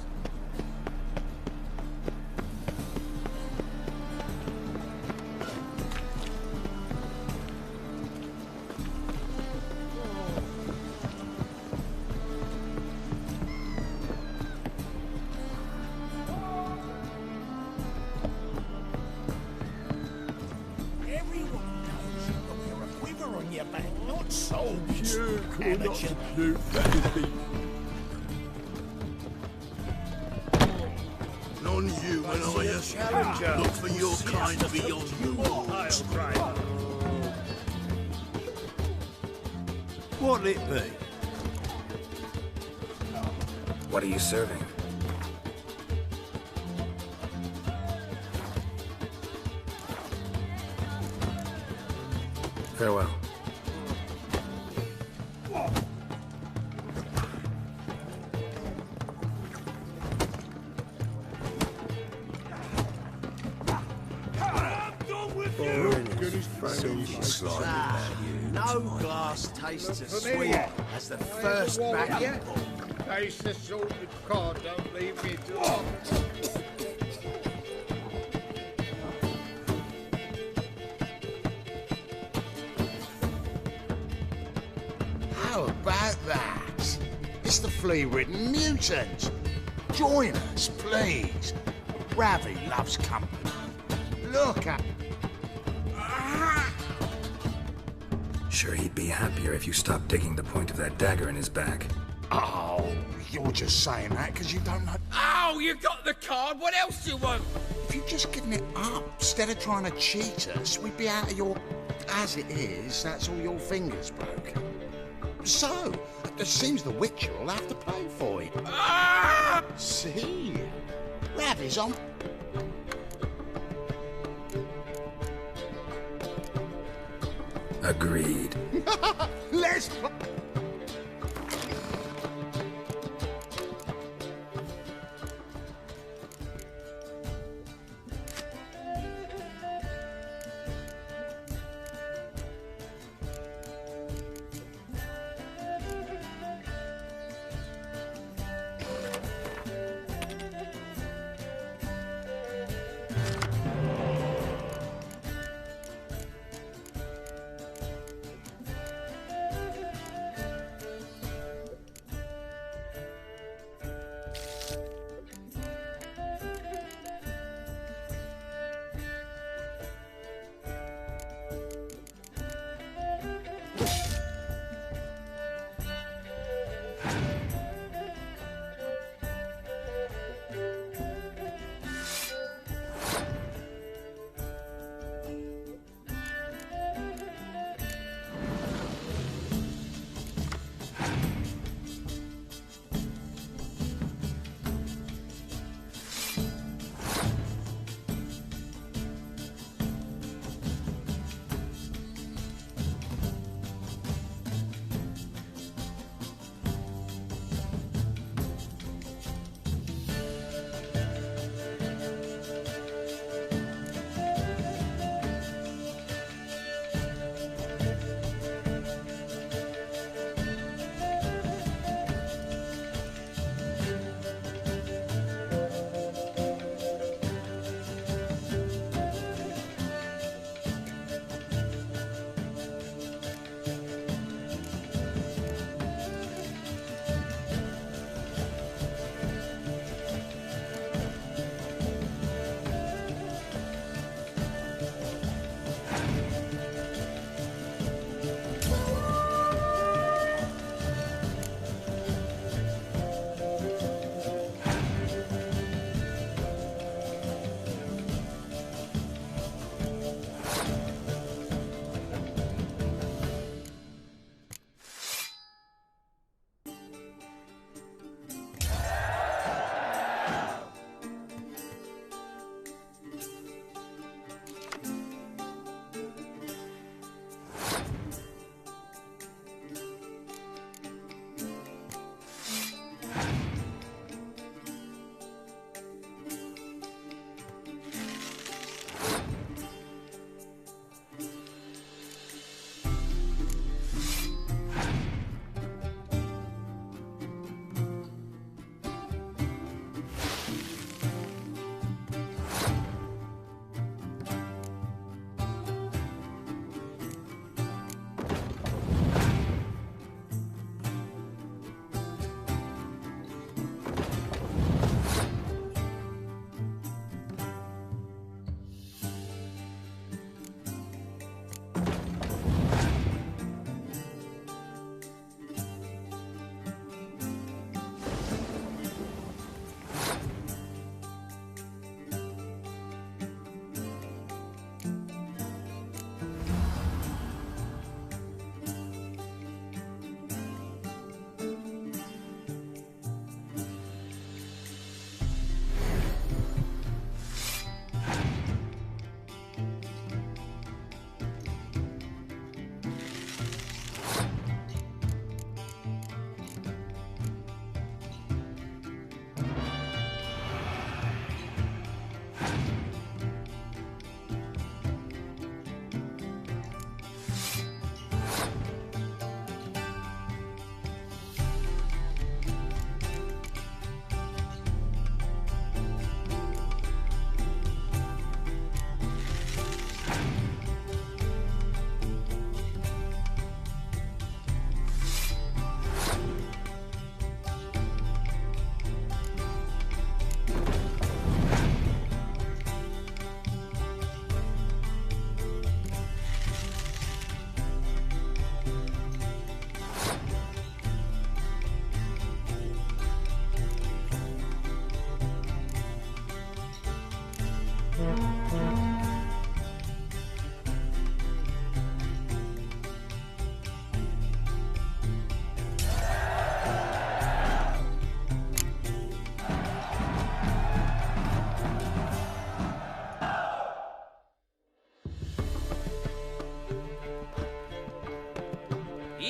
Non-human, are you? Challenger. Look for your kind beyond you. What'll it be? What are you serving? Farewell. No glass tastes as sweet as the first back. Taste the salted cod, don't leave me too long. How about that? It's the flea-ridden mutant. Join us, please. Ravi loves company. Look at... Sure he'd be happier if you stopped digging the point of that dagger in his back. Oh, you're just saying that because you don't know. Oh, you got the card. What else do you want? If you'd just given it up instead of trying to cheat us, we'd be out of your... As it is, that's all your fingers broke. So, it seems the Witcher will have to pay for it. Ah! See? That is on... Agreed. Let's...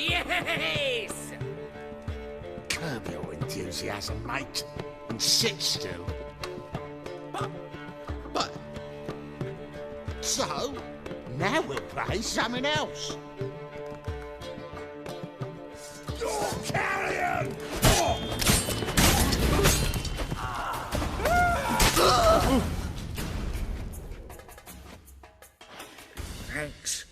Yes! Curb your enthusiasm, mate, and sit still. But... So, now we'll play something else. You're carrion! Thanks.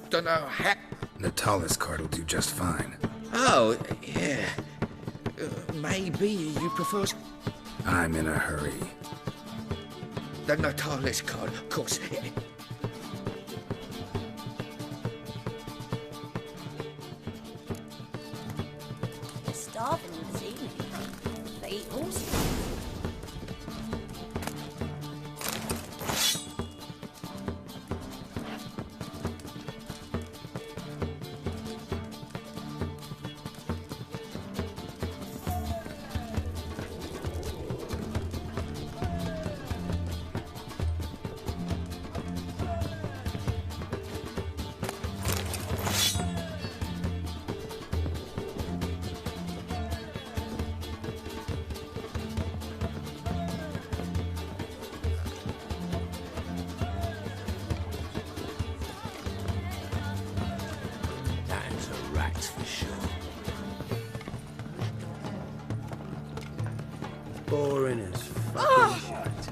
Don't know how... Natalis card will do just fine. Oh, yeah. Maybe you prefer... I'm in a hurry. The Natalis card, of course. Starving this evening. They eat horses. Boring as fucking shit.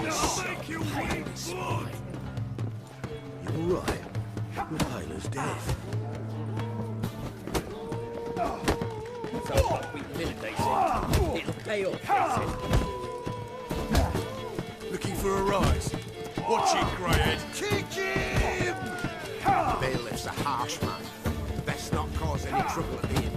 I'll make you weep blood! You alright? Your tailor's dead. So what we did, they said. It'll pay off, they said. Looking for a rise? Watch it, Greyhead. Kick him! Bailiff's a harsh man. Best not cause any trouble at the inn.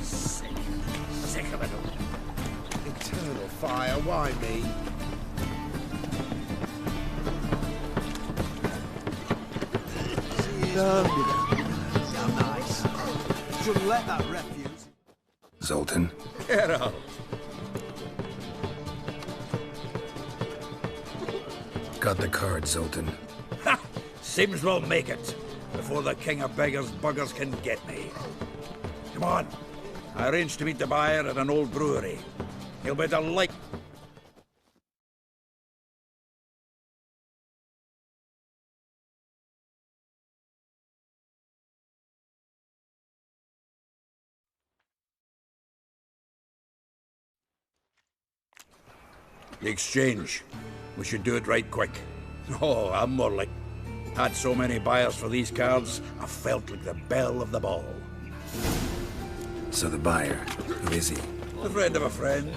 Sick of it all. Eternal fire, why me? So nice. Shouldn't let that refuse. Zoltan? Get out. Got the card, Zoltan. Ha! Seems we'll make it before the king of beggars buggers can get me. Come on. I arranged to meet the buyer at an old brewery. He'll be delighted. The exchange. We should do it right quick. Oh, I'm more like... Had so many buyers for these cards, I felt like the belle of the ball. So the buyer, who is he? A friend of a friend.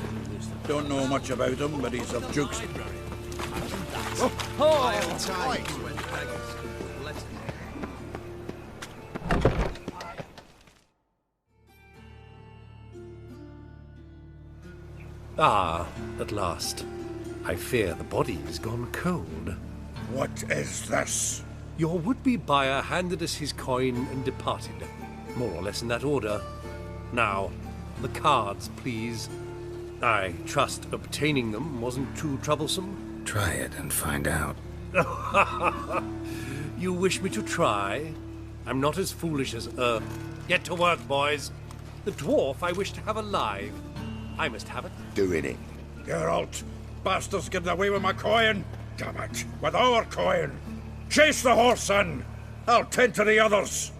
Don't know much about him, but he's of Duke's. Ah, at last. I fear the body is gone cold. What is this? Your would-be buyer handed us his coin and departed. More or less in that order. Now, the cards, please. I trust obtaining them wasn't too troublesome? Try it and find out. You wish me to try? I'm not as foolish as Get to work, boys. The dwarf I wish to have alive. I must have it. Doing it. Geralt, bastards getting away with my coin. Damn it, with our coin. Chase the horse, son. I'll tend to the others.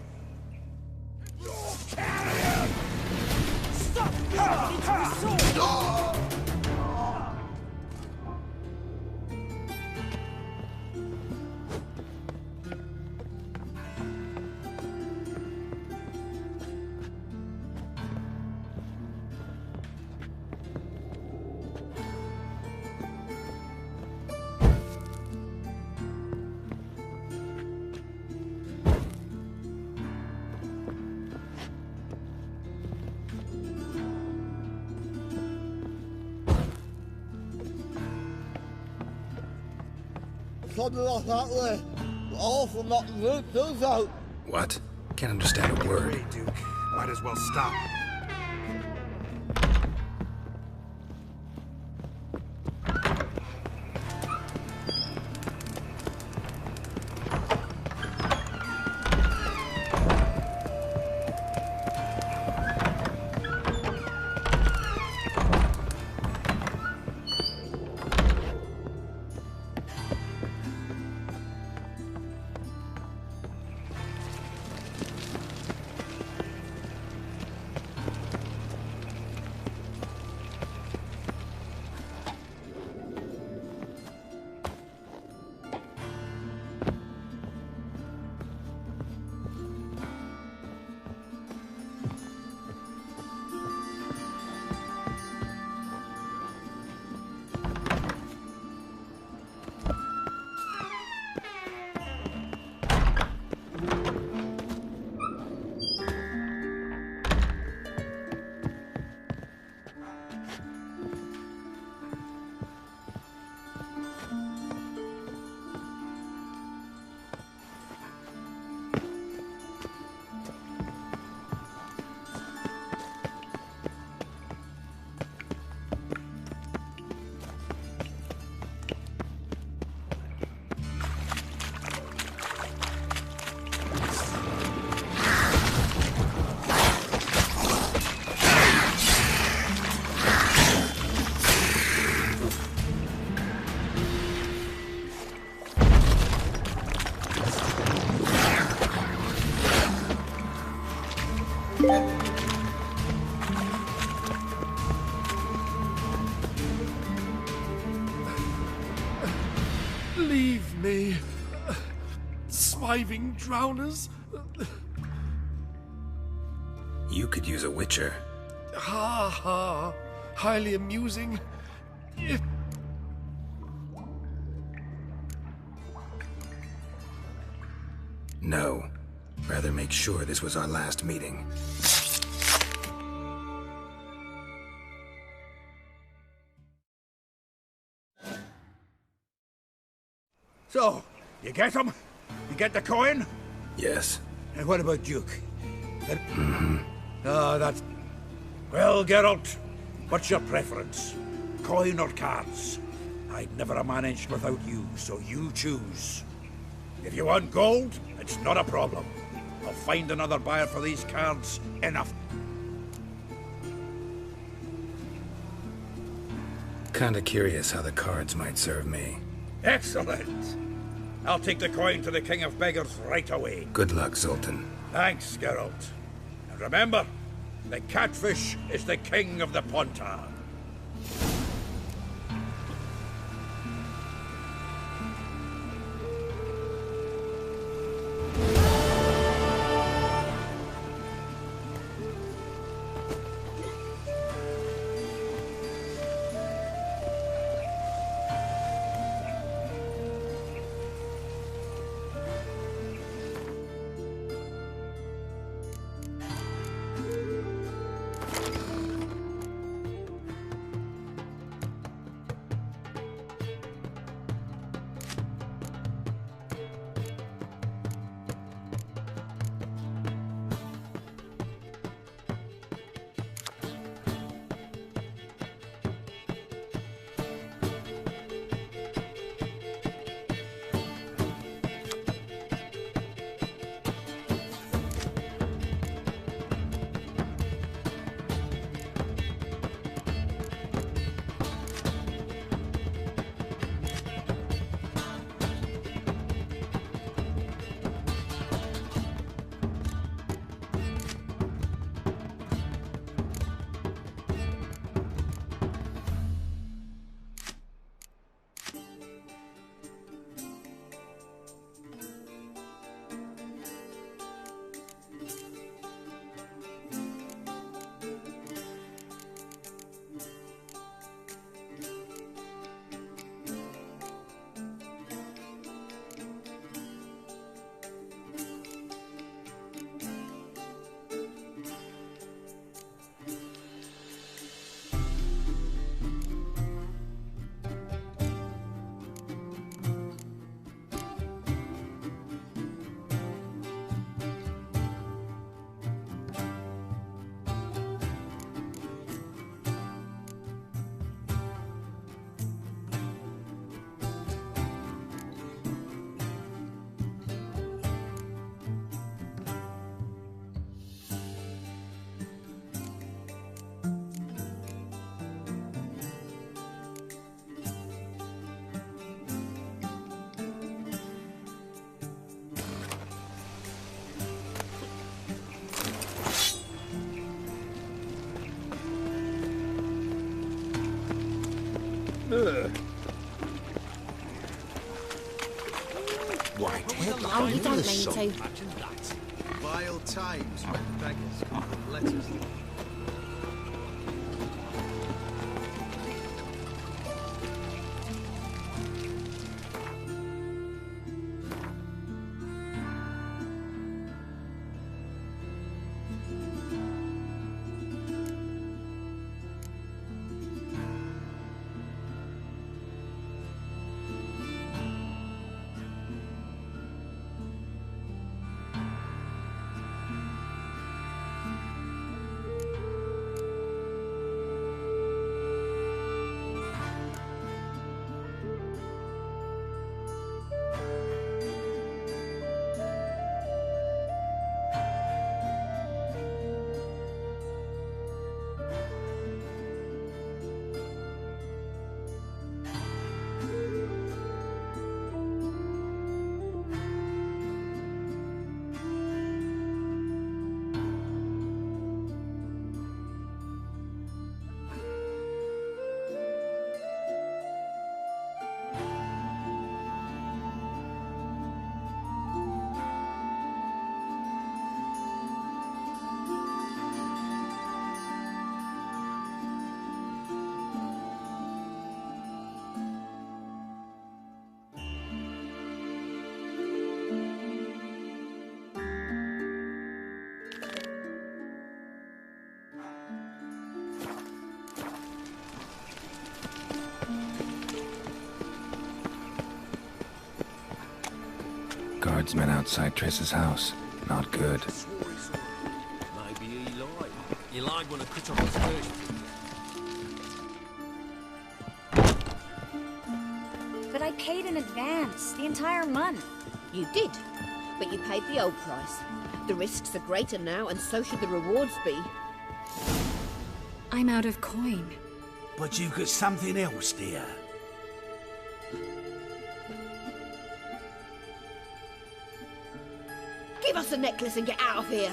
told me off that way. All from not root those out. What? Can't understand a word. Hey, Duke. Might as well stop. Leave me. Swiving drowners. You could use a witcher. Ha ha. Highly amusing. No. Rather make sure this was our last meeting. So, you get him? You get the coin? Yes. And what about Duke? Mm-hmm. Ah, that's... Well, Geralt, what's your preference? Coin or cards? I'd never have managed without you, so you choose. If you want gold, it's not a problem. I'll find another buyer for these cards. Enough. Kinda curious how the cards might serve me. Excellent. I'll take the coin to the King of Beggars right away. Good luck, Sultan. Thanks, Geralt. And remember, the catfish is the king of the Pontar. Whitehead, Oh, you don't mean to. Vile times when beggars come with letters. Guardsmen outside Triss's house. Not good. Maybe he lied. He lied when I cut off his first. But I paid in advance, the entire month. You did, but you paid the old price. The risks are greater now, and so should the rewards be. I'm out of coin. But you've got something else, dear. Give us the necklace and get out of here.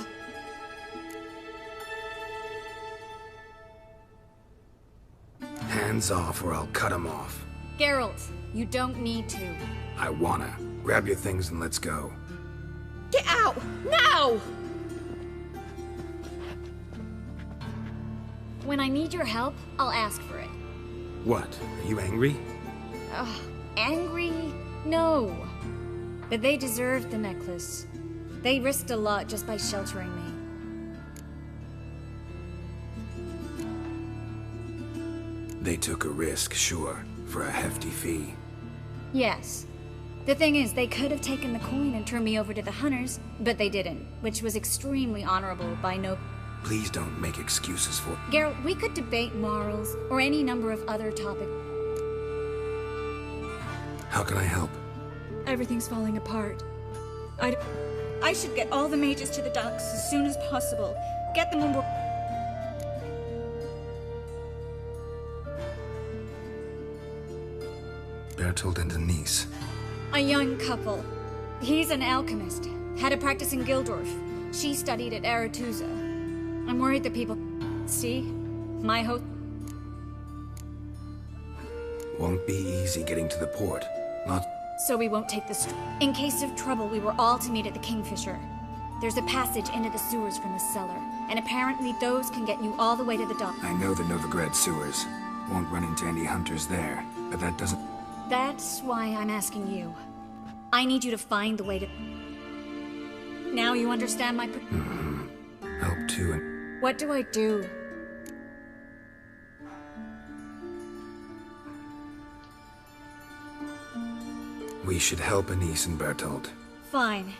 Hands off or I'll cut him off. Geralt, you don't need to. I wanna. Grab your things and let's go. Get out! Now! When I need your help, I'll ask for it. What? Are you angry? Ugh, angry? No. But they deserved the necklace. They risked a lot just by sheltering me. They took a risk, sure, for a hefty fee. Yes. The thing is, they could have taken the coin and turned me over to the hunters, but they didn't, which was extremely honorable by no... Please don't make excuses for... Geralt, we could debate morals, or any number of other topics. How can I help? Everything's falling apart. I should get all the mages to the docks as soon as possible. Get them on board. Bertold and Denise. A young couple. He's an alchemist. Had a practice in Gildorf. She studied at Aretusa. I'm worried that people... See? My hope... Won't be easy getting to the port. Not... So we won't take the In case of trouble, we were all to meet at the Kingfisher. There's a passage into the sewers from the cellar, and apparently those can get you all the way to the dock. I know the Novigrad sewers. Won't run into any hunters there, but that doesn't... That's why I'm asking you. I need you to find the way to... Now you understand my... Help too and... What do I do? We should help Anise and Bertold. Fine.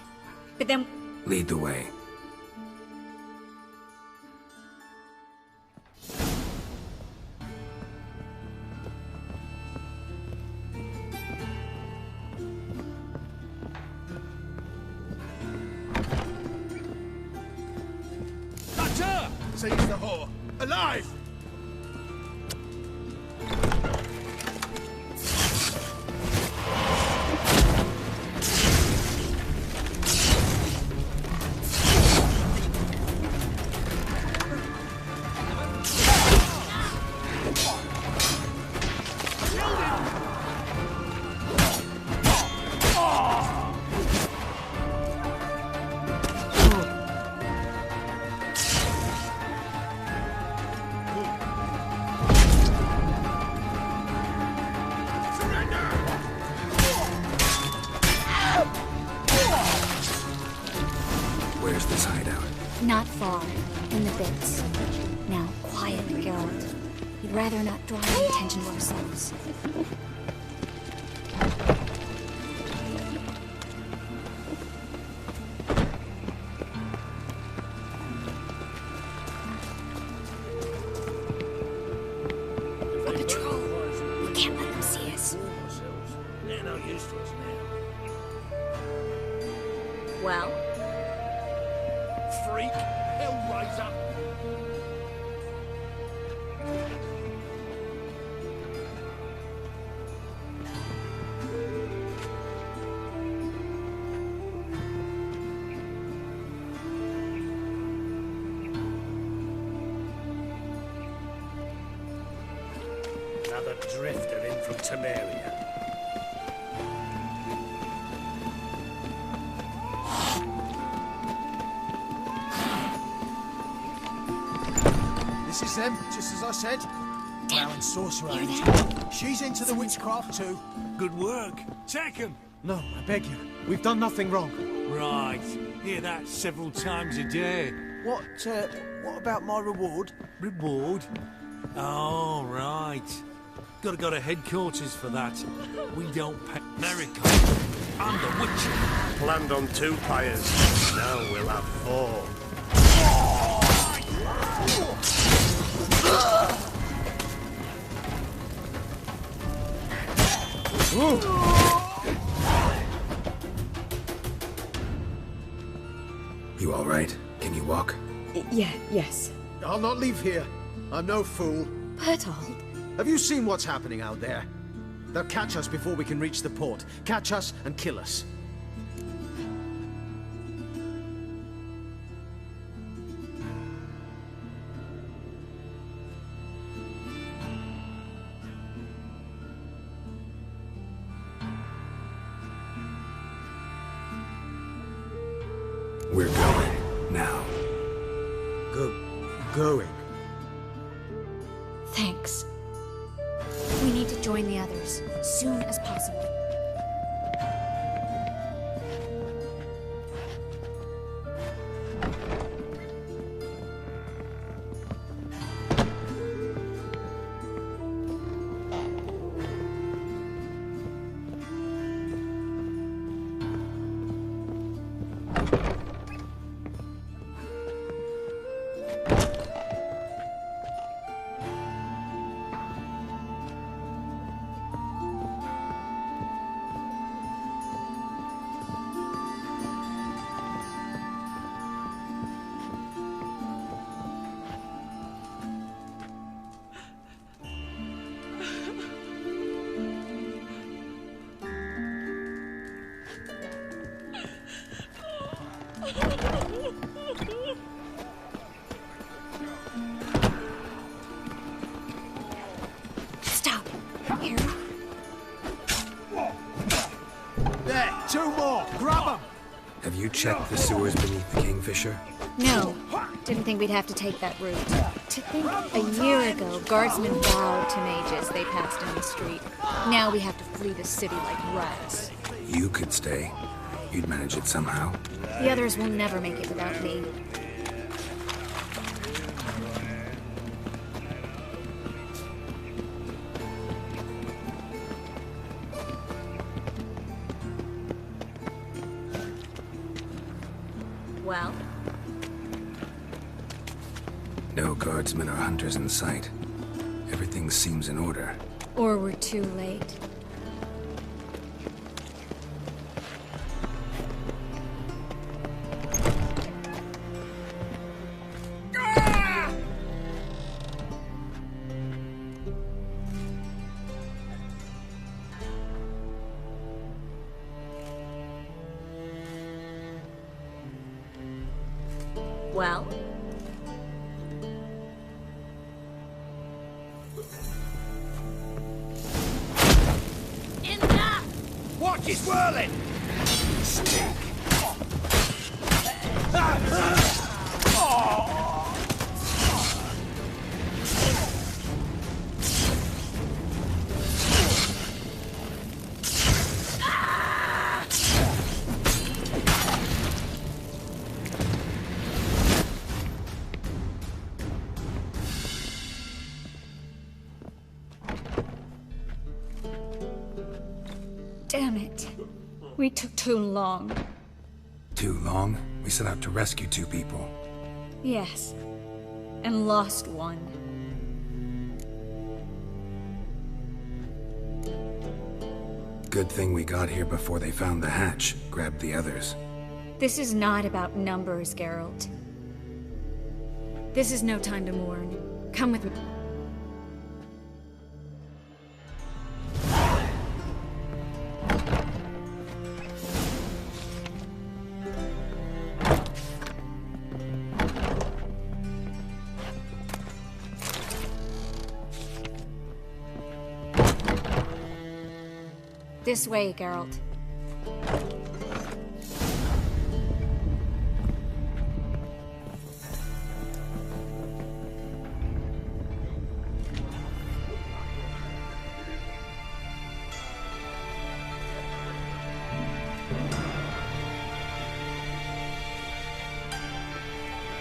But then... Lead the way. Thatcher! Seize the whore! Alive! Not far. In the bits. Now, quiet, Geralt. We'd rather not draw any attention to ourselves. A patrol. We can't let them see us. They're no use to us now. Well? Freak! Hellraiser! Another drifter in from Temeria. This is them, just as I said. Drow and sorcerer angel. She's into the witchcraft too. Good work. Take him. No, I beg you. We've done nothing wrong. Right. Hear that several times a day. What about my reward? Reward? Oh, right. Gotta go to headquarters for that. We don't pay America. I'm the Witcher. Planned on 2 pyres. Now we'll have 4. You all right? Can you walk? Yes. I'll not leave here. I'm no fool. Bertold. Have you seen what's happening out there? They'll catch us before we can reach the port. Catch us and kill us. We're going now. Going? Thanks. We need to join the others, soon as possible. Stop. Here. There, 2 more. Grab them. Have you checked the sewers beneath the Kingfisher? No. Didn't think we'd have to take that route. To think a year ago, guardsmen vowed to mages they passed in the street. Now we have to flee the city like rats. You could stay. You'd manage it somehow. The others will never make it without me. Well? No guardsmen or hunters in sight. Everything seems in order. Or we're too late. Well? Enough! Watch it whirling! Stick! Damn it. We took too long. Too long? We set out to rescue 2 people. Yes. And lost one. Good thing we got here before they found the hatch, grabbed the others. This is not about numbers, Geralt. This is no time to mourn. Come with me. This way, Geralt.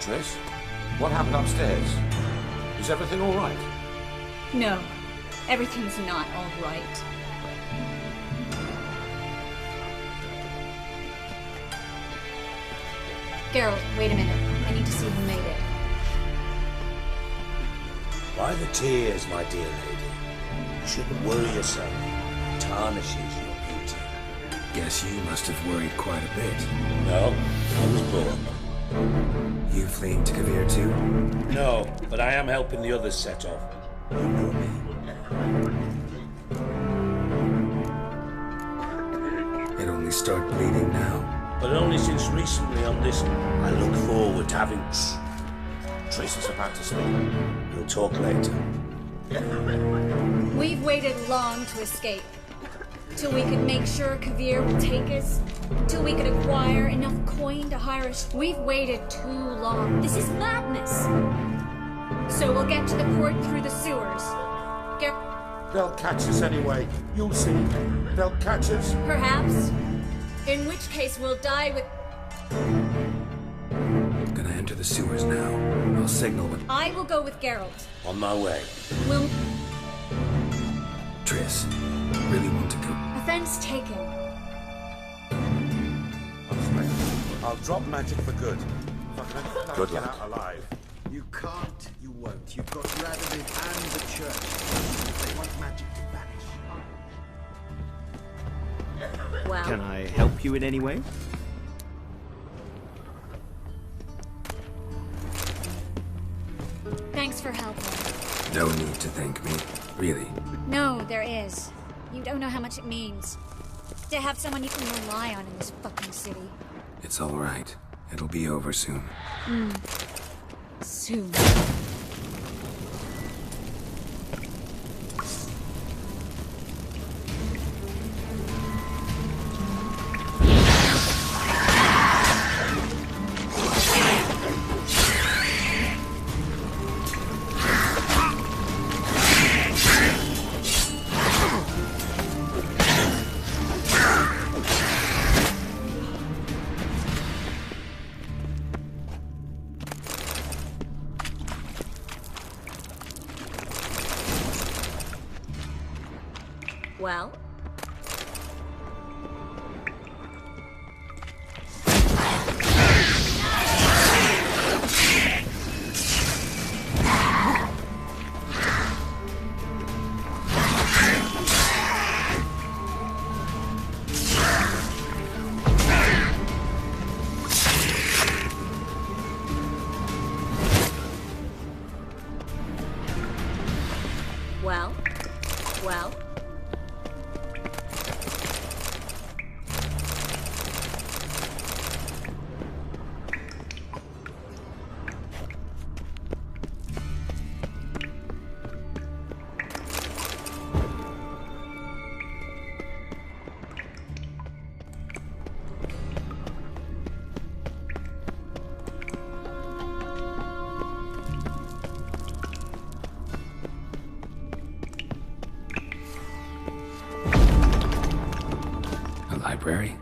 Triss, what happened upstairs? Is everything all right? No, everything's not all right. Geralt, wait a minute. I need to see who made it. Why the tears, my dear lady? You shouldn't worry yourself. It tarnishes your beauty. Guess you must have worried quite a bit. No, I was bored. You fleeing to Kavir too? No, but I am helping the others set off. You know me. It only started bleeding now. But only since recently on this, I look forward to having... Triss is about to speak. We'll talk later. We've waited long to escape. Till we could make sure Kavir will take us. Till we could acquire enough coin to hire us. We've waited too long. This is madness. So we'll get to the port through the sewers. They'll catch us anyway. You'll see. They'll catch us. Perhaps. In which case we'll die with... Gonna enter the sewers now. I'll signal when... I will go with Geralt. On my way. We'll... Triss, really want to go? Offense taken. I'll drop magic for good. Good luck. Out alive. You can't, you won't. You've got Radomir and the church. They want magic to vanish. Wow. Can I help you in any way? Thanks for helping. No need to thank me, really. No, there is. You don't know how much it means. To have someone you can rely on in this fucking city. It's all right. It'll be over soon. Soon. Well? Well? Well? Library?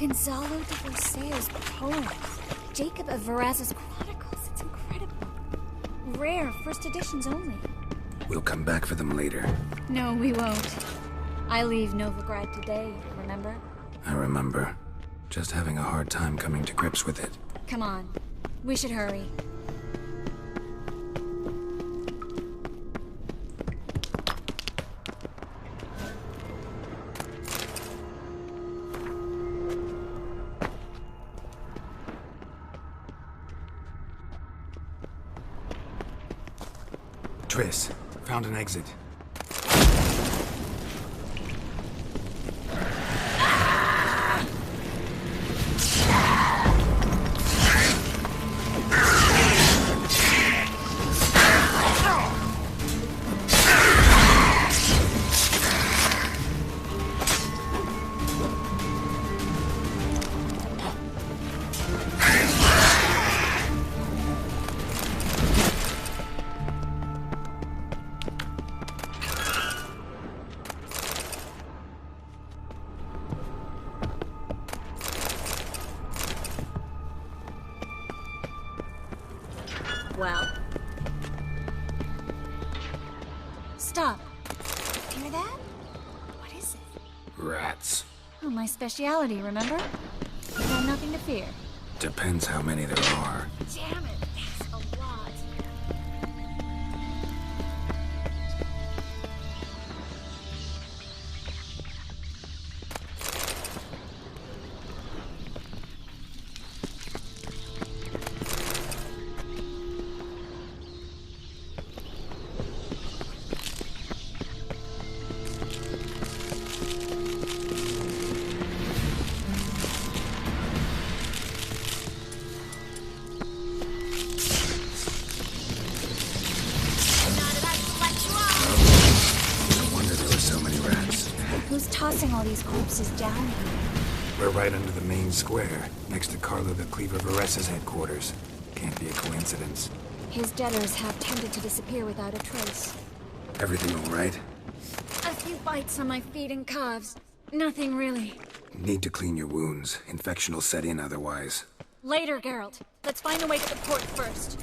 Gonzalo de Roseo's poems. Jacob of Varaz's Chronicles. It's incredible. Rare, first editions only. We'll come back for them later. No, we won't. I leave Novigrad today, remember? I remember. Just having a hard time coming to grips with it. Come on. We should hurry. Triss, found an exit. Well? Stop. Hear that? What is it? Rats. Oh, my speciality, remember? You got nothing to fear. Depends how many there are. Damn it, that's a lot. Who's tossing all these corpses down here? We're right under the main square, next to Carlo the Cleaver Vares's headquarters. Can't be a coincidence. His debtors have tended to disappear without a trace. Everything all right? A few bites on my feet and calves. Nothing really. Need to clean your wounds. Infection will set in otherwise. Later, Geralt. Let's find a way to the port first.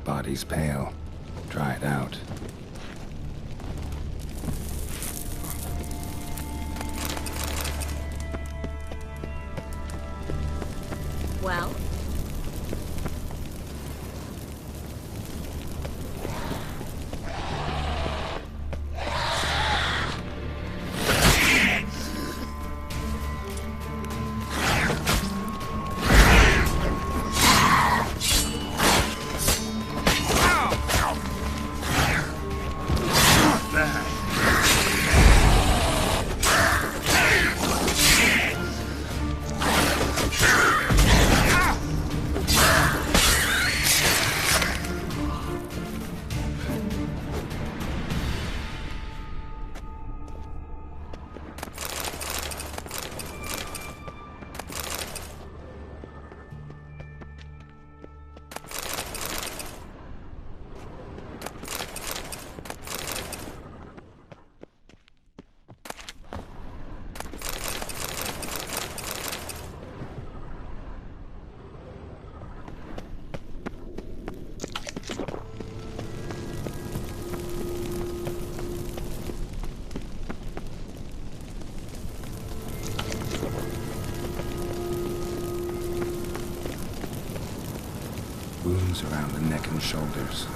Body's pale. Try it out. Well? wounds around the neck and shoulders.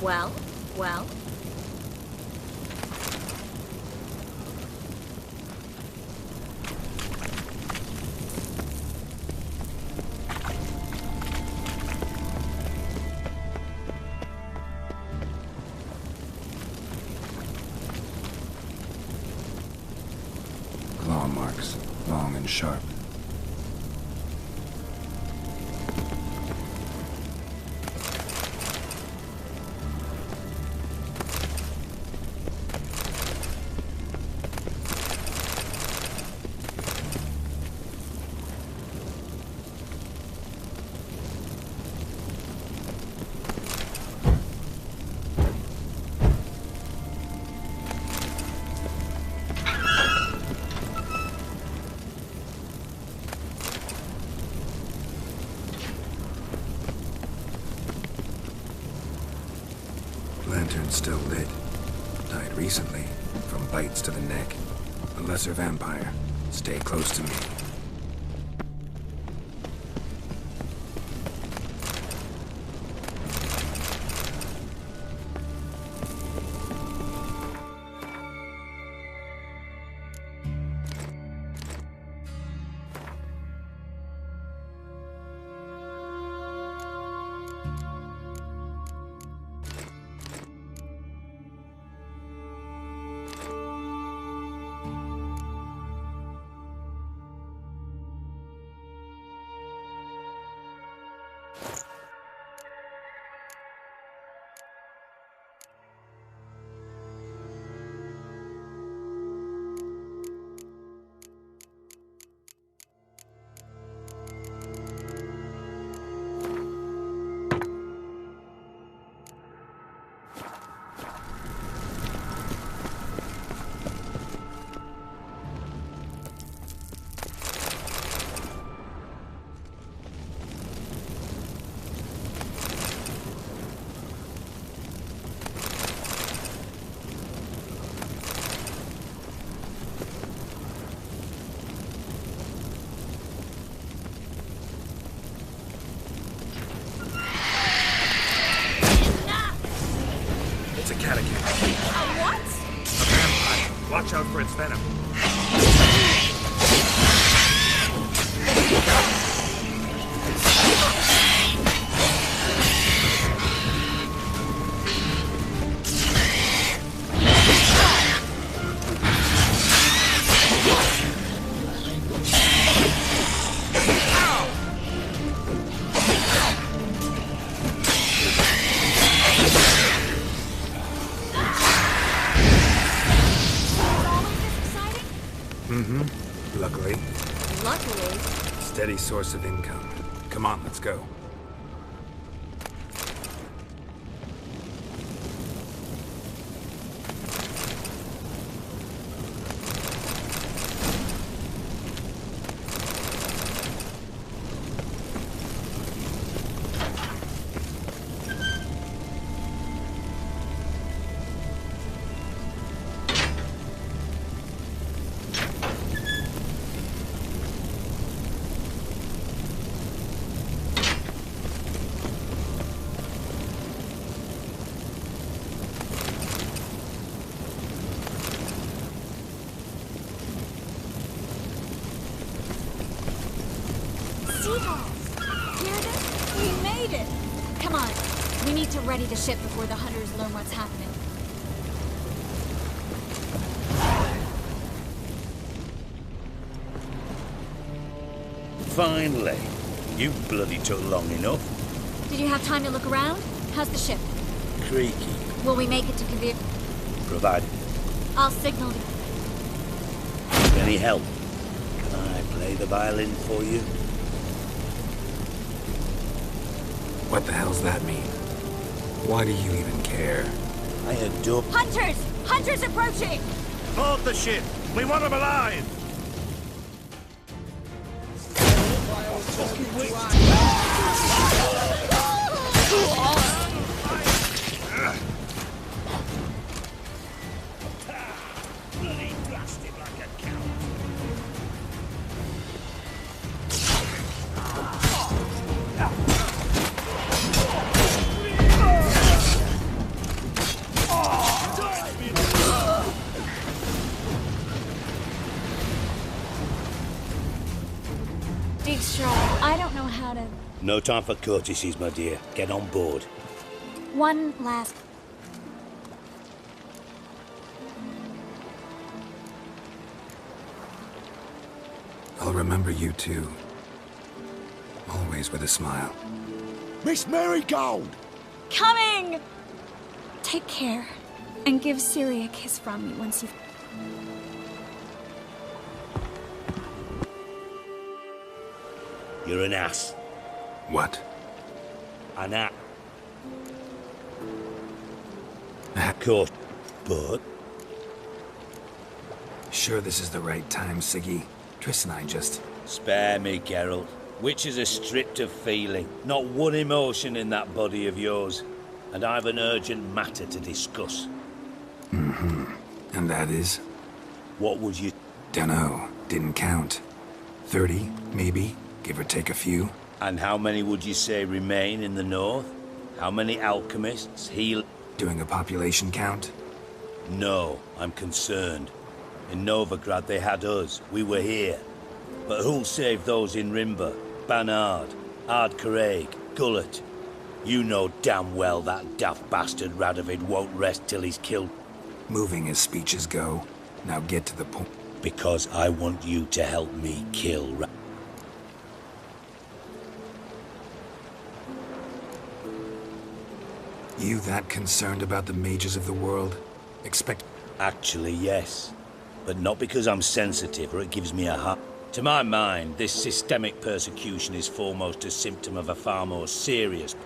Well? Claw marks, long and sharp. Lantern's still lit. Died recently, from bites to the neck. A lesser vampire. Stay close to me. Watch out for its venom. Luckily. Luckily? Steady source of income. Come on, let's go. Ready to ship before the hunters learn what's happening. Finally. You bloody took long enough. Did you have time to look around? How's the ship? Creaky. Will we make it to Kavir? Provided. I'll signal. Any help? Can I play the violin for you? What the hell's that mean? Why do you even care? I adore... Hunters! Hunters approaching! Board the ship! We want them alive! Dijkstra, I don't know how to... No time for courtesies, my dear. Get on board. One last... I'll remember you too. Always with a smile. Miss Marigold! Coming! Take care, and give Siri a kiss from me once you've... You're an ass. What? An ass. Of course, but... Sure this is the right time, Siggy? Triss and I just... Spare me, Geralt. Witches are stripped of feeling. Not one emotion in that body of yours. And I've an urgent matter to discuss. Mm-hmm. And that is? What would you... Dunno. Didn't count. 30, maybe? Give or take a few? And how many would you say remain in the north? How many alchemists, heal... Doing a population count? No, I'm concerned. In Novigrad they had us. We were here. But who'll save those in Rimba? Banard, Ardcaraig, Gullet. You know damn well that daft bastard Radovid won't rest till he's killed. Moving as speeches go. Now get to the point. Because I want you to help me kill You that concerned about the mages of the world? Actually, yes. But not because I'm sensitive or it gives me a heart. To my mind, this systemic persecution is foremost a symptom of a far more serious...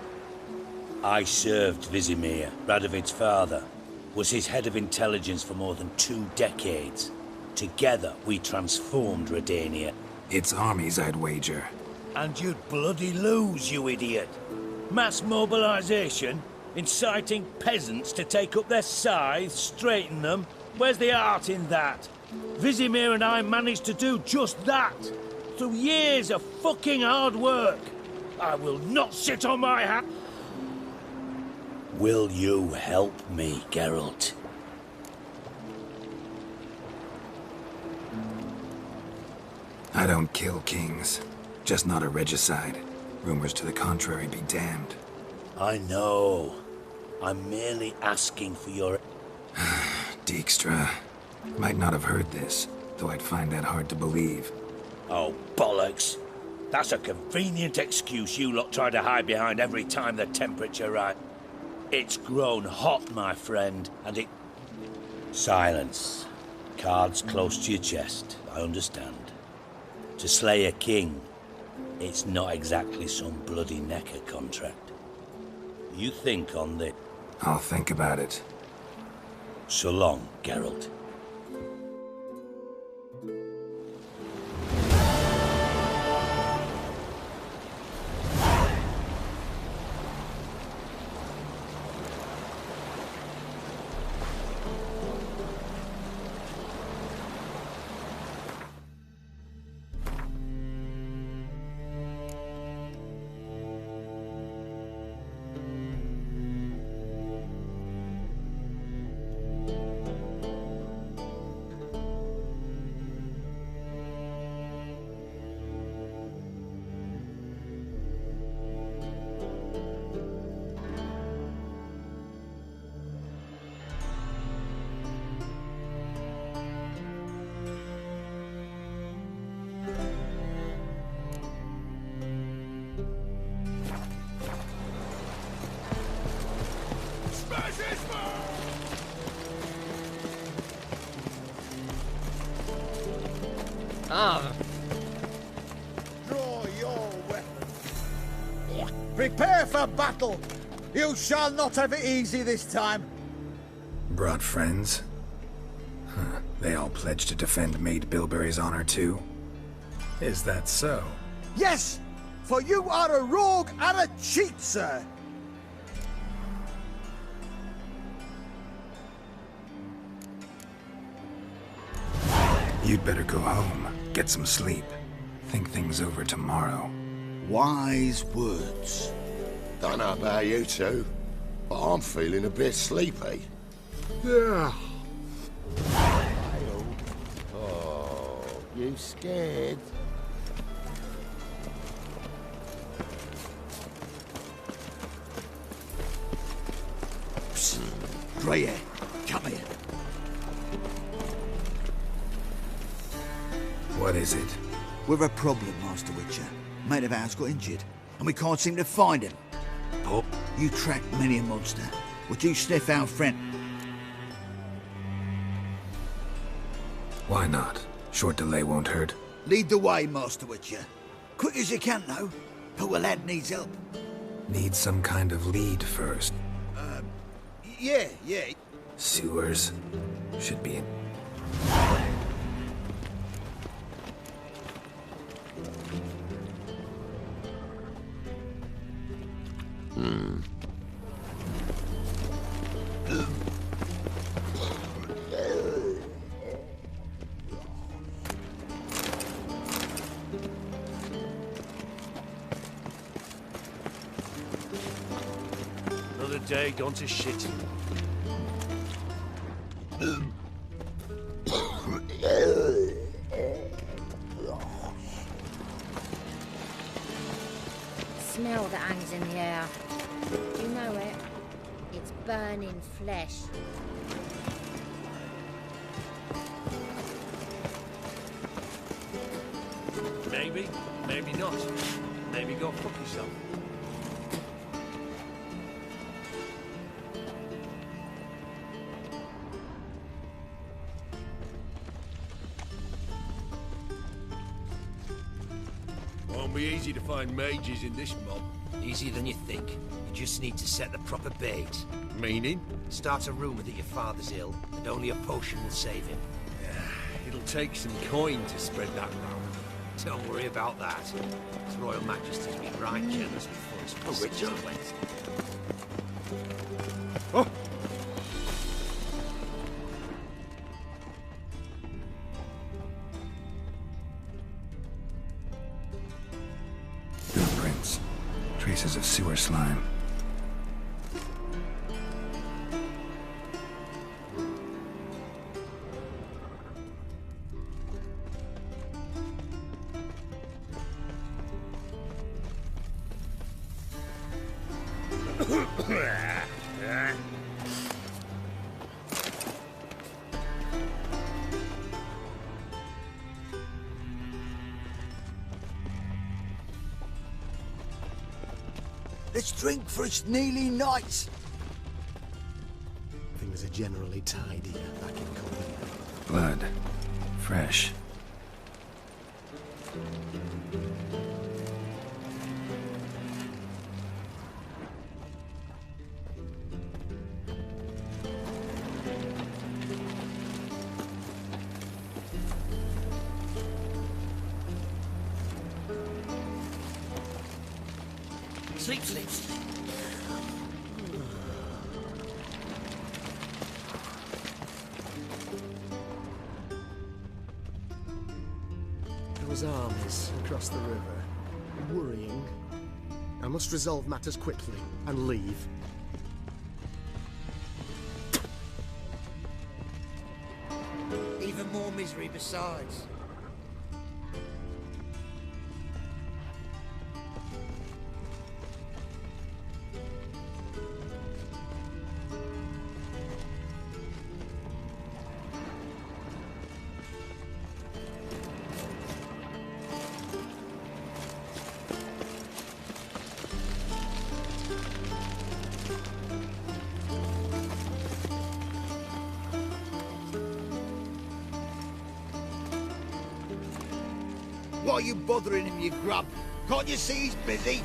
I served Vizimir, Radovid's father. Was his head of intelligence for more than 2 decades. Together, we transformed Redania. It's armies, I'd wager. And you'd bloody lose, you idiot. Mass mobilization? Inciting peasants to take up their scythes, straighten them? Where's the art in that? Vizimir and I managed to do just that. Through years of fucking hard work. I will not sit on my hat. Will you help me, Geralt? I don't kill kings. Just not a regicide. Rumors to the contrary be damned. I know. I'm merely asking for your... Dijkstra. Might not have heard this, though I'd find that hard to believe. Oh, bollocks. That's a convenient excuse you lot try to hide behind every time the temperature rises. It's grown hot, my friend, and it... Silence. Cards close to your chest, I understand. To slay a king, it's not exactly some bloody necker contract. You think on this. I'll think about it. So long, Geralt. Draw your weapons. Prepare for battle. You shall not have it easy this time. Brought friends? Huh. They all pledged to defend Maid Bilberry's honor too? Is that so? Yes, for you are a rogue and a cheat, sir. You'd better go home, get some sleep. Think things over tomorrow. Wise words. Don't know about you two, but I'm feeling a bit sleepy. Yeah. Oh, you scared? grey hair. Come here. What is it? We've a problem, Master Witcher. Mate of ours got injured, and we can't seem to find him. Oh. You track many a monster. Would you sniff our friend? Why not? Short delay won't hurt. Lead the way, Master Witcher. Quick as you can, though. Poor lad needs help. Need some kind of lead first. Yeah. Sewers. Should be in. Another day gone to shit. Smell that hangs in the air. Do you know it? It's burning flesh. Maybe, maybe not. Maybe go fuck yourself. Won't be easy to find mages in this mob. Easier than you think. You just need to set the proper bait. Meaning? Start a rumour that your father's ill, and only a potion will save him. It'll take some coin to spread that round. Don't worry about that. His Royal Majesty's been right generous before his Richard. went. Oh! Footprints. Traces of sewer slime. Let's drink for its nearly night. Things are generally tidier back in Colony. Blood. Fresh. Sleep, sleep, sleep. There was armies across the river. Worrying. I must resolve matters quickly and leave. Even more misery besides. Why are you bothering him, you grub? Can't you see he's busy?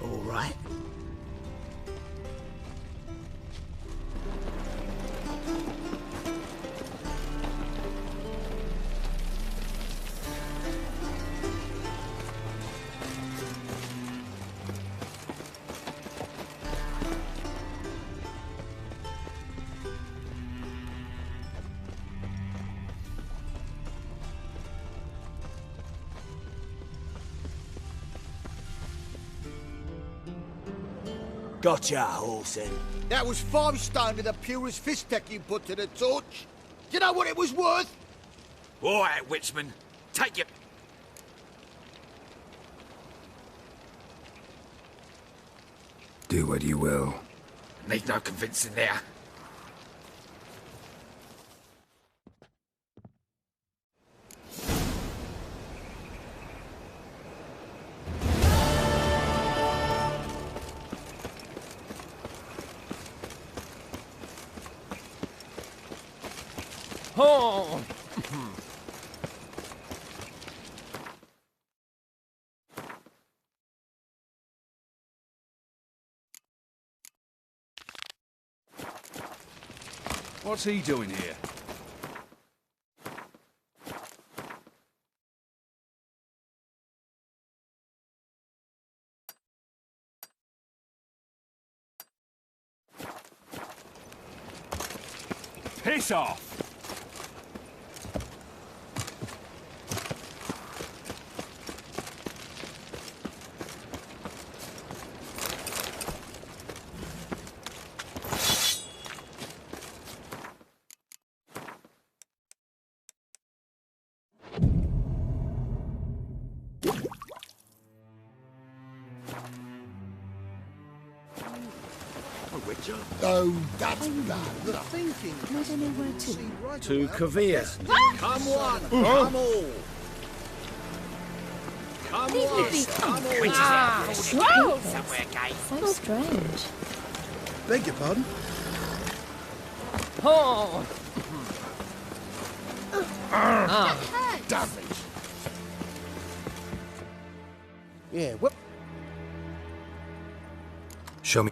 All right. Gotcha, Horsen. That was 5 stone of the purest fistek you put to the torch. Do you know what it was worth? All right, Witchman. Take it. Do what you will. Need no convincing there. Oh! What's he doing here? Piss off! Oh, that's bad. I don't know where to. To Kavir. Come one, Oh. come all. Come one, come all. Whoa! So strange. Beg your pardon? Oh! Damn it. Yeah, what? Show me.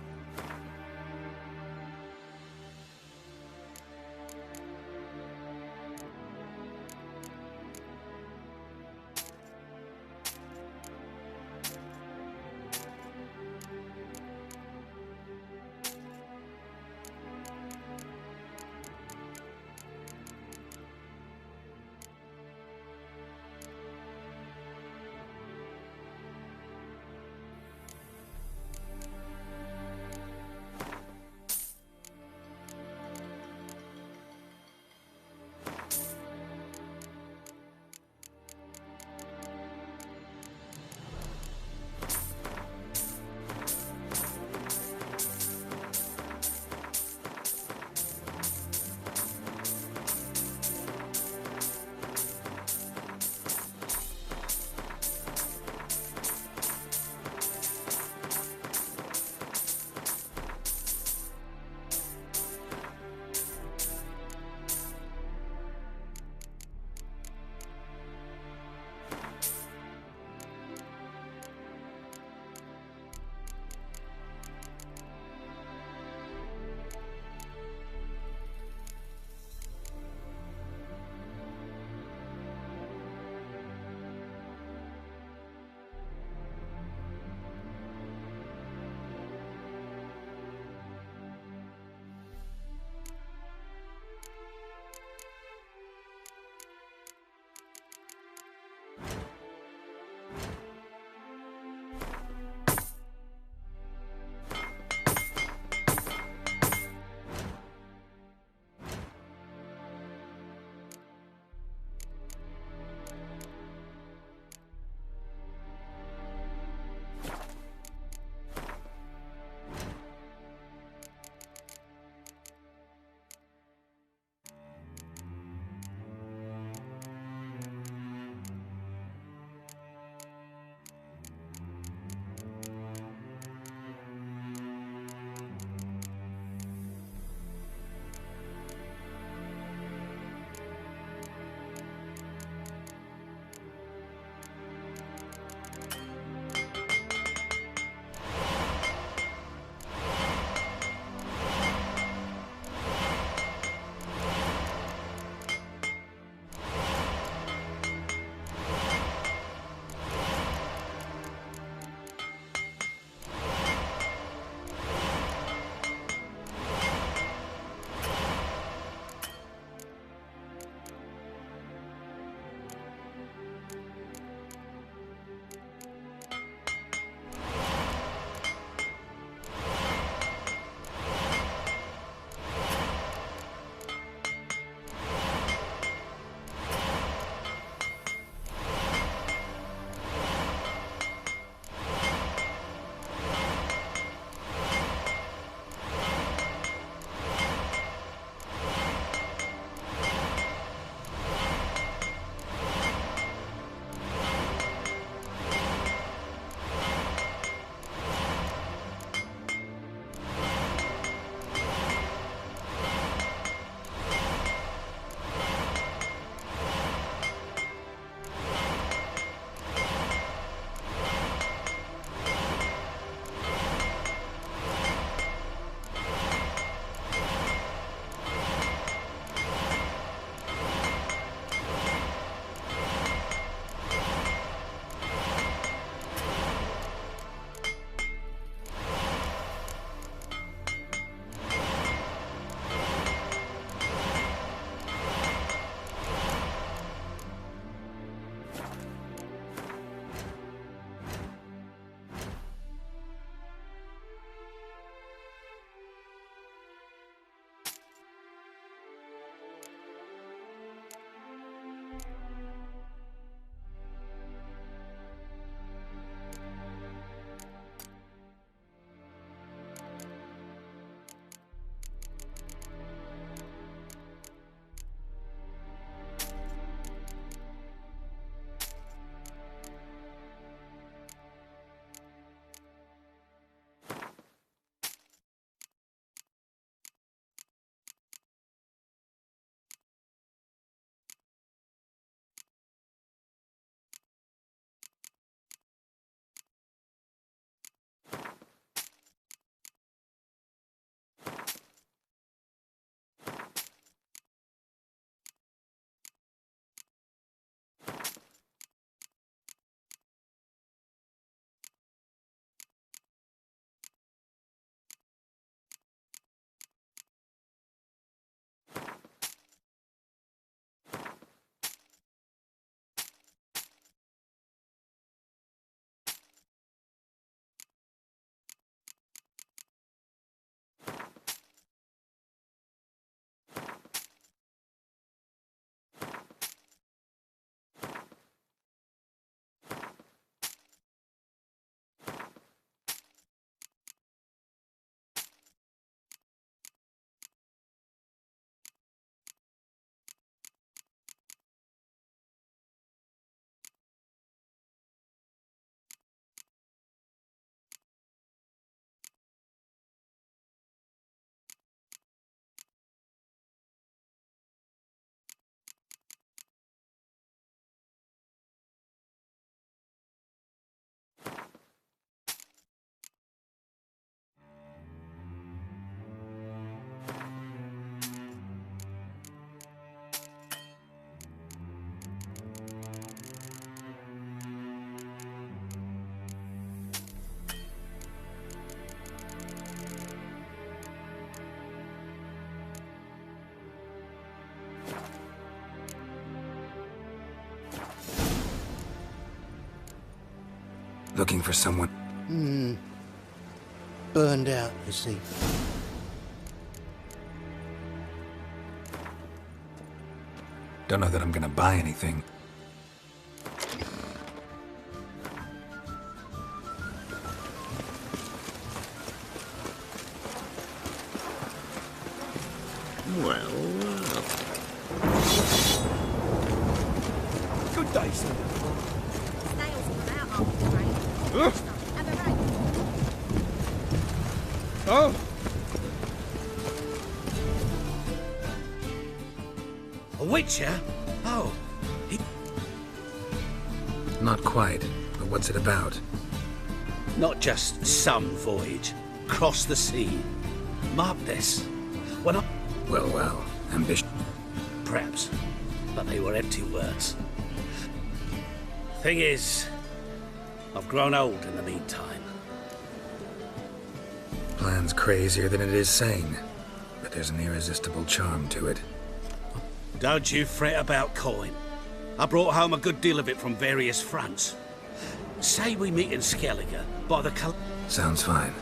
Looking for someone... Burned out, you see. Don't know that I'm gonna buy anything. Well. Good day, sir. Snails come out after the rain. Have a rain. Oh! A witcher? Oh, Not quite, but what's it about? not just some voyage. Cross the sea. Mark this. When I... Well, ambition. Perhaps. But they were empty words. Thing is, I've grown old in the meantime. Plan's crazier than it is sane, but there's an irresistible charm to it. Don't you fret about coin. I brought home a good deal of it from various fronts. Say we meet in Skellige by the Sounds fine.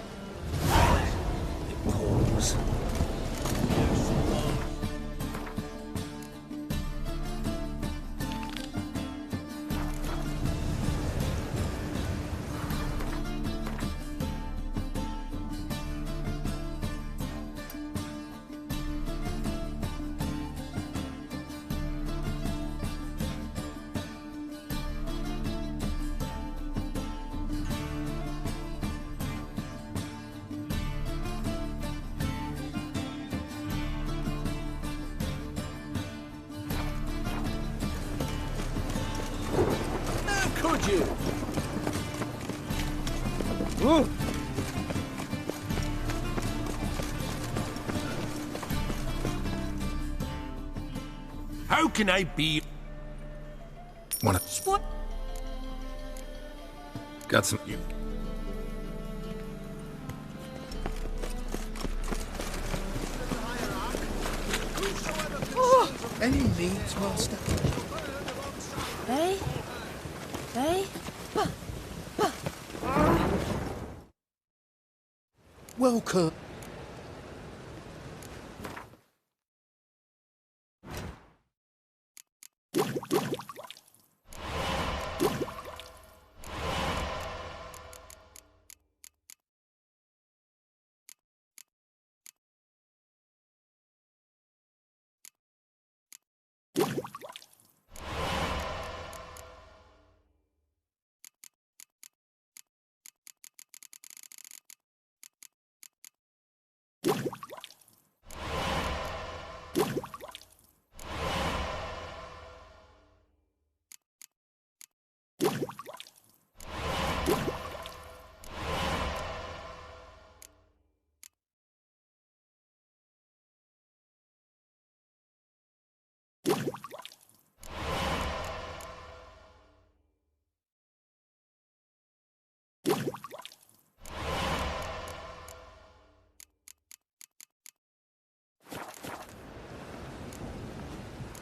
It pours. Could you? Ooh. How can I be... Wanna... What? Got some... Any needs, Master? Hey? Hey? Welcome.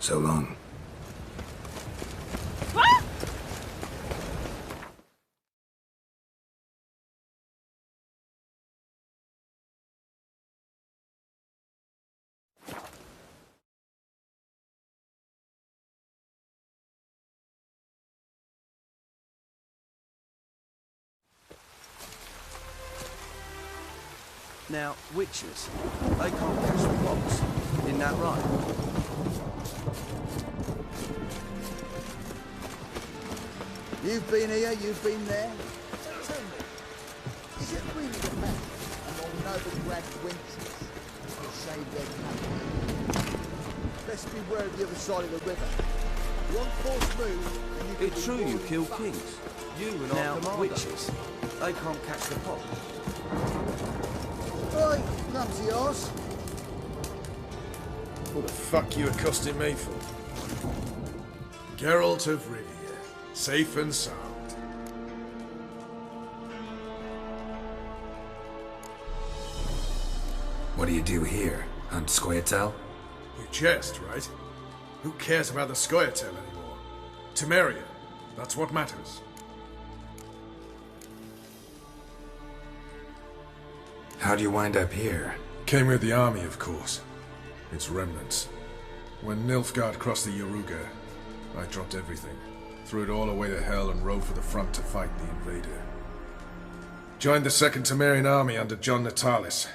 So long. Now, witches, they can't catch the fox. Isn't that right? You've been here, you've been there. Tell me, is it really the man among Novigrad wenches who saved their country? Best beware of the other side of the river. One false move and you It's true you kill kings. You and Now, our commander. Witches, they can't catch the fox. Oi, clumsy arse. What the fuck you accosting me for? Geralt of Rivia, safe and sound. What do you do here? Hunt Scoia'tael? You jest, right? Who cares about the Scoia'tael anymore? Temeria, that's what matters. How'd you wind up here? Came with the army, of course. Its remnants. When Nilfgaard crossed the Yaruga, I dropped everything. Threw it all away to hell and rode for the front to fight the invader. Joined the Second Temerian army under John Natalis.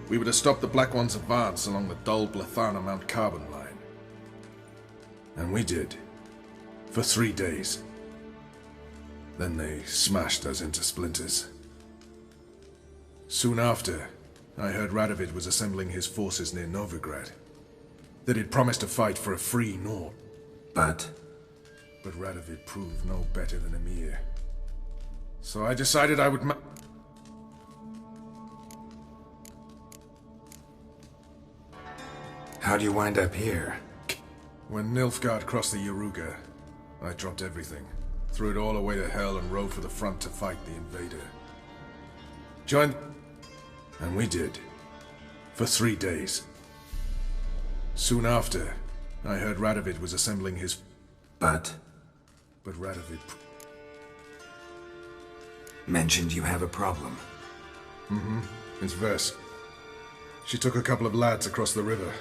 We were to stop the Black One's advance along the dull Blathana Mount Carbon line. And we did. For 3 days. Then they smashed us into splinters. Soon after, I heard Radovid was assembling his forces near Novigrad. That he'd promised to fight for a free Nord. But Radovid proved no better than Emir. So I decided I would How'd you wind up here? When Nilfgaard crossed the Yaruga, I dropped everything. Threw it all away to hell and rode for the front to fight the invader. Joined... And we did. For 3 days. Soon after, I heard Radovid was assembling his... But Radovid... Mentioned you have a problem. Mm-hmm. It's Vers. She took a couple of lads across the river.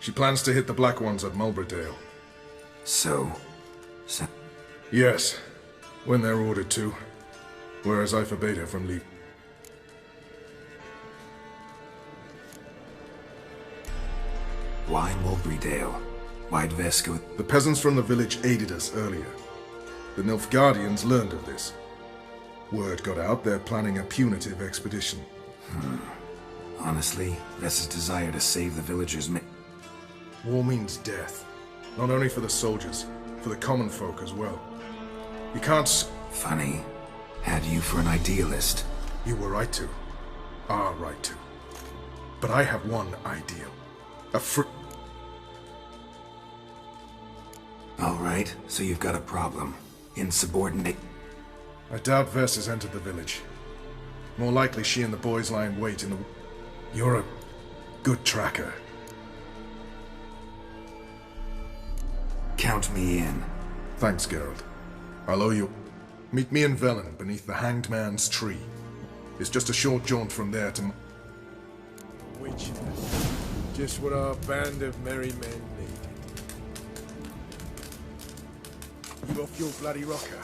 She plans to hit the Black Ones at Mulberdale. So... Yes. When they're ordered to. Whereas I forbade her from leaving. Why Mulberdale? Why'd Ves go? The peasants from the village aided us earlier. The Nilfgaardians learned of this. Word got out they're planning a punitive expedition. Honestly, Ves's desire to save the villagers War means death. Not only for the soldiers, for the common folk as well. You can't Funny. Had you for an idealist. You were right to. Are right to. But I have one ideal. Alright, so you've got a problem. Insubordinate. I doubt Ves has entered the village. More likely she and the boys lie in wait in the... You're a good tracker. Count me in. Thanks, Geralt. I'll owe you. Meet me in Velen beneath the Hanged Man's tree. It's just a short jaunt from there to... Which... Just what our band of merry men need. You off your bloody rocker?